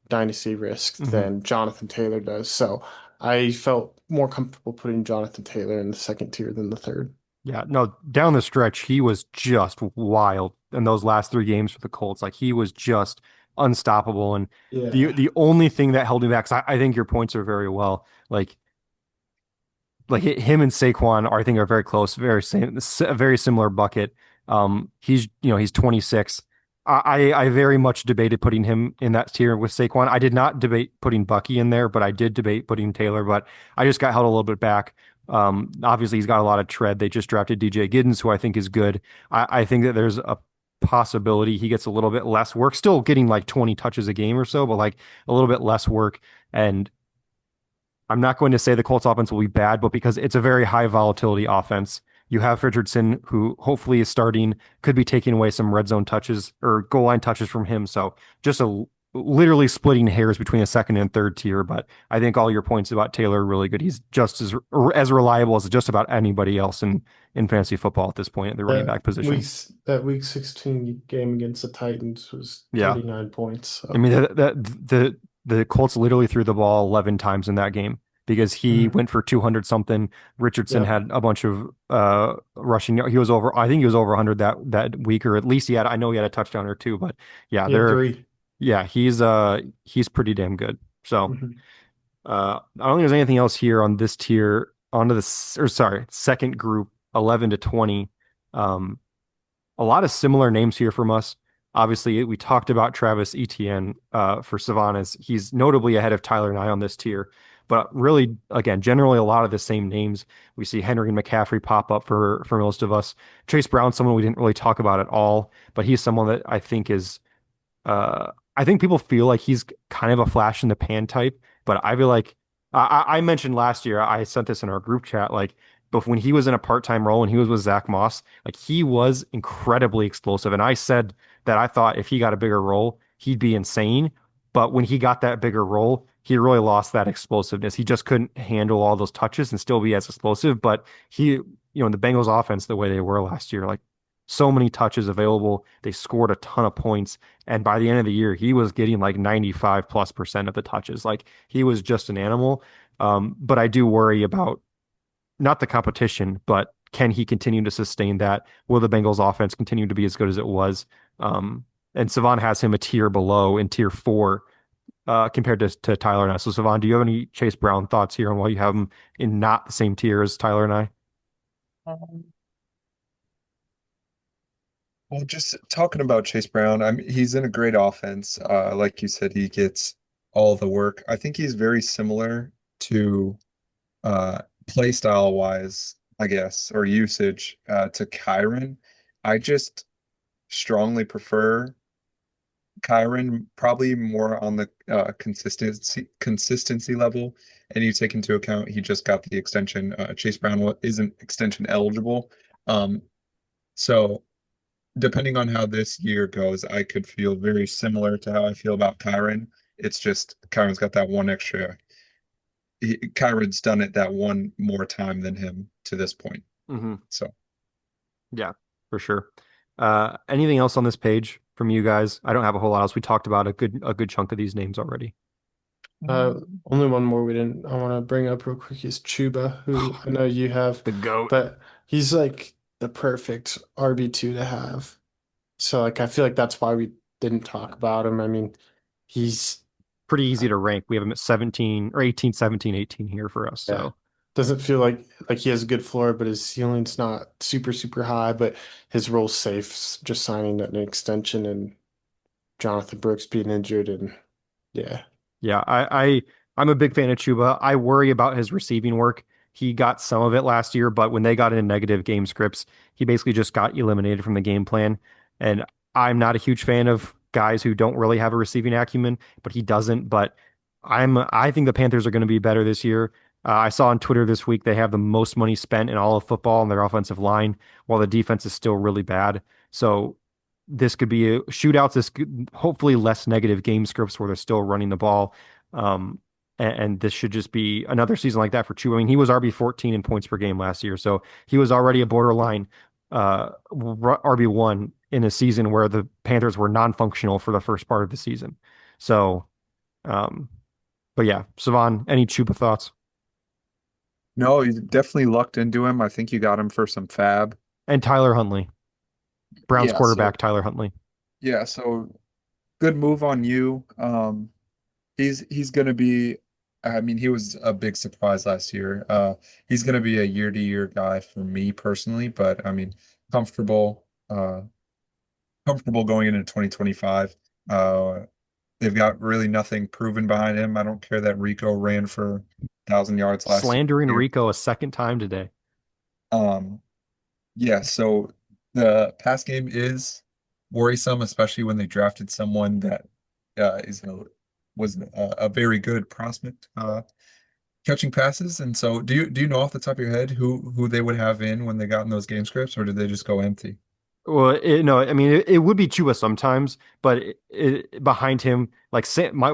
Speaker 2: dynasty risk
Speaker 3: Mhm.
Speaker 2: than Jonathan Taylor does. So I felt more comfortable putting Jonathan Taylor in the second tier than the third.
Speaker 3: Yeah, no, down the stretch, he was just wild in those last three games for the Colts. Like he was just unstoppable. And the
Speaker 2: Yeah.
Speaker 3: the only thing that held me back, 'cause I think your points are very well. Him and Saquon are, I think, are very close, very same, a very similar bucket. He's 26. I very much debated putting him in that tier with Saquon. I did not debate putting Bucky in there, but I did debate putting Taylor, but I just got held a little bit back. Obviously, he's got a lot of tread. They just drafted DJ Giddens, who I think is good. I think that there's a possibility he gets a little bit less work, still getting like 20 touches a game or so, but like a little bit less work. And I'm not going to say the Colts offense will be bad, but because it's a very high volatility offense, you have Richardson, who hopefully is starting, could be taking away some red zone touches or goal line touches from him. So just a literally splitting hairs between a second and third tier. But I think all your points about Taylor are really good. He's just as reliable as just about anybody else in fantasy football at this point at the running
Speaker 2: That
Speaker 3: back position.
Speaker 2: week 16 game against the Titans was
Speaker 3: Yeah.
Speaker 2: 39 points.
Speaker 3: I
Speaker 2: So
Speaker 3: mean, the Colts literally threw the ball 11 times in that game because he
Speaker 2: mhm.
Speaker 3: went for 200 something. Richardson
Speaker 2: Yep.
Speaker 3: had a bunch of rushing. He was over, I think he was over 100 that week, or at least I know he had a touchdown or two, but yeah,
Speaker 2: He had three.
Speaker 3: yeah, he's pretty damn good. So,
Speaker 2: Mhm.
Speaker 3: I don't think there's anything else here on this tier, onto or sorry, second group, 11 to 20. Um, a lot of similar names here from us. Obviously, we talked about Travis Etienne for Cevan. He's notably ahead of Tyler and I on this tier. But really, again, generally a lot of the same names. We see Henry and McCaffrey pop up for most of us. Chase Brown, someone we didn't really talk about at all, but he's someone that I think people feel like he's kind of a flash in the pan type, but I feel like I mentioned last year, I sent this in our group chat, like, but when he was in a part-time role and he was with Zach Moss, like he was incredibly explosive. And I said that I thought if he got a bigger role, he'd be insane. But when he got that bigger role, he really lost that explosiveness. He just couldn't handle all those touches and still be as explosive. But in the Bengals offense, the way they were last year, like so many touches available, they scored a ton of points. And by the end of the year, he was getting like 95+% of the touches. Like he was just an animal. But I do worry about not the competition, but can he continue to sustain that? Will the Bengals offense continue to be as good as it was? And Cevan has him a tier below in tier four compared to Tyler and I. So Cevan, do you have any Chase Brown thoughts here on why you have him in not the same tier as Tyler and I?
Speaker 1: Um, Well, just talking about Chase Brown, he's in a great offense. Like you said, he gets all the work. I think he's very similar to play style wise, I guess, or usage to Kyron. I just strongly prefer Kyron, probably more on the consistency level. And you take into account he just got the extension. Chase Brown isn't extension eligible. So depending on how this year goes, I could feel very similar to how I feel about Kyron. It's just Kyron's got that one extra. Kyron's done it that one more time than him to this point.
Speaker 3: Hmm.
Speaker 1: So
Speaker 3: Yeah, for sure. Anything else on this page from you guys? I don't have a whole lot else. We talked about a good chunk of these names already.
Speaker 2: Uh, Only one more we didn't I want to bring up real quick is Chuba, who I know you have,
Speaker 3: The GOAT.
Speaker 2: but he's like the perfect RB2 to have. So like I feel like that's why we didn't talk about him. I mean, he's
Speaker 3: Pretty easy to rank. We have him at 17 or 18, 17, 18 here for us.
Speaker 2: yeah.
Speaker 3: So
Speaker 2: Doesn't feel like he has a good floor, but his ceiling's not super, super high, but his role's safe. Just signing an extension and Jonathan Brooks being injured and yeah.
Speaker 3: yeah, I'm a big fan of Chuba. I worry about his receiving work. He got some of it last year, but when they got into negative game scripts, he basically just got eliminated from the game plan. And I'm not a huge fan of guys who don't really have a receiving acumen, but he doesn't. But I think the Panthers are going to be better this year. I saw on Twitter this week they have the most money spent in all of football on their offensive line, while the defense is still really bad. So this could be a shootouts. This could, hopefully less negative game scripts where they're still running the ball. Um, and this should just be another season like that for Chu. I mean, he was RB 14 in points per game last year, so he was already a borderline RB1 in a season where the Panthers were non-functional for the first part of the season. So, um, but yeah, Savan, any Chuba thoughts?
Speaker 1: no, you definitely lucked into him. I think you got him for some fab.
Speaker 3: And Tyler Huntley, Browns
Speaker 1: Yeah, so
Speaker 3: quarterback Tyler Huntley.
Speaker 1: yeah, so good move on you. He's gonna be. I mean, he was a big surprise last year. He's gonna be a year-to-year guy for me personally, but I mean, comfortable. comfortable going into 2025. Uh, they've got really nothing proven behind him. I don't care that Rico ran for 1,000 yards last
Speaker 3: Slandering
Speaker 1: year.
Speaker 3: Rico a second time today.
Speaker 1: Um, yeah, so the pass game is worrisome, especially when they drafted someone that is a was a very good prospect catching passes. And so, do you know off the top of your head who they would have in when they got in those game scripts, or did they just go empty?
Speaker 3: Well, no, I mean it would be Chuba sometimes, but behind him, like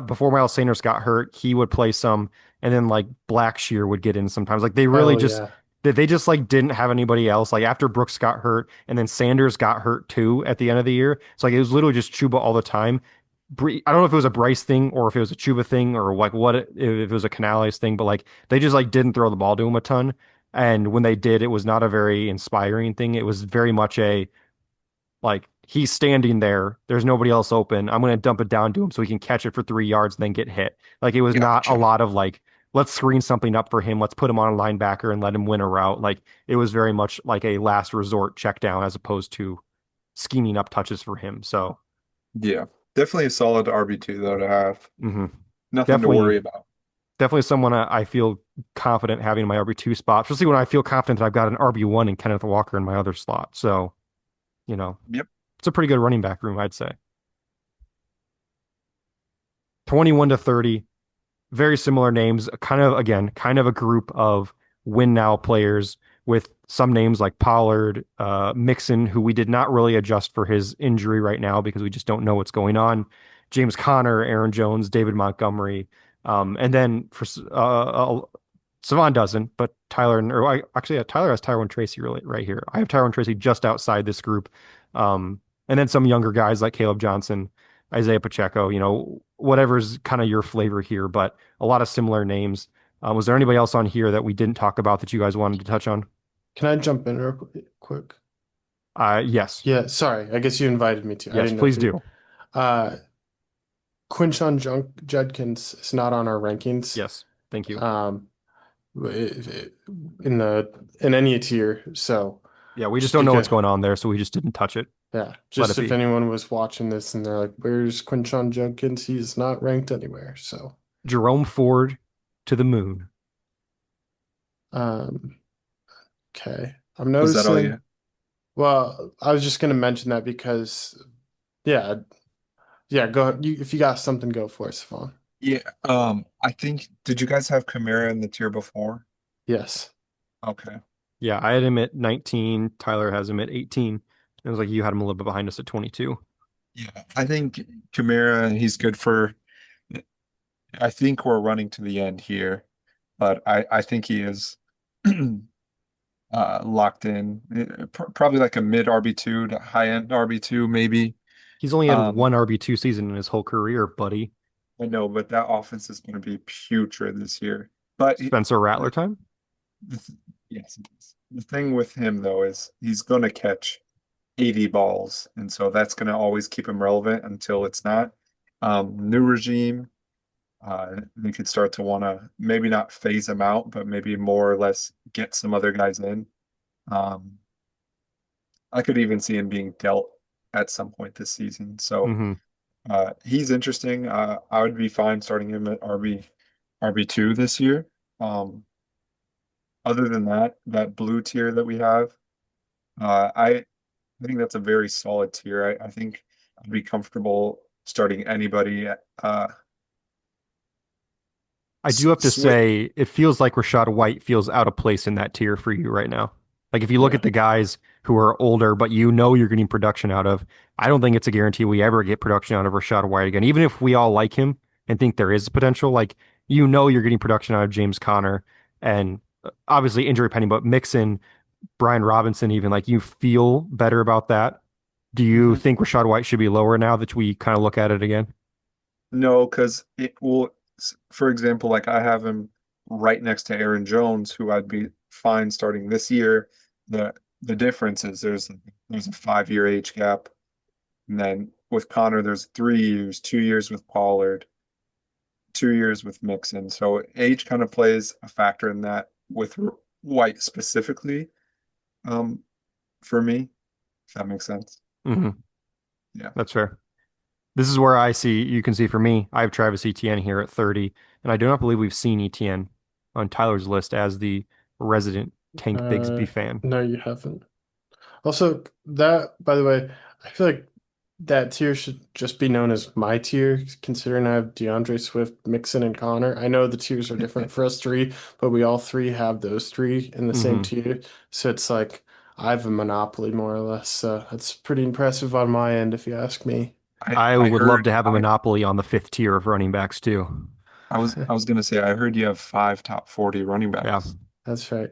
Speaker 3: before Miles Sanders got hurt, he would play some, and then like Blackshear would get in sometimes. Like they really
Speaker 2: Oh
Speaker 3: just
Speaker 2: yeah.
Speaker 3: they just like didn't have anybody else. Like after Brooks got hurt, and then Sanders got hurt too at the end of the year. It's like it was literally just Chuba all the time. I don't know if it was a Bryce thing or if it was a Chuba thing or like if it was a Canales thing, but like they just like didn't throw the ball to him a ton. And when they did, it was not a very inspiring thing. It was very much a like he's standing there. There's nobody else open. I'm going to dump it down to him so he can catch it for 3 yards and then get hit. Like it was not a
Speaker 1: Gotcha.
Speaker 3: lot of like, let's screen something up for him. Let's put him on a linebacker and let him win a route. Like it was very much like a last resort check down as opposed to scheming up touches for him. So
Speaker 1: Yeah, definitely a solid RB2 though to have.
Speaker 3: mhm.
Speaker 1: Nothing to
Speaker 3: definitely,
Speaker 1: worry about.
Speaker 3: definitely someone I feel confident having in my RB2 spot, especially when I feel confident that I've got an RB1 and Kenneth Walker in my other slot. So, you know,
Speaker 1: Yep.
Speaker 3: it's a pretty good running back room, I'd say. 21 to 30, very similar names, kind of again, kind of a group of win now players with some names like Pollard, Mixon, who we did not really adjust for his injury right now because we just don't know what's going on. James Conner, Aaron Jones, David Montgomery, and then for Cevan doesn't, but Tyler, or actually, Tyler has Tyrone Tracy really right here. I have Tyrone Tracy just outside this group, and then some younger guys like Caleb Johnson, Isaiah Pacheco, whatever's kind of your flavor here, but a lot of similar names. Was there anybody else on here that we didn't talk about that you guys wanted to touch on?
Speaker 2: Can I jump in real quick?
Speaker 3: Yes,
Speaker 2: Yeah, sorry. I guess you invited me to. I
Speaker 3: yes,
Speaker 2: didn't know
Speaker 3: please
Speaker 2: if you.
Speaker 3: do.
Speaker 2: Uh, Quinshon Judkins is not on our rankings.
Speaker 3: Yes, thank you.
Speaker 2: Um, in any tier. So
Speaker 3: Yeah, we just
Speaker 2: just
Speaker 3: don't know
Speaker 2: because,
Speaker 3: what's going on there, so we just didn't touch it.
Speaker 2: yeah,
Speaker 3: Let it
Speaker 2: just if
Speaker 3: be.
Speaker 2: anyone was watching this and they're like, "Where's Quinshon Judkins?" He's not ranked anywhere. So,
Speaker 3: Jerome Ford to the moon.
Speaker 2: um, okay. I'm
Speaker 1: Was that all
Speaker 2: noticing.
Speaker 1: you?
Speaker 2: Well, I was just gonna mention that because, yeah, yeah. Go. If you got something, go for it, Savon.
Speaker 1: Yeah. I think did you guys have Chimera in the tier before?
Speaker 2: Yes.
Speaker 1: Okay.
Speaker 3: Yeah, I had him at 19. Tyler has him at 18. It was like you had him a little bit behind us at 22.
Speaker 1: Yeah. I think Chimera, he's good for I think we're running to the end here, but I think he is locked in. Probably like a mid RB2 to high end RB2 maybe.
Speaker 3: He's only had
Speaker 1: Um,
Speaker 3: one RB2 season in his whole career, buddy.
Speaker 1: I know, but that offense is going to be putrid this year. But
Speaker 3: Spencer Rattler
Speaker 1: the,
Speaker 3: time.
Speaker 1: yes, it is. The thing with him though is he's going to catch 80 balls, and so that's going to always keep him relevant until it's not. New regime, they could start to want to maybe not phase him out, but maybe more or less get some other guys in. Um, I could even see him being dealt at some point this season. So
Speaker 3: Hmm.
Speaker 1: he's interesting. I would be fine starting him at RB2 this year. Um, other than that, that blue tier that we have, I think that's a very solid tier. I think I'd be comfortable starting anybody.
Speaker 3: I do have to
Speaker 1: Switch.
Speaker 3: say, it feels like Rashad White feels out of place in that tier for you right now. Like if you look
Speaker 2: Yeah.
Speaker 3: at the guys who are older, but you know you're getting production out of, I don't think it's a guarantee we ever get production out of Rashad White again. Even if we all like him and think there is potential, like you know you're getting production out of James Conner and obviously injury pending, but Mixon, Brian Robinson, even like you feel better about that. Do you
Speaker 2: Hmm.
Speaker 3: think Rashad White should be lower now that we kind of look at it again?
Speaker 1: No, because it will, for example, like I have him right next to Aaron Jones, who I'd be fine starting this year. The difference is there's a 5 year age gap. And then with Connor, there's 3 years, 2 years with Pollard, 2 years with Mixon. So age kind of plays a factor in that with White specifically, um, for me, if that makes sense.
Speaker 3: Hmm.
Speaker 1: Yeah.
Speaker 3: That's fair. This is where you can see for me, I have Travis Etienne here at 30, and I do not believe we've seen Etienne on Tyler's list as the resident Tank Bigsby fan.
Speaker 2: No, you haven't. Also, that, by the way, I feel like that tier should just be known as my tier, considering I have DeAndre Swift, Mixon, and Connor. I know the tiers are different for us three, but we all three have those three in the same
Speaker 3: Hmm.
Speaker 2: tier. So it's like I have a monopoly more or less. So that's pretty impressive on my end, if you ask me.
Speaker 3: I
Speaker 1: I
Speaker 3: would love
Speaker 1: heard
Speaker 3: to have a monopoly on the fifth tier of running backs too.
Speaker 1: I was gonna say I heard you have five top 40 running
Speaker 3: Yeah,
Speaker 1: backs.
Speaker 2: That's right.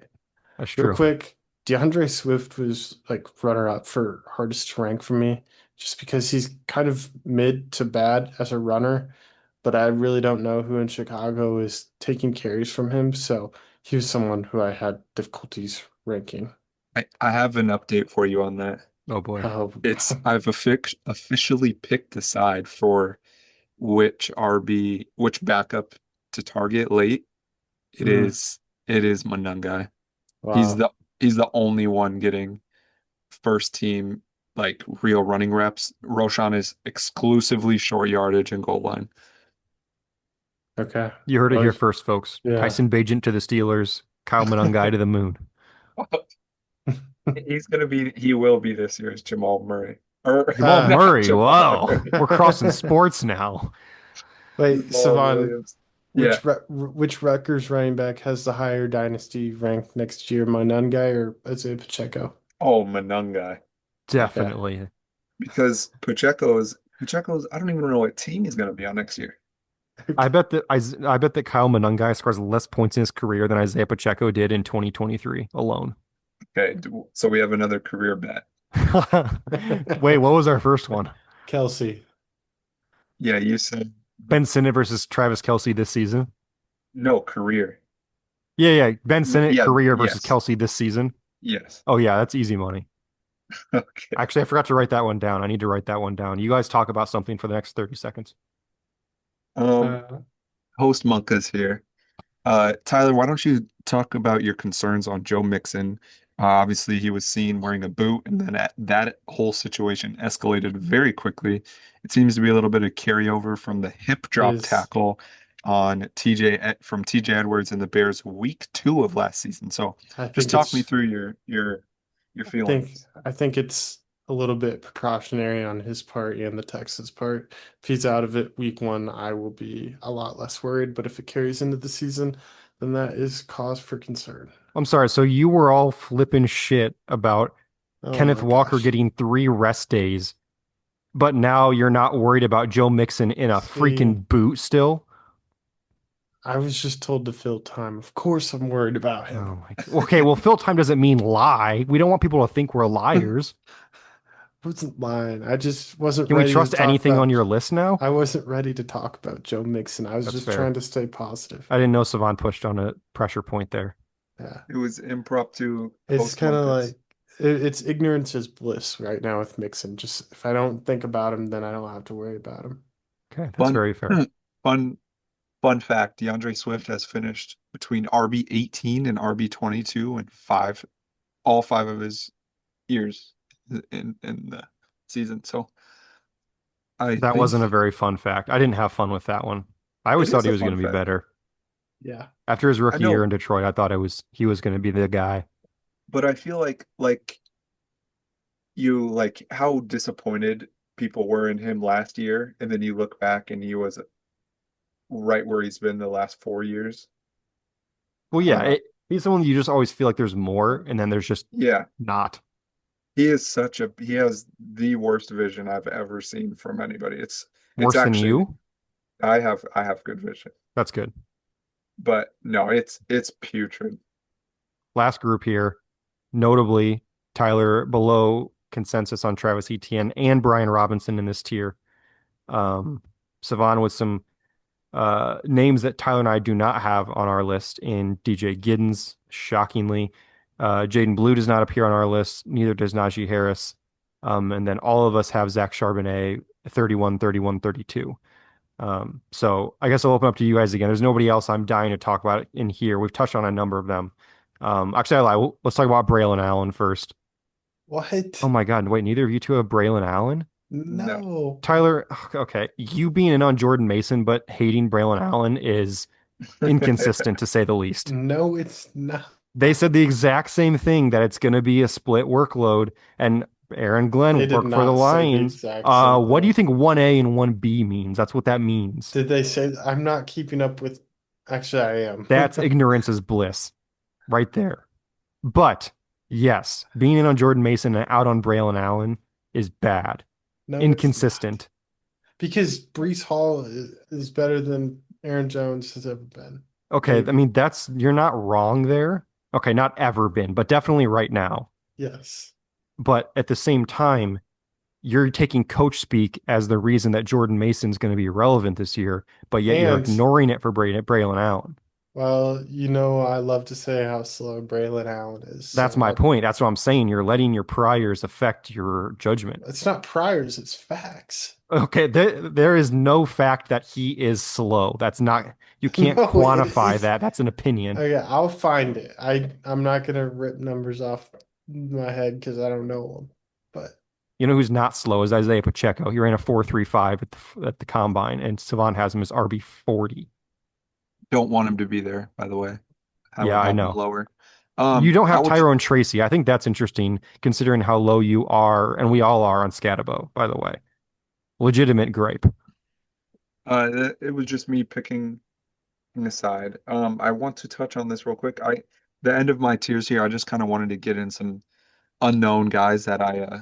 Speaker 3: that's
Speaker 2: Real
Speaker 3: true.
Speaker 2: quick, DeAndre Swift was like runner up for hardest to rank for me, just because he's kind of mid to bad as a runner, but I really don't know who in Chicago is taking carries from him, so he was someone who I had difficulties ranking.
Speaker 1: I have an update for you on that.
Speaker 3: Oh boy.
Speaker 2: Oh,
Speaker 1: Officially picked a side for which backup to target late. It
Speaker 2: mm,
Speaker 1: is it is Monangai. He's
Speaker 2: wow.
Speaker 1: the he's the only one getting first team like real running reps. Roshan is exclusively short yardage and goal line.
Speaker 2: Okay.
Speaker 3: You heard it
Speaker 2: Well,
Speaker 3: here first, folks.
Speaker 2: yeah.
Speaker 3: Tyson Bagent to the Steelers, Kyle Monangai to the moon.
Speaker 1: He will be this year's Jamal Murray. Or
Speaker 3: Jamal
Speaker 2: Uh,
Speaker 1: not
Speaker 3: Murray,
Speaker 1: Jamal
Speaker 3: whoa.
Speaker 1: Murray.
Speaker 3: We're crossing sports now.
Speaker 2: wait,
Speaker 1: Jamal
Speaker 2: Cevan,
Speaker 1: Williams. Yeah.
Speaker 2: which Rutgers running back has the higher dynasty rank next year, Monangai or Isaiah Pacheco?
Speaker 1: Oh, Monangai.
Speaker 2: Okay.
Speaker 3: Definitely.
Speaker 1: Because Pacheco's I don't even know what team he's gonna be on next year.
Speaker 3: I bet that Kyle Monangai scores less points in his career than Isaiah Pacheco did in 2023 alone.
Speaker 1: Okay, so we have another career bet.
Speaker 3: Wait, what was our first one?
Speaker 2: Kelsey.
Speaker 1: Yeah, you said
Speaker 3: Ben Sinnott versus Travis Kelsey this season.
Speaker 1: no career.
Speaker 3: Yeah, yeah. Ben Sinnott
Speaker 1: Yeah,
Speaker 3: career versus
Speaker 1: yes.
Speaker 3: Kelsey this season.
Speaker 1: Yes.
Speaker 3: Oh yeah, that's easy money.
Speaker 1: Okay.
Speaker 3: Actually, I forgot to write that one down. I need to write that one down. You guys talk about something for the next 30 seconds.
Speaker 1: Um,
Speaker 2: Uh,
Speaker 1: host Monka's here. Tyler, why don't you talk about your concerns on Joe Mixon? Obviously, he was seen wearing a boot, and then that whole situation escalated very quickly. It seems to be a little bit of carryover from the hip drop
Speaker 2: is
Speaker 1: tackle on from TJ Edwards in the Bears week 2 of last season. So
Speaker 2: I
Speaker 1: just
Speaker 2: think
Speaker 1: talk me
Speaker 2: it's
Speaker 1: through your feelings.
Speaker 2: I think it's a little bit precautionary on his part and the Texans part. If he's out of it week one, I will be a lot less worried. But if it carries into the season, then that is cause for concern.
Speaker 3: I'm sorry. So you were all flipping shit about
Speaker 2: Oh
Speaker 3: Kenneth
Speaker 2: my
Speaker 3: Walker
Speaker 2: gosh.
Speaker 3: getting 3 rest days, but now you're not worried about Joe Mixon in a
Speaker 2: See,
Speaker 3: freaking boot still?
Speaker 2: I was just told to fill time. Of course I'm worried about him.
Speaker 3: Oh my God. Okay, well, fill time doesn't mean lie. We don't want people to think we're liars.
Speaker 2: Wasn't lying. I just wasn't
Speaker 3: Can we
Speaker 2: ready to
Speaker 3: trust
Speaker 2: talk
Speaker 3: anything on
Speaker 2: about
Speaker 3: your list now?
Speaker 2: I wasn't ready to talk about Joe Mixon. I was
Speaker 3: That's
Speaker 2: just trying
Speaker 3: fair.
Speaker 2: to stay positive.
Speaker 3: I didn't know Savan pushed on a pressure point there.
Speaker 2: Yeah.
Speaker 1: It was impromptu
Speaker 2: It's
Speaker 1: host
Speaker 2: kind of
Speaker 1: Monkas.
Speaker 2: like it's ignorance is bliss right now with Mixon. Just if I don't think about him, then I don't have to worry about him.
Speaker 3: Okay, that's
Speaker 1: Fun,
Speaker 3: very fair.
Speaker 1: fun, fun fact: DeAndre Swift has finished between RB 18 and RB 22 in all five of his years in the season. So I
Speaker 3: That wasn't a
Speaker 1: think
Speaker 3: very fun fact. I didn't have fun with that one. I always
Speaker 1: it
Speaker 3: thought
Speaker 1: is
Speaker 3: he
Speaker 1: a
Speaker 3: was going
Speaker 1: fun
Speaker 3: to be
Speaker 1: fact.
Speaker 3: better.
Speaker 2: Yeah.
Speaker 3: After his
Speaker 1: I
Speaker 3: rookie year
Speaker 1: know,
Speaker 3: in Detroit, I thought he was going to be the guy.
Speaker 1: but I feel like you like how disappointed people were in him last year, and then you look back and he was right where he's been the last 4 years.
Speaker 3: Well, yeah,
Speaker 1: Uh,
Speaker 3: he's someone you just always feel like there's more, and then there's just
Speaker 1: yeah,
Speaker 3: not.
Speaker 1: he has the worst vision I've ever seen from anybody. It's
Speaker 3: Worse than
Speaker 1: actually
Speaker 3: you?
Speaker 1: I have good vision,
Speaker 3: That's good.
Speaker 1: but no, it's putrid.
Speaker 3: Last group here, notably Tyler below consensus on Travis Etienne and Brian Robinson in this tier. Um, Savan with some names that Tyler and I do not have on our list in DJ Giddens, shockingly. Jaden Blue does not appear on our list, neither does Najee Harris. And then all of us have Zach Charbonnet 31, 31, 32. So I guess I'll open up to you guys again. There's nobody else I'm dying to talk about in here. We've touched on a number of them. Actually, I lie. Let's talk about Braylon Allen first. Oh
Speaker 2: What?
Speaker 3: my God. Wait, neither of you two have Braylon Allen?
Speaker 1: No.
Speaker 2: No.
Speaker 3: Tyler, okay, you being in on Jordan Mason but hating Braylon Allen is inconsistent to say the least.
Speaker 2: No, it's not.
Speaker 3: They said the exact same thing that it's going to be a split workload, and Aaron
Speaker 2: They
Speaker 3: Glenn
Speaker 2: did
Speaker 3: worked for the
Speaker 2: not say the
Speaker 3: Lions.
Speaker 2: exact same
Speaker 3: What do you
Speaker 2: thing.
Speaker 3: think 1A and 1B means? That's what that means.
Speaker 2: Did they say I'm not keeping up with? Actually, I am.
Speaker 3: That's ignorance is bliss right there. But yes, being in on Jordan Mason and out on Braylon Allen is bad,
Speaker 2: No, it's not.
Speaker 3: inconsistent.
Speaker 2: Because Brees Hall is better than Aaron Jones has ever been.
Speaker 3: Okay, I
Speaker 2: Maybe.
Speaker 3: mean that's you're not wrong there. Okay, not ever been, but definitely right now.
Speaker 2: Yes.
Speaker 3: But at the same time, you're taking coach speak as the reason that Jordan Mason's going to be relevant this year, but yet you're
Speaker 2: And,
Speaker 3: ignoring it for Braylon Allen.
Speaker 2: well, I love to say how slow Braylon Allen is.
Speaker 3: That's
Speaker 2: So
Speaker 3: my point. That's what I'm saying. You're letting your priors affect your judgment.
Speaker 2: it's not priors, it's facts.
Speaker 3: Okay, there is no fact that he is slow. That's not, you can't
Speaker 2: No, it
Speaker 3: quantify
Speaker 2: is.
Speaker 3: that. That's an opinion.
Speaker 2: Okay, I'll find it. I'm not gonna rip numbers off my head because I don't know them. But
Speaker 3: You know who's not slow is Isaiah Pacheco. He ran a 4.35 at the combine, and Cevan has him as RB 40.
Speaker 1: Don't want him to be there, by the way. I
Speaker 3: Yeah,
Speaker 1: would
Speaker 3: I
Speaker 1: have him
Speaker 3: know.
Speaker 1: lower.
Speaker 3: You don't have
Speaker 1: How would you,
Speaker 3: Tyrone Tracy. I think that's interesting considering how low you are, and we all are on Scatabo, by the way. Legitimate gripe.
Speaker 1: it was just me picking an aside. I want to touch on this real quick. The end of my tiers here, I just kind of wanted to get in some unknown guys that I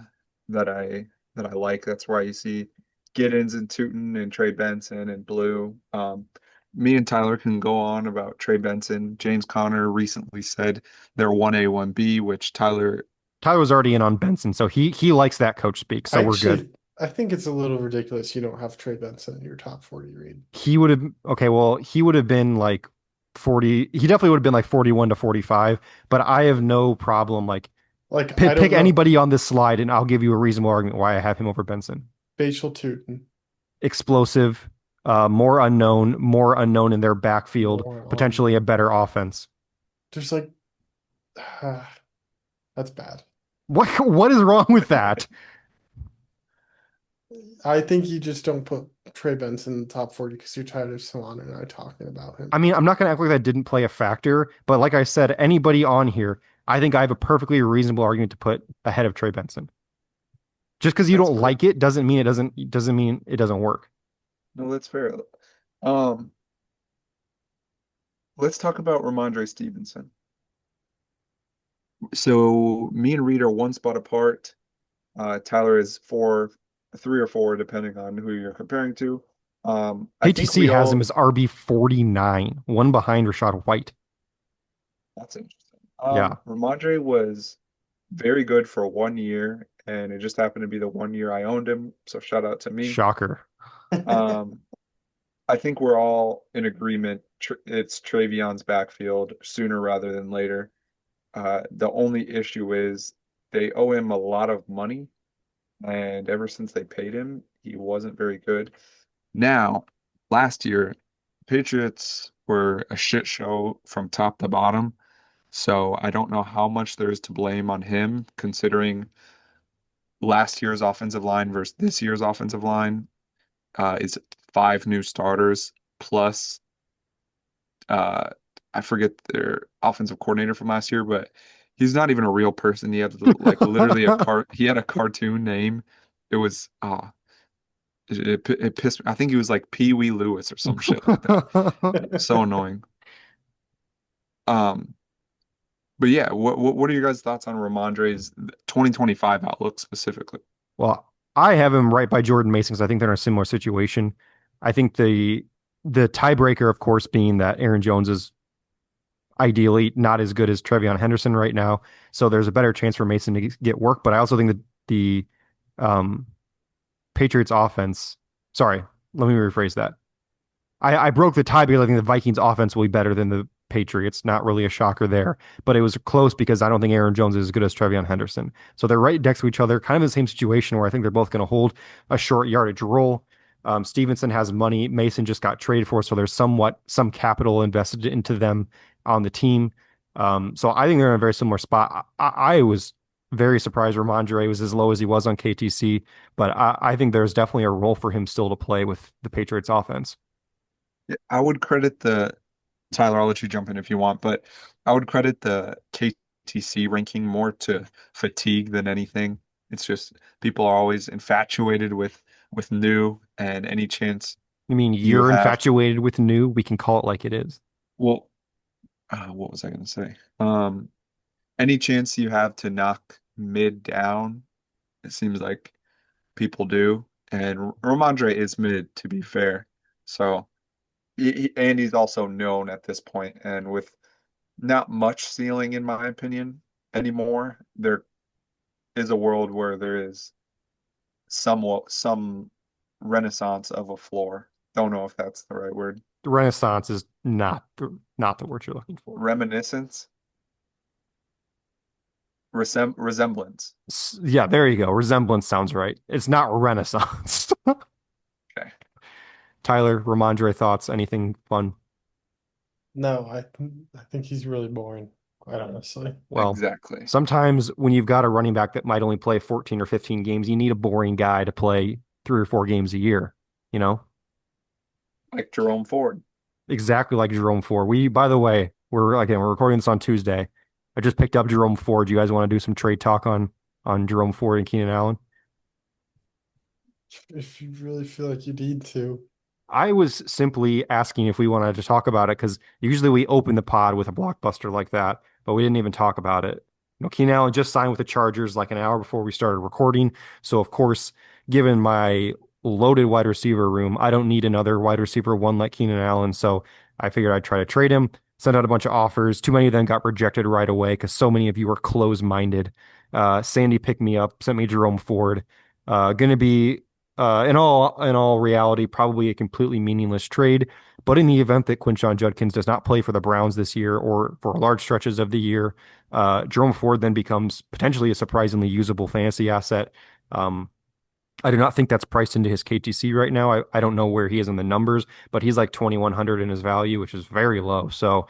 Speaker 1: that I like. That's why you see Giddens and Tootin and Trey Benson and Blue. Me and Tyler can go on about Trey Benson. James Conner recently said they're 1A, 1B, which Tyler,
Speaker 3: Tyler was already in on Benson, so he likes that coach speak, so we're good.
Speaker 2: actually, I think it's a little ridiculous you don't have Trey Benson in your top 40 read.
Speaker 3: He would have okay, well, he would have been like 40. He definitely would have been like 41 to 45, but I have no problem like
Speaker 2: Like, I
Speaker 3: pick
Speaker 2: don't know.
Speaker 3: anybody on this slide and I'll give you a reasonable argument why I have him over Benson.
Speaker 2: Facial Tootin,
Speaker 3: Explosive, more unknown in their backfield,
Speaker 2: more on.
Speaker 3: potentially a better offense.
Speaker 2: There's like, that's bad.
Speaker 3: What is wrong with that?
Speaker 2: I think you just don't put Trey Benson in the top 40 because you're tired of Salon and I talking about him.
Speaker 3: I mean, I'm not going to act like that didn't play a factor, but like I said, anybody on here, I think I have a perfectly reasonable argument to put ahead of Trey Benson. Just because you
Speaker 1: that's
Speaker 3: don't
Speaker 1: fair.
Speaker 3: like it doesn't mean it doesn't work.
Speaker 1: No, that's fair. Um, let's talk about Ramondre Stevenson. So me and Reed are one spot apart. Tyler is four, three or four, depending on who you're comparing to. I think
Speaker 3: KTC
Speaker 1: we
Speaker 3: has him
Speaker 1: all,
Speaker 3: as RB 49, one behind Rashad White.
Speaker 1: that's interesting.
Speaker 3: Yeah,
Speaker 1: Ramondre was very good for 1 year, and it just happened to be the 1 year I owned him. So shout out to me.
Speaker 3: shocker.
Speaker 1: Um, I think we're all in agreement. It's Travion's backfield sooner rather than later. The only issue is they owe him a lot of money, and ever since they paid him, he wasn't very good. Now, last year, Patriots were a shit show from top to bottom, so I don't know how much there is to blame on him, considering last year's offensive line versus this year's offensive line is five new starters plus uh I forget their offensive coordinator from last year, but he's not even a real person. He had like literally he had a cartoon name. It was it pissed me. I think he was like Pee Wee Lewis or some shit like that. So annoying. Um, but yeah, what are your guys' thoughts on Ramondre's 2025 outlook specifically?
Speaker 3: Well, I have him right by Jordan Mason because I think they're in a similar situation. I think the tiebreaker, of course, being that Aaron Jones is ideally not as good as Trevion Henderson right now. So there's a better chance for Mason to get work. But I also think that the um, Patriots offense, sorry, let me rephrase that. I broke the tie because I think the Vikings offense will be better than the Patriots. Not really a shocker there, but it was close because I don't think Aaron Jones is as good as Trevion Henderson. So they're right next to each other, kind of in the same situation where I think they're both going to hold a short yardage roll. Stevenson has money. Mason just got traded for, so there's some capital invested into them on the team. So I think they're in a very similar spot. I was very surprised Ramondre was as low as he was on KTC, but I think there's definitely a role for him still to play with the Patriots offense.
Speaker 1: Yeah, I would credit the Tyler, I'll let you jump in if you want, but I would credit the KTC ranking more to fatigue than anything. It's just people are always infatuated with new and any chance
Speaker 3: You mean
Speaker 1: you
Speaker 3: you're
Speaker 1: have.
Speaker 3: infatuated with new? We can call it like it is.
Speaker 1: Well, what was I going to say? Any chance you have to knock mid down, it seems like people do. And Ramondre is mid, to be fair. So, and he's also known at this point, and with not much ceiling, in my opinion, anymore. There is a world where there is somewhat some renaissance of a floor. Don't know if that's the right word.
Speaker 3: Renaissance is not the word you're looking for.
Speaker 1: Reminiscence, resemblance.
Speaker 3: Yeah, there you go. Resemblance sounds right. It's not Renaissance.
Speaker 1: Okay,
Speaker 3: Tyler, Ramondre thoughts? Anything fun?
Speaker 2: No, I think he's really boring, quite honestly.
Speaker 3: Well,
Speaker 1: exactly.
Speaker 3: sometimes when you've got a running back that might only play 14 or 15 games, you need a boring guy to play 3 or 4 games a year, you know?
Speaker 1: Like Jerome Ford.
Speaker 3: Exactly like Jerome Ford. By the way, we're recording this on Tuesday. I just picked up Jerome Ford. Do you guys want to do some trade talk on Jerome Ford and Keenan Allen?
Speaker 2: If you really feel like you need to.
Speaker 3: I was simply asking if we wanted to talk about it because usually we open the pod with a blockbuster like that, but we didn't even talk about it. Keenan Allen just signed with the Chargers like an hour before we started recording. So, of course, given my loaded wide receiver room, I don't need another wide receiver one like Keenan Allen. So I figured I'd try to trade him, send out a bunch of offers. Too many of them got rejected right away because so many of you were close-minded. Sandy picked me up, sent me Jerome Ford. Going to be in all reality, probably a completely meaningless trade. But in the event that Quinshon Judkins does not play for the Browns this year or for large stretches of the year, Jerome Ford then becomes potentially a surprisingly usable fantasy asset. Um, I do not think that's priced into his KTC right now. I don't know where he is in the numbers, but he's like 2,100 in his value, which is very low. So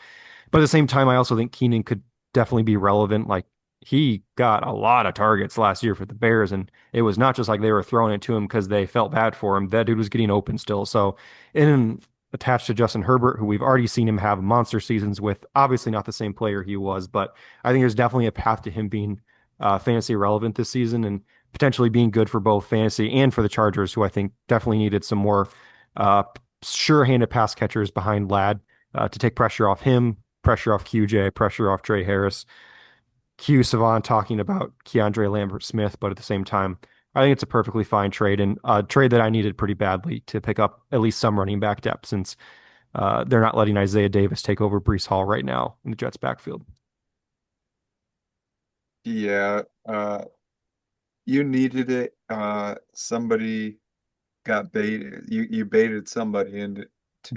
Speaker 3: but at the same time, I also think Keenan could definitely be relevant. Like he got a lot of targets last year for the Bears, and it was not just like they were throwing it to him because they felt bad for him. That dude was getting open still. So, and attached to Justin Herbert, who we've already seen him have monster seasons with, obviously not the same player he was, but I think there's definitely a path to him being fantasy relevant this season and potentially being good for both fantasy and for the Chargers, who I think definitely needed some more uh, sure-handed pass catchers behind Ladd to take pressure off him, pressure off QJ, pressure off Trey Harris. Cevan talking about Keandre Lambert Smith, but at the same time, I think it's a perfectly fine trade and a trade that I needed pretty badly to pick up at least some running back depth since they're not letting Isaiah Davis take over Breece Hall right now in the Jets backfield.
Speaker 1: Yeah, you needed it. Somebody got baited. You baited somebody into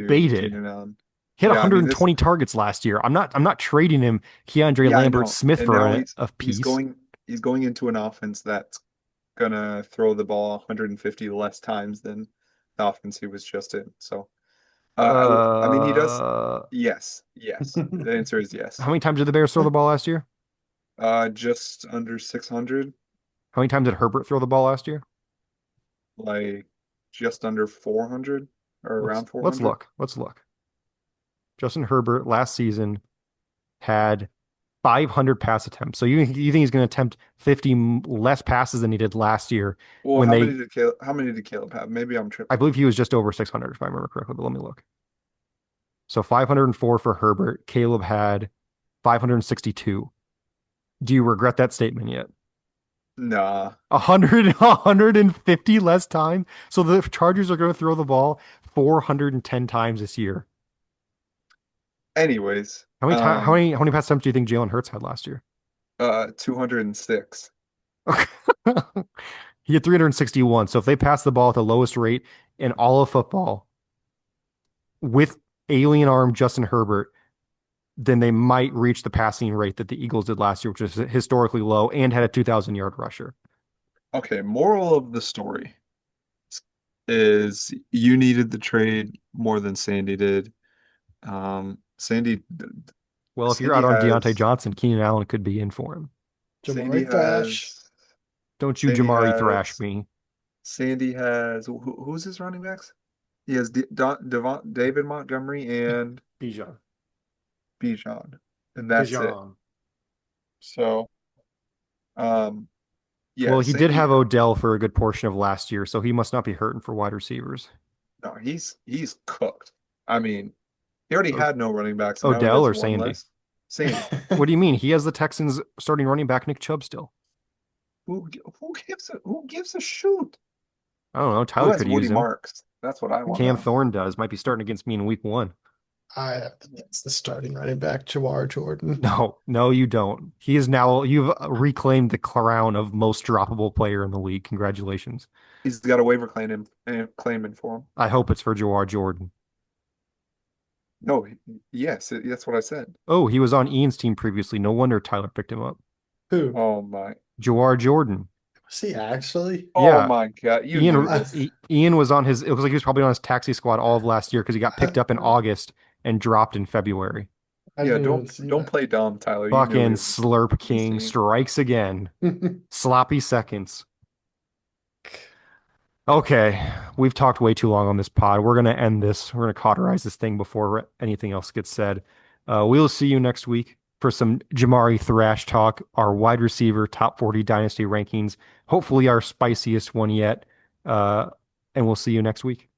Speaker 3: Baited.
Speaker 1: Keenan Allen.
Speaker 3: He had
Speaker 1: Yeah, I mean this.
Speaker 3: 120 targets last year. I'm not trading him Keandre
Speaker 1: Yeah, I
Speaker 3: Lambert
Speaker 1: know.
Speaker 3: Smith
Speaker 1: And
Speaker 3: for
Speaker 1: now
Speaker 3: a
Speaker 1: he's
Speaker 3: piece.
Speaker 1: going into an offense that's gonna throw the ball 150 less times than the offense he was just in. So, I mean, he does.
Speaker 3: Uh,
Speaker 1: Yes, yes. The answer is
Speaker 3: how
Speaker 1: yes.
Speaker 3: many times did the Bears throw the ball last year?
Speaker 1: Just under 600,
Speaker 3: How many times did Herbert throw the ball last year?
Speaker 1: like just under 400 or
Speaker 3: Let's
Speaker 1: around
Speaker 3: let's
Speaker 1: 400.
Speaker 3: look. Let's look. Justin Herbert last season had 500 pass attempts. So you think he's going to attempt 50 less passes than he did last year
Speaker 1: Well,
Speaker 3: when they
Speaker 1: How many did Caleb have? Maybe I'm
Speaker 3: I
Speaker 1: tripping.
Speaker 3: believe he was just over 600 if I remember correctly, but let me look. So 504 for Herbert. Caleb had 562. Do you regret that statement yet?
Speaker 1: Nah.
Speaker 3: 150 less time. So the Chargers are going to throw the ball 410 times this year.
Speaker 1: Anyways,
Speaker 3: How many time, how many pass attempts do you think Jalen Hurts had last year?
Speaker 1: 206.
Speaker 3: He had 361. So if they pass the ball at the lowest rate in all of football with alien arm Justin Herbert, then they might reach the passing rate that the Eagles did last year, which is historically low and had a 2,000-yard rusher.
Speaker 1: Okay, moral of the story is you needed the trade more than Sandy did. Um, Sandy
Speaker 3: Well, if you're
Speaker 1: Sandy
Speaker 3: out on Deontay
Speaker 1: has
Speaker 3: Johnson, Keenan Allen could be in for him.
Speaker 1: Sandy
Speaker 2: Jamari Thrash.
Speaker 1: has
Speaker 3: Don't you
Speaker 1: Sandy
Speaker 3: Jamari Thrash
Speaker 1: has
Speaker 3: me.
Speaker 1: Sandy has who's his running backs? He has David Montgomery and
Speaker 2: Bijan.
Speaker 1: Bijan, and that's it.
Speaker 2: Bijan.
Speaker 1: So, um, yeah,
Speaker 3: Well, he did
Speaker 1: Sandy.
Speaker 3: have Odell for a good portion of last year, so he must not be hurting for wide receivers.
Speaker 1: No, he's cooked. I mean, he already
Speaker 3: O-
Speaker 1: had no running backs, and now he
Speaker 3: Odell
Speaker 1: has
Speaker 3: or
Speaker 1: one
Speaker 3: Sandy?
Speaker 1: less. Sandy.
Speaker 3: What do you mean? He has the Texans starting running back Nick Chubb still.
Speaker 1: Who gives a shoot?
Speaker 3: I don't know.
Speaker 1: Who
Speaker 3: Tyler
Speaker 1: has
Speaker 3: could
Speaker 1: Woody
Speaker 3: use him.
Speaker 1: Marks? That's what I want to
Speaker 3: Cam
Speaker 1: know.
Speaker 3: Thorne does. Might be starting against me in week 1.
Speaker 2: I think it's the starting running back, Jawar Jordan.
Speaker 3: No, no, you don't. He is now, you've reclaimed the crown of most droppable player in the league. Congratulations.
Speaker 1: He's got a waiver claiming for him.
Speaker 3: I hope it's for Jawar Jordan.
Speaker 1: No, yes, that's what I said.
Speaker 3: Oh, he was on Ian's team previously. No wonder Tyler picked him up.
Speaker 2: Who?
Speaker 1: Oh my,
Speaker 3: Jawar Jordan.
Speaker 2: Was he actually?
Speaker 1: oh
Speaker 3: Yeah.
Speaker 1: my God, you
Speaker 3: Ian
Speaker 1: knew this.
Speaker 3: Ian was on his, it was like he was probably on his taxi squad all of last year because he got picked up in August and dropped in February.
Speaker 2: I
Speaker 1: Yeah,
Speaker 2: didn't even
Speaker 1: don't
Speaker 2: see
Speaker 1: don't play dumb, Tyler. You knew
Speaker 3: Fucking
Speaker 1: he was
Speaker 3: Slurp King
Speaker 1: insane.
Speaker 3: strikes again.
Speaker 2: that.
Speaker 3: Sloppy seconds. Okay, we've talked way too long on this pod. We're gonna end this. We're gonna cauterize this thing before anything else gets said. We'll see you next week for some Jamari Thrash talk, our wide receiver top 40 dynasty rankings. Hopefully, our spiciest one yet. And we'll see you next week.